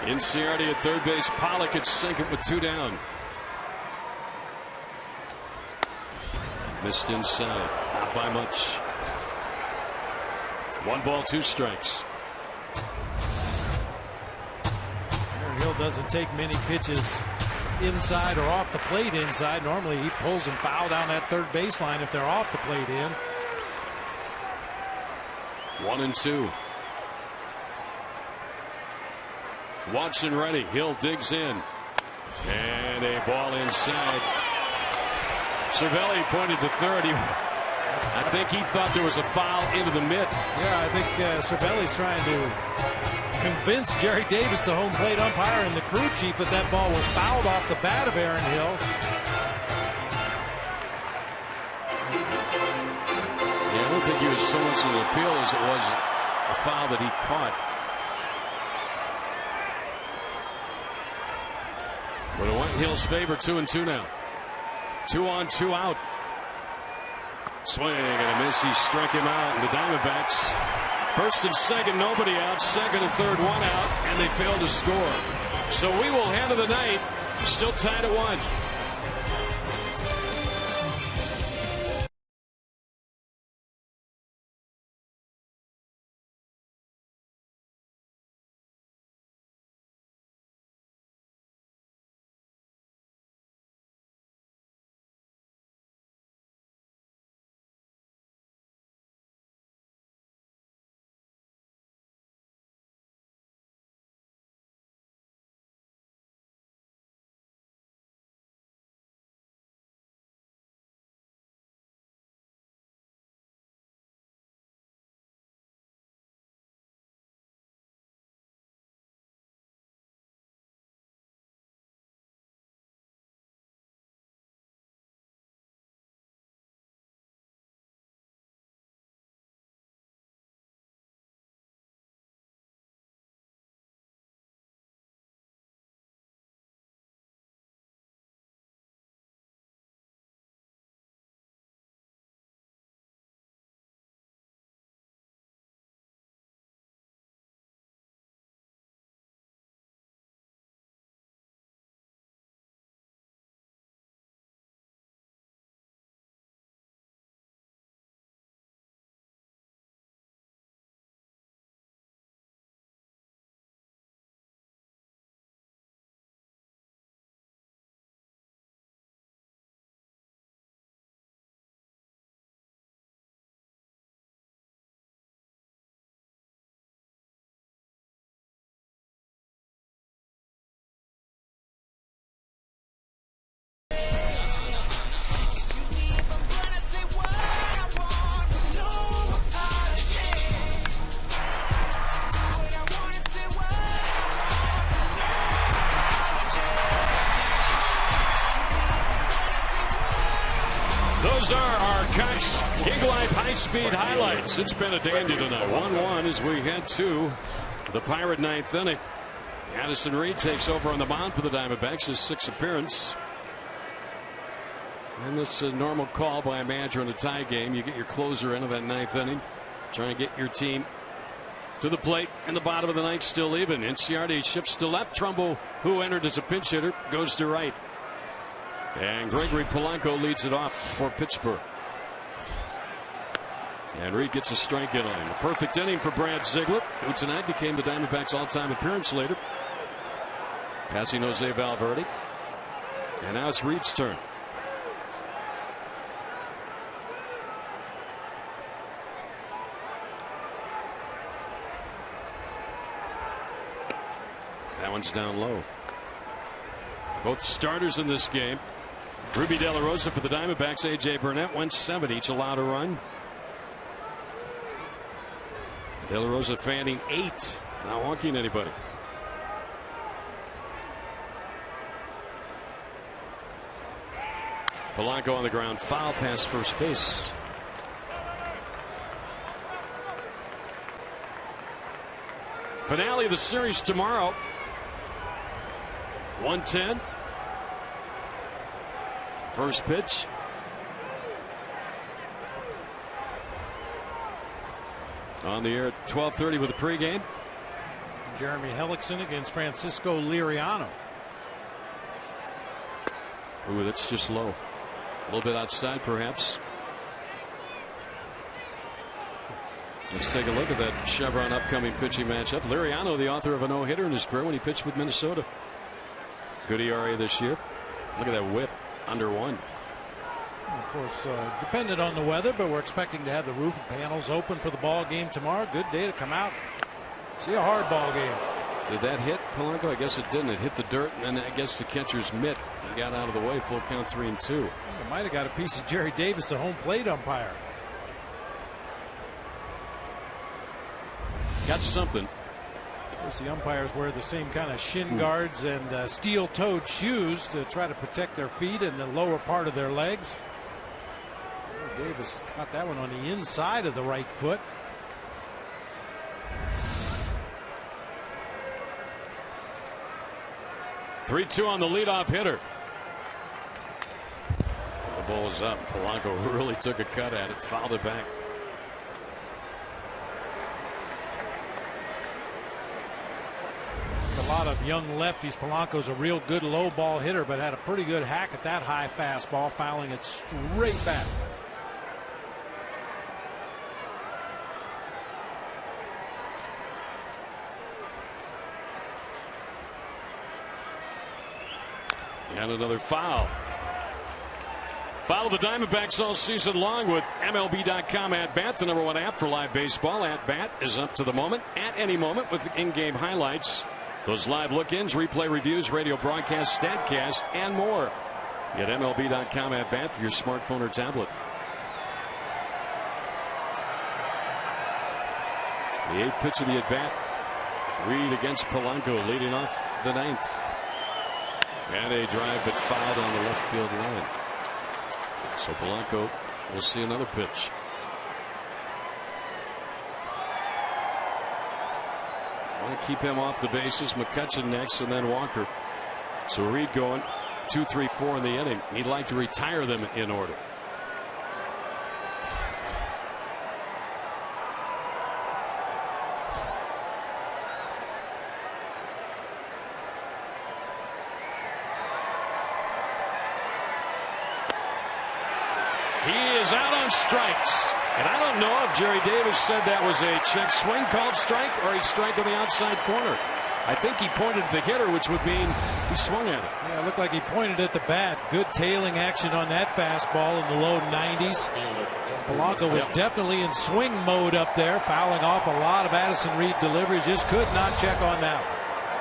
Inciardi at third base. Pollock at second with 2 down. Missed inside. Not by much. 1 ball, 2 strikes. Aaron Hill doesn't take many pitches inside or off the plate inside. Normally he pulls them foul down that third baseline if they're off the plate in. 1-2. Watson ready. Hill digs in. And a ball inside. Cervelli pointed to third. I think he thought there was a foul into the mitt. Yeah, I think Cervelli's trying to convince Jerry Davis, the home plate umpire, and the crew chief that that ball was fouled off the bat of Aaron Hill. Yeah, I don't think he was so much of an appeal as it was a foul that he caught. But it went in Hill's favor. 2-2 now. 2 on, 2 out. Swing and a miss. He struck him out. And the Diamondbacks, first and second, nobody out. Second and third, 1 out, and they failed to score. So we will handle the night. Still tied at 1. Those are our Cox King Life high-speed highlights. It's been a dandy tonight. 1-1 as we head to the Pirate ninth inning. Addison Reed takes over on the mound for the Diamondbacks, his 6th appearance. And it's a normal call by a manager in a tie game. You get your closer into that 9th inning. Try and get your team to the plate in the bottom of the 9th, still even. Inciardi shifts to left. Trumbull, who entered as a pinch hitter, goes to right. And Gregory Polanco leads it off for Pittsburgh. And Reed gets a strike in on him. A perfect inning for Brad Ziegler, who tonight became the Diamondbacks' all-time appearance leader, passing Jose Valverde. And now it's Reed's turn. One's down low. Both starters in this game. Ruby De La Rosa for the Diamondbacks. A.J. Burnett went 7, each allowed a run. De La Rosa fanning 8, not walking anybody. Polanco on the ground, foul past first base. Finale of the series tomorrow. 1:10. First pitch. On the air at 12:30 with the pregame. Jeremy Hellickson against Francisco Liriano. Ooh, that's just low. A little bit outside, perhaps. Let's take a look at that Chevron upcoming pitching matchup. Liriano, the author of a no-hitter in his career when he pitched with Minnesota. Good ERA this year. Look at that whip, under 1. Of course, dependent on the weather, but we're expecting to have the roof panels open for the ball game tomorrow. Good day to come out. See a hard ball game. Did that hit Polanco? I guess it didn't. It hit the dirt, and then I guess the catcher's mitt. He got out of the way. Full count, 3-2. It might have got a piece of Jerry Davis, the home plate umpire. Got something. Of course, the umpires wear the same kind of shin guards and steel-toed shoes to try to protect their feet and the lower part of their legs. Davis caught that one on the inside of the right foot. (3-2) on the leadoff hitter. The ball is up. Polanco really took a cut at it, fouled it back. A lot of young lefties. Polanco's a real good low ball hitter, but had a pretty good hack at that high fastball, fouling it straight back. And another foul. Follow the Diamondbacks all season long with MLB.com At Bat, the #1 app for live baseball. At Bat is up to the moment, at any moment, with in-game highlights, those live look-ins, replay reviews, radio broadcasts, StatCast, and more. Get MLB.com At Bat for your smartphone or tablet. The 8th pitch of the at bat. Reed against Polanco, leading off the 9th. And a drive, but fouled on the left field line. So Polanco will see another pitch. Want to keep him off the bases. McCutchen next, and then Walker. So Reed going 2, 3, 4 in the inning. He'd like to retire them in order. He is out on strikes. And I don't know if Jerry Davis said that was a check swing called strike or a strike on the outside corner. I think he pointed at the hitter, which would mean he swung at it. Yeah, it looked like he pointed at the bat. Good tailing action on that fastball in the low 90s. Polanco was definitely in swing mode up there, fouling off a lot of Addison Reed deliveries. Just could not check on that.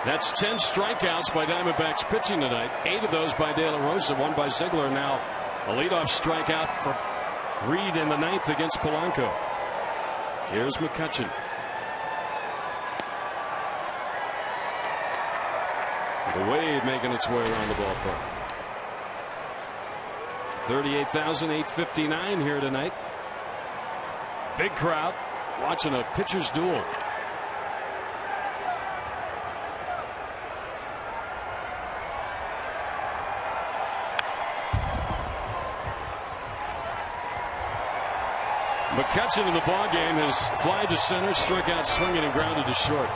That's 10 strikeouts by Diamondbacks pitching tonight. 8 of those by De La Rosa, 1 by Ziegler. Now a leadoff strikeout for Reed in the 9th against Polanco. Here's McCutchen. The wave making its way around the ballpark. 38,859 here tonight. Big crowd watching a pitcher's duel. McCutchen in the ball game has fly to center, struck out swinging, and grounded to short.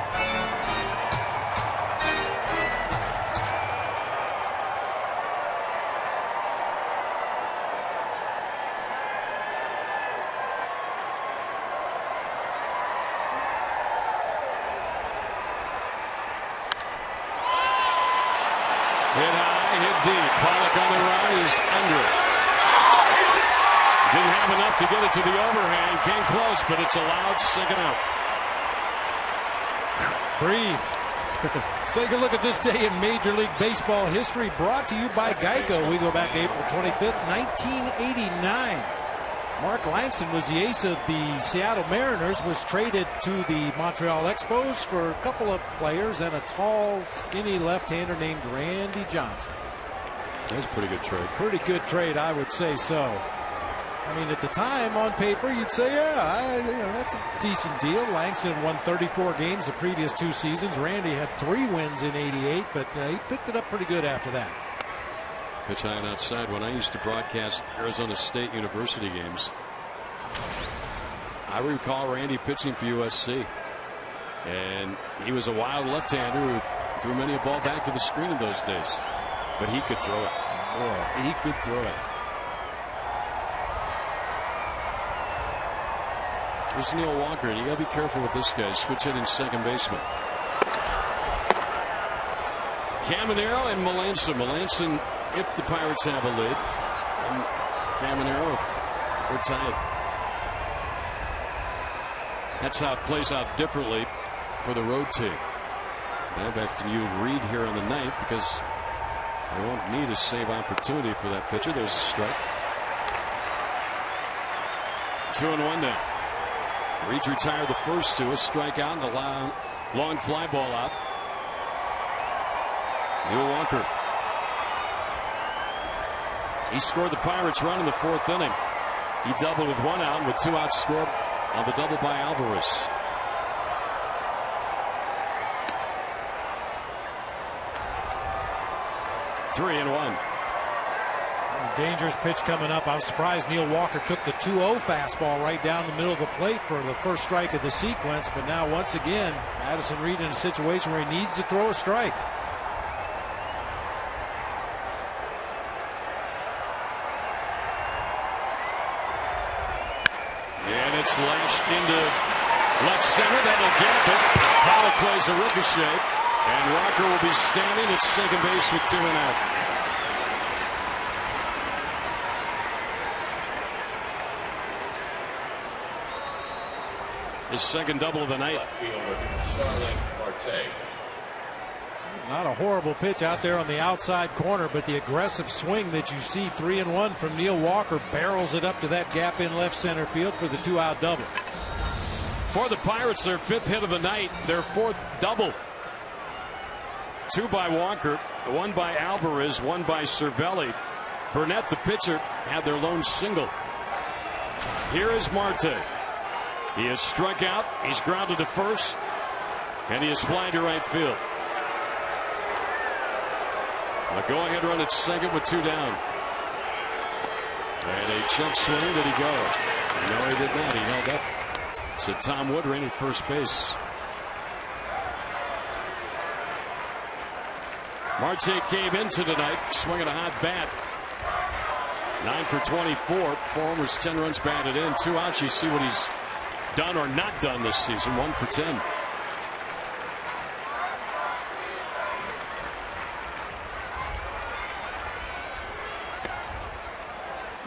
Hit high, hit deep. Pollock on the run. He's under it. Didn't have enough to get it to the overhand. Came close, but it's allowed. Second out. Breathe. Let's take a look at this day in Major League Baseball history, brought to you by Geico. We go back to April 25th, 1989. Mark Langston was the ace of the Seattle Mariners, was traded to the Montreal Expos for a couple of players and a tall, skinny left-hander named Randy Johnson. That was a pretty good trade. Pretty good trade, I would say so. I mean, at the time, on paper, you'd say, yeah, that's a decent deal. Langston won 34 games the previous 2 seasons. Randy had 3 wins in '88, but he picked it up pretty good after that. Pitch high and outside. When I used to broadcast Arizona State University games, I recall Randy pitching for USC. And he was a wild left-hander who threw many a ball back to the screen in those days. But he could throw it. Boy, he could throw it. Here's Neil Walker, and you got to be careful with this guy. Switch hitting second baseman. Caminero and Melanson. Melanson, if the Pirates have a lead, and Caminero if we're tied. That's how it plays out differently for the road team. Now back to you, Reed, here on the ninth, because they won't need a save opportunity for that pitcher. There's a strike. 2-1 now. Reed retired the first 2, a strikeout and a long fly ball out. Neil Walker. He scored the Pirates' run in the 4th inning. He doubled with 1 out, with 2 outs scored on the double by Alvarez. Three and 1. Dangerous pitch coming up. I'm surprised Neil Walker took the 2-0 fastball right down the middle of the plate for the first strike of the sequence. But now, once again, Addison Reed in a situation where he needs to throw a strike. And it's lashed into left center. That'll gap it. Pollock plays a ricochet. And Walker will be standing at second base with 2 men out. His second double of the night. Not a horrible pitch out there on the outside corner, but the aggressive swing that you see 3-1 from Neil Walker barrels it up to that gap in left center field for the 2-out double. For the Pirates, their 5th hit of the night, their 4th double. 2 by Walker, 1 by Alvarez, 1 by Cervelli. Burnett, the pitcher, had their lone single. Here is Marte. He has struck out, he's grounded to first, and he is flying to right field. A go-ahead run at second with 2 down. And a check swing. Did he go? No, he did not. He held up. So Tom Woodring at first base. Marte came into tonight swinging a hot bat. 9 for 24. 4 homers, 10 runs batted in. 2 outs. You see what he's done or not done this season. 1 for 10.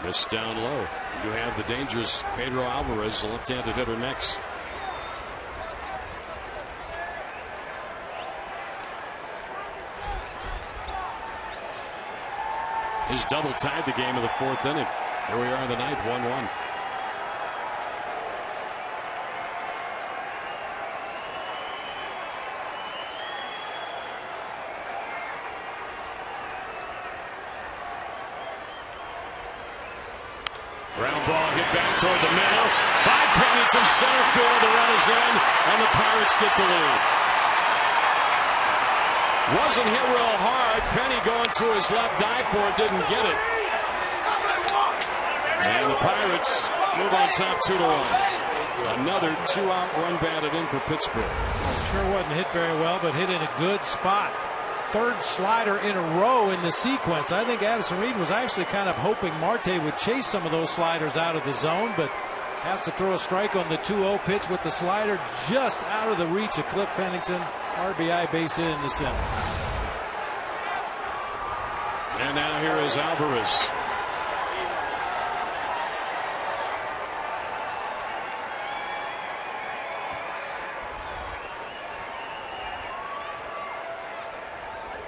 Missed down low. You have the dangerous Pedro Alvarez, the left-handed hitter, next. His double tied the game of the 4th inning. Here we are in the 9th, 1-1. Ground ball hit back toward the middle. By Pennington, center field. The run is in, and the Pirates get the lead. Wasn't hit real hard. Penny going to his left, dive for it, didn't get it. And the Pirates move on top 2-1. Another 2-out run batted in for Pittsburgh. Sure wasn't hit very well, but hit in a good spot. 3rd slider in a row in the sequence. I think Addison Reed was actually kind of hoping Marte would chase some of those sliders out of the zone, but has to throw a strike on the 2-0 pitch with the slider just out of the reach of Cliff Pennington. RBI base hit in the center. And now here is Alvarez.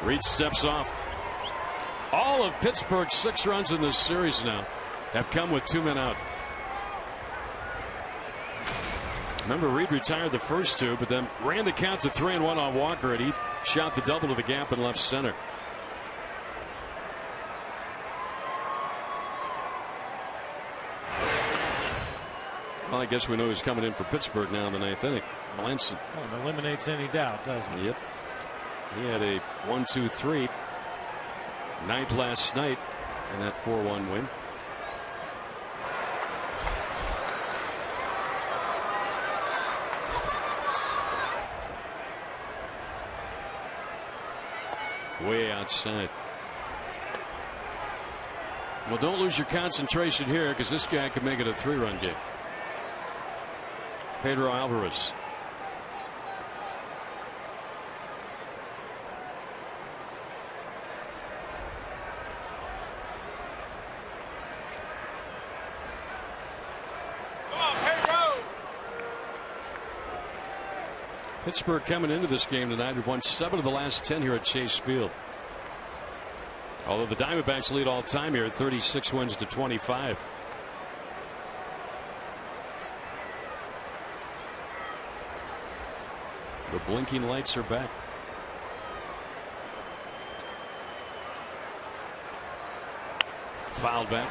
Reed steps off. All of Pittsburgh's 6 runs in this series now have come with 2 men out. Remember, Reed retired the first 2, but then ran the count to 3-1 on Walker, and he shot the double to the gap in left center. Well, I guess we know who's coming in for Pittsburgh now in the 9th inning. Melanson. Well, it eliminates any doubt, doesn't it? Yep. He had a 1-2-3 ninth last night in that 4-1 win. Way outside. Well, don't lose your concentration here, because this guy could make it a 3-run game. Pedro Alvarez. Come on, Pedro! Pittsburgh coming into this game tonight have won 7 of the last 10 here at Chase Field. Although the Diamondbacks lead all time here at 36 wins to 25. The blinking lights are back. Fouled back.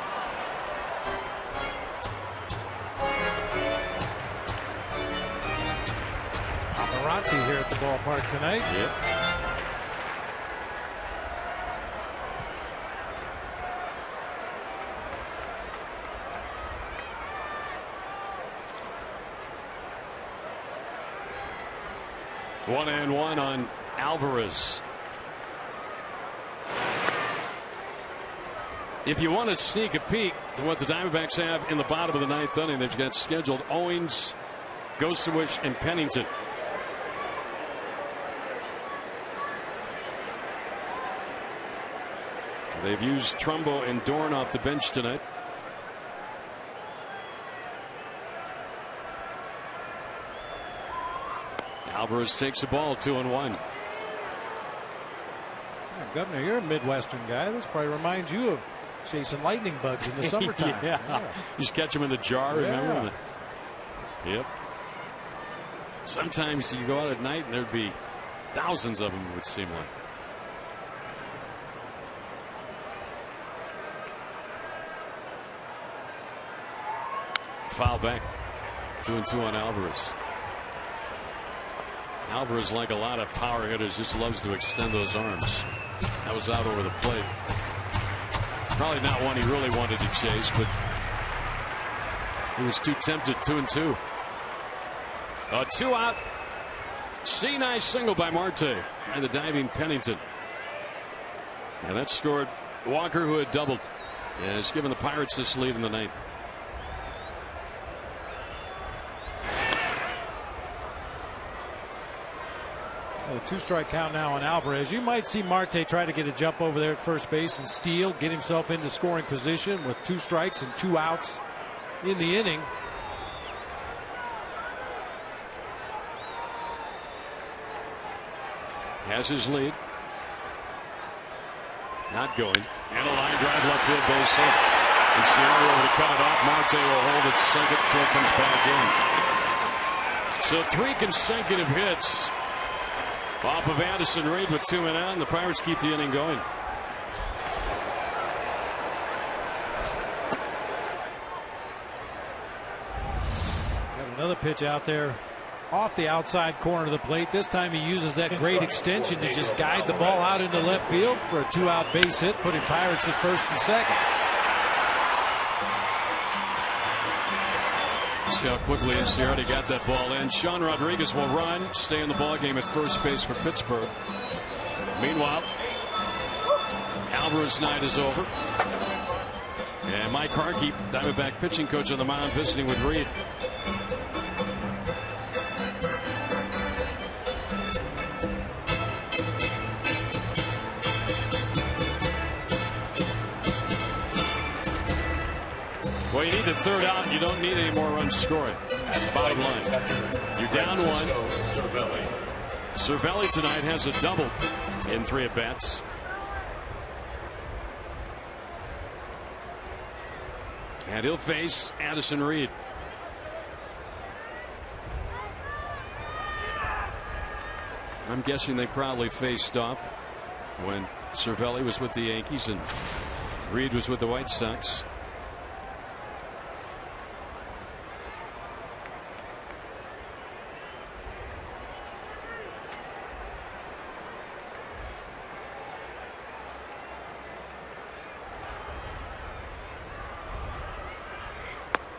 Paparazzi here at the ballpark tonight. Yep. One and one on Alvarez. If you want to sneak a peek to what the Diamondbacks have in the bottom of the 9th inning, they've got scheduled Owings, Gosewich, and Pennington. They've used Trumbo and Dorn off the bench tonight. Alvarez takes the ball, 2-1. Yeah, Governor, you're a Midwestern guy. This probably reminds you of chasing lightning bugs in the summertime. Yeah. You just catch them in the jar, remember? Yeah. Yep. Sometimes you go out at night and there'd be thousands of them, it would seem like. Foul back. 2-2 on Alvarez. Alvarez, like a lot of power hitters, just loves to extend those arms. That was out over the plate. Probably not one he really wanted to chase, but he was too tempted. 2-2. A 2-out. C9 single by Marte and the diving Pennington. And that scored Walker, who had doubled, and has given the Pirates this lead in the 9th. A 2-strike count now on Alvarez. You might see Marte try to get a jump over there at first base and steal, get himself into scoring position with 2 strikes and 2 outs in the inning. Has his lead. Not going. And a line drive left field base hit. And Sierra over to cut it off. Marte will hold it second until it comes back in. So 3 consecutive hits off of Addison Reed with 2 men out, and the Pirates keep the inning going. Got another pitch out there off the outside corner of the plate. This time he uses that great extension to just guide the ball out into left field for a 2-out base hit, putting Pirates at first and second. See how quickly Sierra got that ball in. Sean Rodriguez will run, stay in the ball game at first base for Pittsburgh. Meanwhile, Alvarez's night is over. And Mike Harkey, Diamondback pitching coach, on the mound visiting with Reed. Well, you need the 3rd out. You don't need any more runs scored. Bottom line. You're down 1. Cervelli tonight has a double. in 3 at-bats. And he'll face Addison Reed. I'm guessing they probably faced off when Cervelli was with the Yankees and Reed was with the White Sox.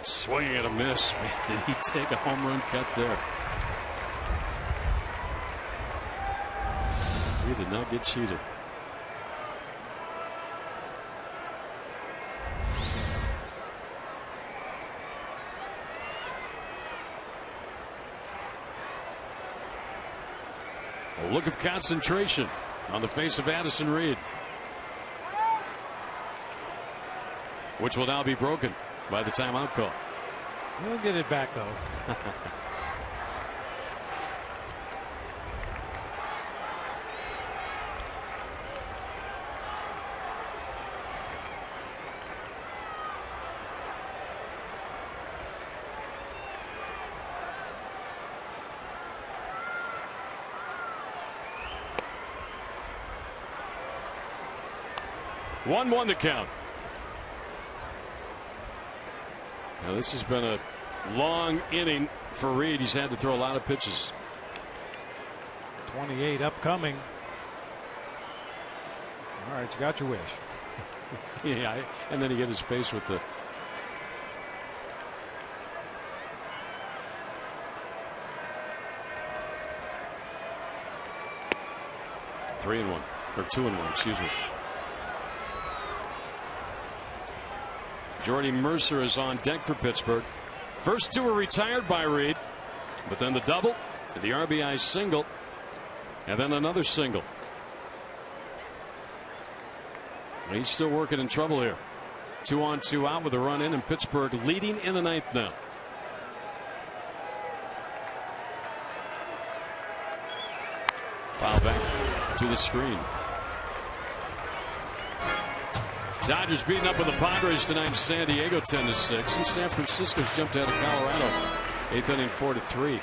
Swing and a miss. Man, did he take a home run cut there? He did not get cheated. A look of concentration on the face of Addison Reed, which will now be broken by the timeout call. He'll get it back, though. 1-1 the count. Now this has been a long inning for Reed. He's had to throw a lot of pitches. 28 upcoming. All right, you got your wish. Yeah, and then he hit his face with the. Three and one, or 2-1, excuse me. Jordy Mercer is on deck for Pittsburgh. First 2 were retired by Reed, but then the double, the RBI single, and then another single. He's still working in trouble here. 2 on 2 out with a run in, and Pittsburgh leading in the 9th now. Foul back to the screen. Dodgers beating up with the Padres tonight in San Diego 10-6, and San Francisco's jumped out of Colorado 8th inning 4-3.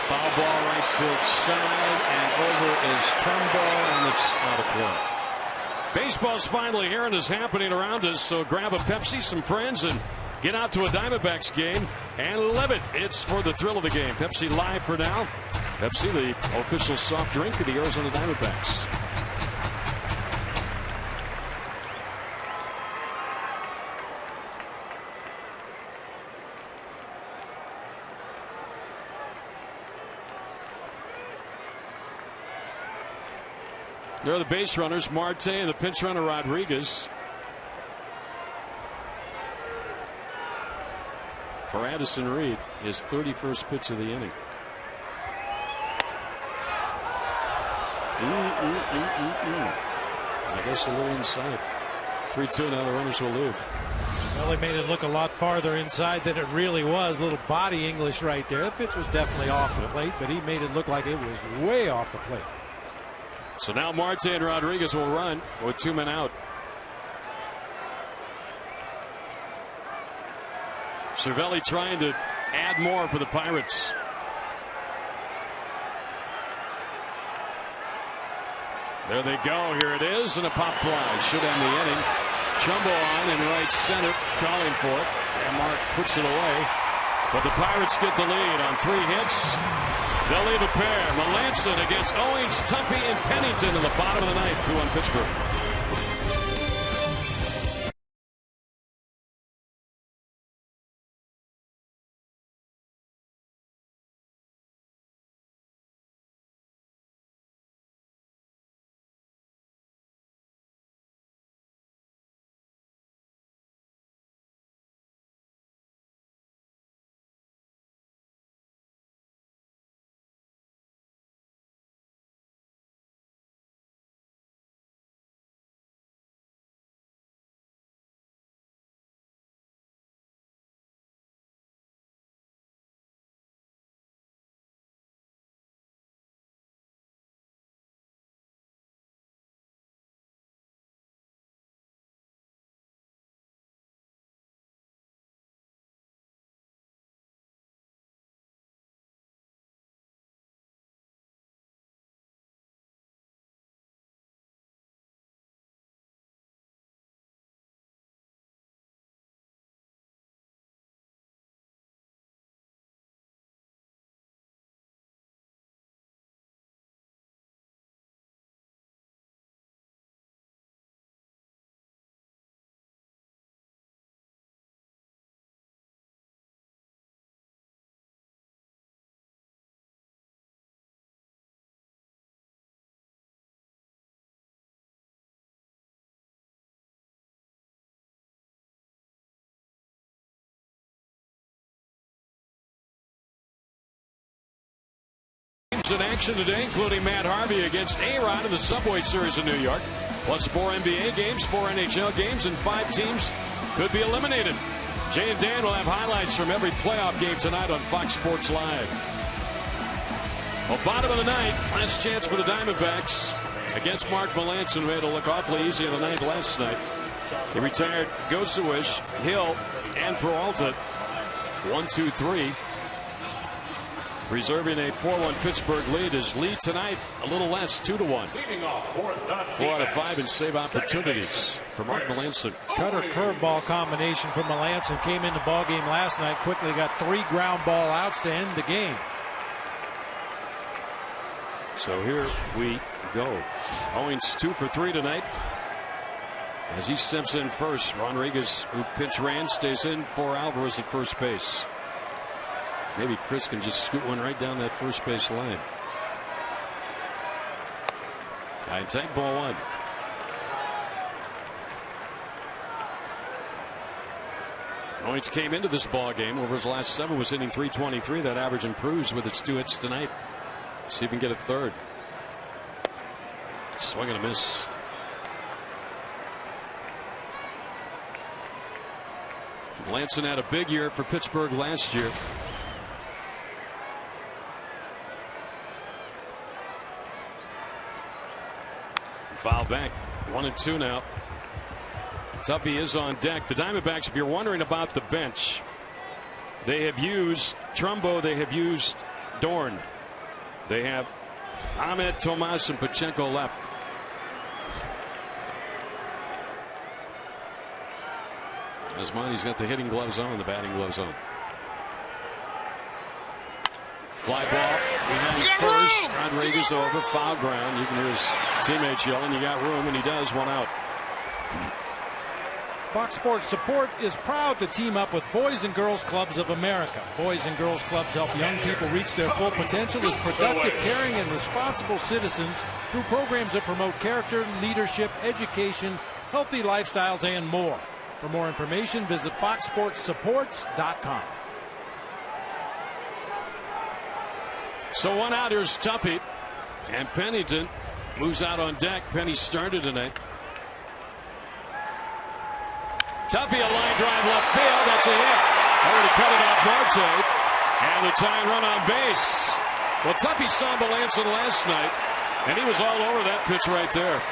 Foul ball right field side, and over is Turnbull, and it's out of play. Baseball's finally here and is happening around us, so grab a Pepsi, some friends, and get out to a Diamondbacks game and live it. It's for the thrill of the game. Pepsi Live for now. Pepsi, the official soft drink of the Arizona Diamondbacks. There are the base runners, Marte and the pinch runner Rodriguez. For Addison Reed, his 31st pitch of the inning. I guess a little inside. 3-2, now the runners will leave. Well, they made it look a lot farther inside than it really was. A little body English right there. The pitch was definitely off the plate, but he made it look like it was way off the plate. So now Marte and Rodriguez will run with 2 men out. Cervelli trying to add more for the Pirates. There they go. Here it is, and a pop fly should end the inning. Chumbo on in right center, calling for it, and Mark puts it away. But the Pirates get the lead on 3 hits. They'll leave a pair. Melanson against Owings, Tumpy, and Pennington in the bottom of the 9th, 2-1 Pittsburgh. In action today, including Matt Harvey against A-Rod in the Subway Series in New York. Plus 4 NBA games, 4 NHL games, and 5 teams could be eliminated. Jay and Dan will have highlights from every playoff game tonight on Fox Sports Live. Well, bottom of the ninth, last chance for the Diamondbacks against Mark Melancon, who made it look awfully easy in the ninth last night. He retired Gosewish, Hill, and Peralta. 1, 2, 3. Reserving a 4-1 Pittsburgh lead. His lead tonight a little less, 2-1. 4 out of 5 in save opportunities for Mark Melancon. Cutter curveball combination for Melancon came in the ball game last night. Quickly got 3 ground ball outs to end the game. So here we go. Owings 2 for 3 tonight. As he steps in first, Rodriguez, who pinch ran, stays in for Alvarez at first base. Maybe Chris can just scoot one right down that first base line. High tight, ball 1. Owings came into this ball game over his last 7 was hitting .323. That average improves with its 2 hits tonight. See if he can get a third. Swing and a miss. Melancon had a big year for Pittsburgh last year. Foul back. 1 and 2 now. Tuffy is on deck. The Diamondbacks, if you're wondering about the bench, they have used Trumbo, they have used Dorn. They have Ahmed, Tomas, and Pachenko left. Asmani's got the hitting gloves on, the batting gloves on. Fly ball behind first. Rodriguez over, foul ground. You can hear his teammates yelling, "You got room," and he does. 1 out. Fox Sports Support is proud to team up with Boys and Girls Clubs of America. Boys and Girls Clubs help young people reach their full potential as productive, caring, and responsible citizens through programs that promote character, leadership, education, healthy lifestyles, and more. For more information, visit foxsportssupports.com. So 1 out. Here's Tuffy, and Pennington moves out on deck. Penny started tonight. Tuffy, a line drive left field. That's a hit. Already cut it off Marte, and the tying run on base. Well, Tuffy saw Melancon last night, and he was all over that pitch right there.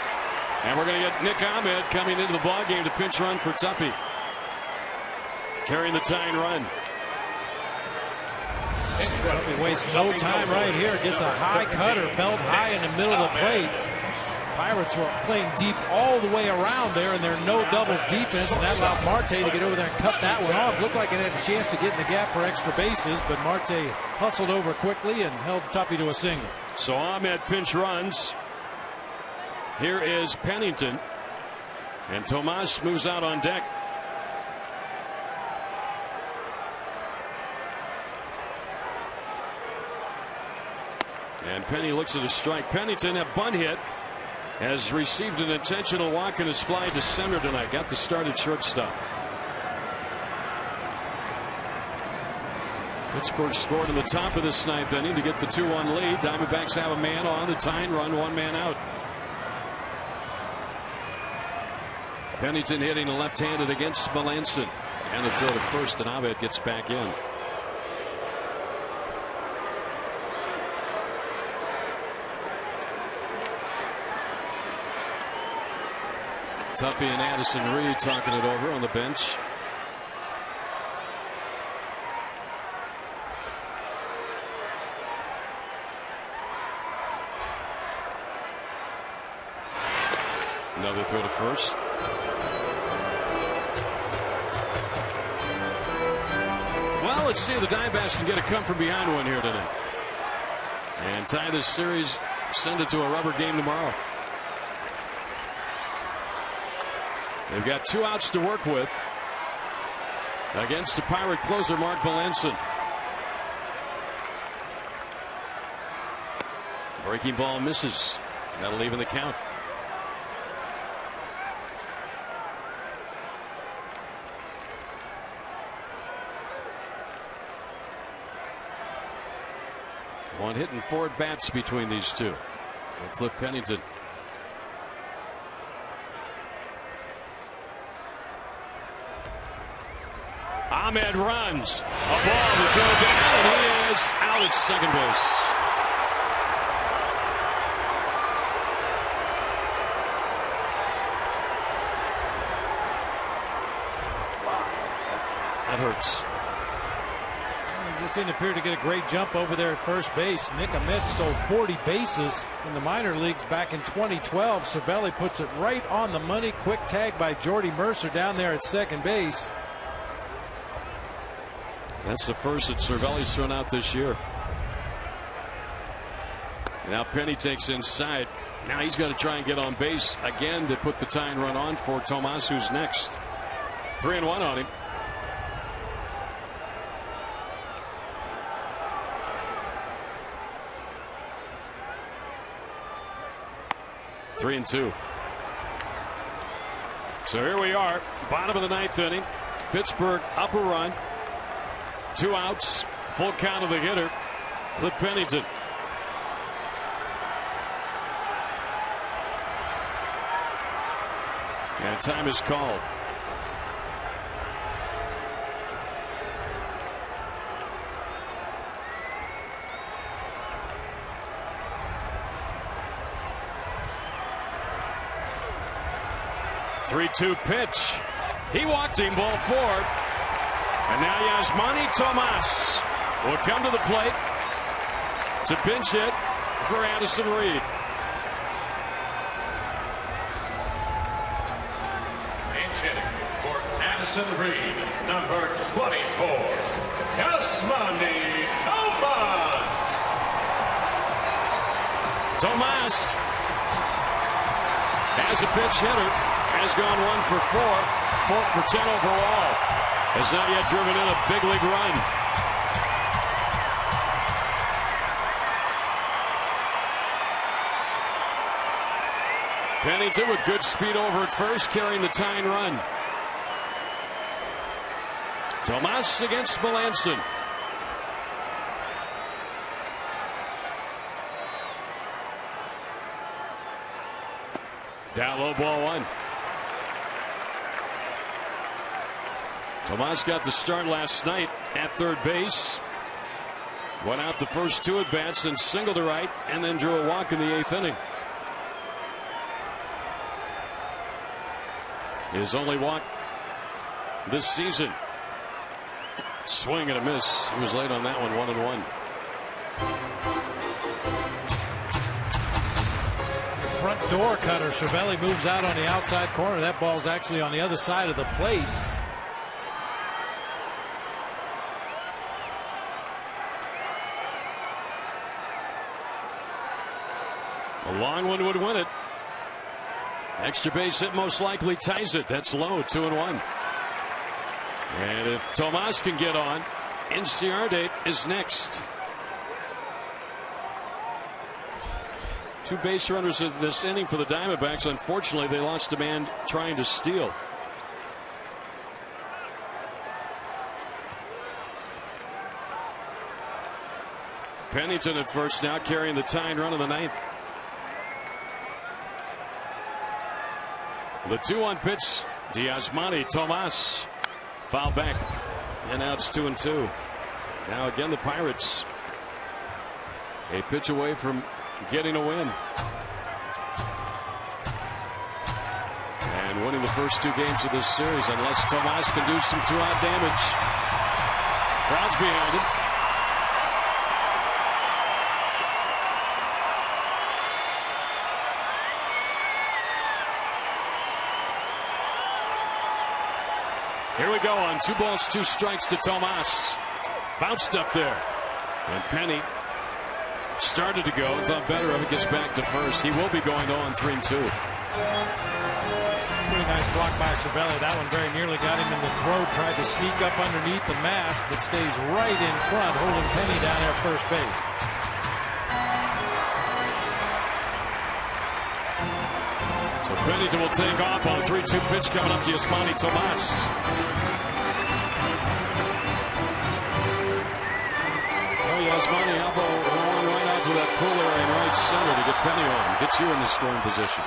And we're going to get Nick Ahmed coming into the ballgame to pinch run for Tuffy, carrying the tying run. Tuffy wastes no time right here. Gets a high cutter, belt high in the middle of the plate. Pirates were playing deep all the way around there, and there are no doubles defense, and that allowed Marte to get over there and cut that one off. Looked like it had a chance to get in the gap for extra bases, but Marte hustled over quickly and held Tuffy to a single. So Ahmed pinch runs. Here is Pennington, and Tomas moves out on deck. And Penny looks at a strike. Pennington, a bunt hit, has received an intentional walk and is flying to center tonight. Got the start at shortstop. Pittsburgh scored in the top of this ninth inning to get the 2-1 lead. Diamondbacks have a man on the tying run, 1 man out. Pennington hitting left-handed against Melancon, and a throw to first, and Ahmed gets back in. Tuffy and Addison Reed talking it over on the bench. Another throw to first. Well, let's see if the Diamondbacks can get a come from behind one here tonight and tie this series, send it to a rubber game tomorrow. They've got 2 outs to work with against the Pirate closer Mark Melancon. Breaking ball misses. That'll even the count. One hit and 4 at-bats between these two. And Cliff Pennington. Ahmed runs. A ball to throw down, and he is out at second base. Wow, that hurts. He just didn't appear to get a great jump over there at first base. Nick Ahmed stole 40 bases in the minor leagues back in 2012. Cervelli puts it right on the money. Quick tag by Jordy Mercer down there at second base. That's the first that Cervelli's thrown out this year. Now Penny takes inside. Now he's got to try and get on base again to put the tying run on for Tomas, who's next. 3-1 on him. Three and 2. So here we are, bottom of the 9th inning. Pittsburgh up a run. 2 outs, full count of the hitter, Cliff Pennington. And time is called. Three-two pitch. He walked him, ball 4. And now Yasmani Tomas will come to the plate to pinch hit for Addison Reed. Pinch hitting for Addison Reed, number 24, Yasmani Tomas. Tomas, as a pinch hitter, has gone 1 for 4, 4 for 10 overall. Has not yet driven in a big league run. Pennington with good speed over at first, carrying the tying run. Tomas against Melanson. Down low, ball 1. Tomas got the start last night at third base. Went out the first 2 at bats and singled to right, and then drew a walk in the 8th inning. His only walk this season. Swing and a miss. He was late on that one, 1-1. Front door cutter. Cervelli moves out on the outside corner. That ball's actually on the other side of the plate. A long one would win it. Extra base hit most likely ties it. That's low, 2-1. And if Tomas can get on, Inciarte is next. 2 base runners of this inning for the Diamondbacks. Unfortunately, they lost a man trying to steal. Pennington at first now, carrying the tying run of the 9th. The 2-1 pitch, Yasmani Tomas. Foul back. And now it's 2-2. Now again the Pirates a pitch away from getting a win. And winning the first 2 games of this series, unless Tomas can do some 2-out damage. Crowd's behind him. Here we go on 2 balls, 2 strikes to Tomas. Bounced up there. And Penny started to go and thought better of it. Gets back to first. He will be going to on 3-2. Pretty nice block by Cervelli. That one very nearly got him in the throat. Tried to sneak up underneath the mask, but stays right in front, holding Penny down there at first base. So Pennington will take off on a 3-2 pitch coming up to Yasmani Tomas. Yasmani elbow one right. to that pull area in right center to get Penny on, get you in the scoring position.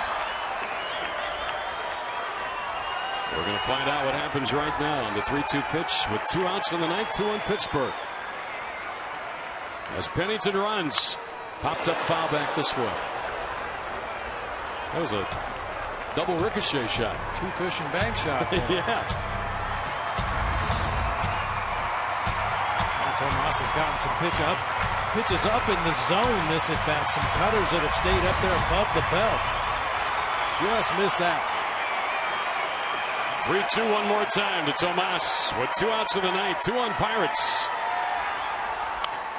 We're going to find out what happens right now on the 3-2 pitch with 2 outs in the ninth, 2-1 Pittsburgh. As Pennington runs, popped up foul back this way. That was a double ricochet shot. 2-cushion bank shot. Yeah. Tomas has gotten some pitches up in the zone this at bat. Some cutters that have stayed up there above the belt. Just missed that. 3-2 one more time to Tomas with 2 outs of the ninth, 2-1 Pirates.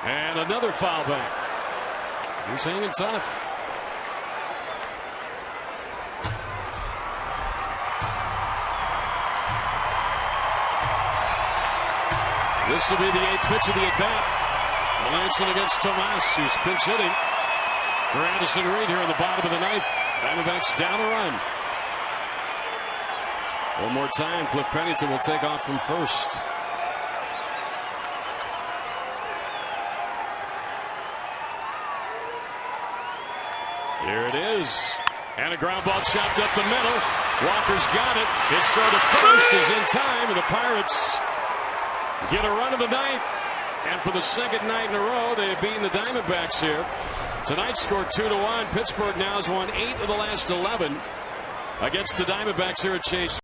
And another foul back. He's hanging tough. This will be the 8th pitch of the at-bat. Melanson against Tomas, who's pinch hitting for Addison Reed here in the bottom of the ninth. Diamondbacks down a run. One more time, Cliff Pennington will take off from first. Here it is. And a ground ball chopped up the middle. Walker's got it. His throw to first is in time, and the Pirates get a run of the ninth. And for the second night in a row, they have beaten the Diamondbacks here. Tonight scored 2-1. Pittsburgh now has won 8 of the last 11 against the Diamondbacks here at Chase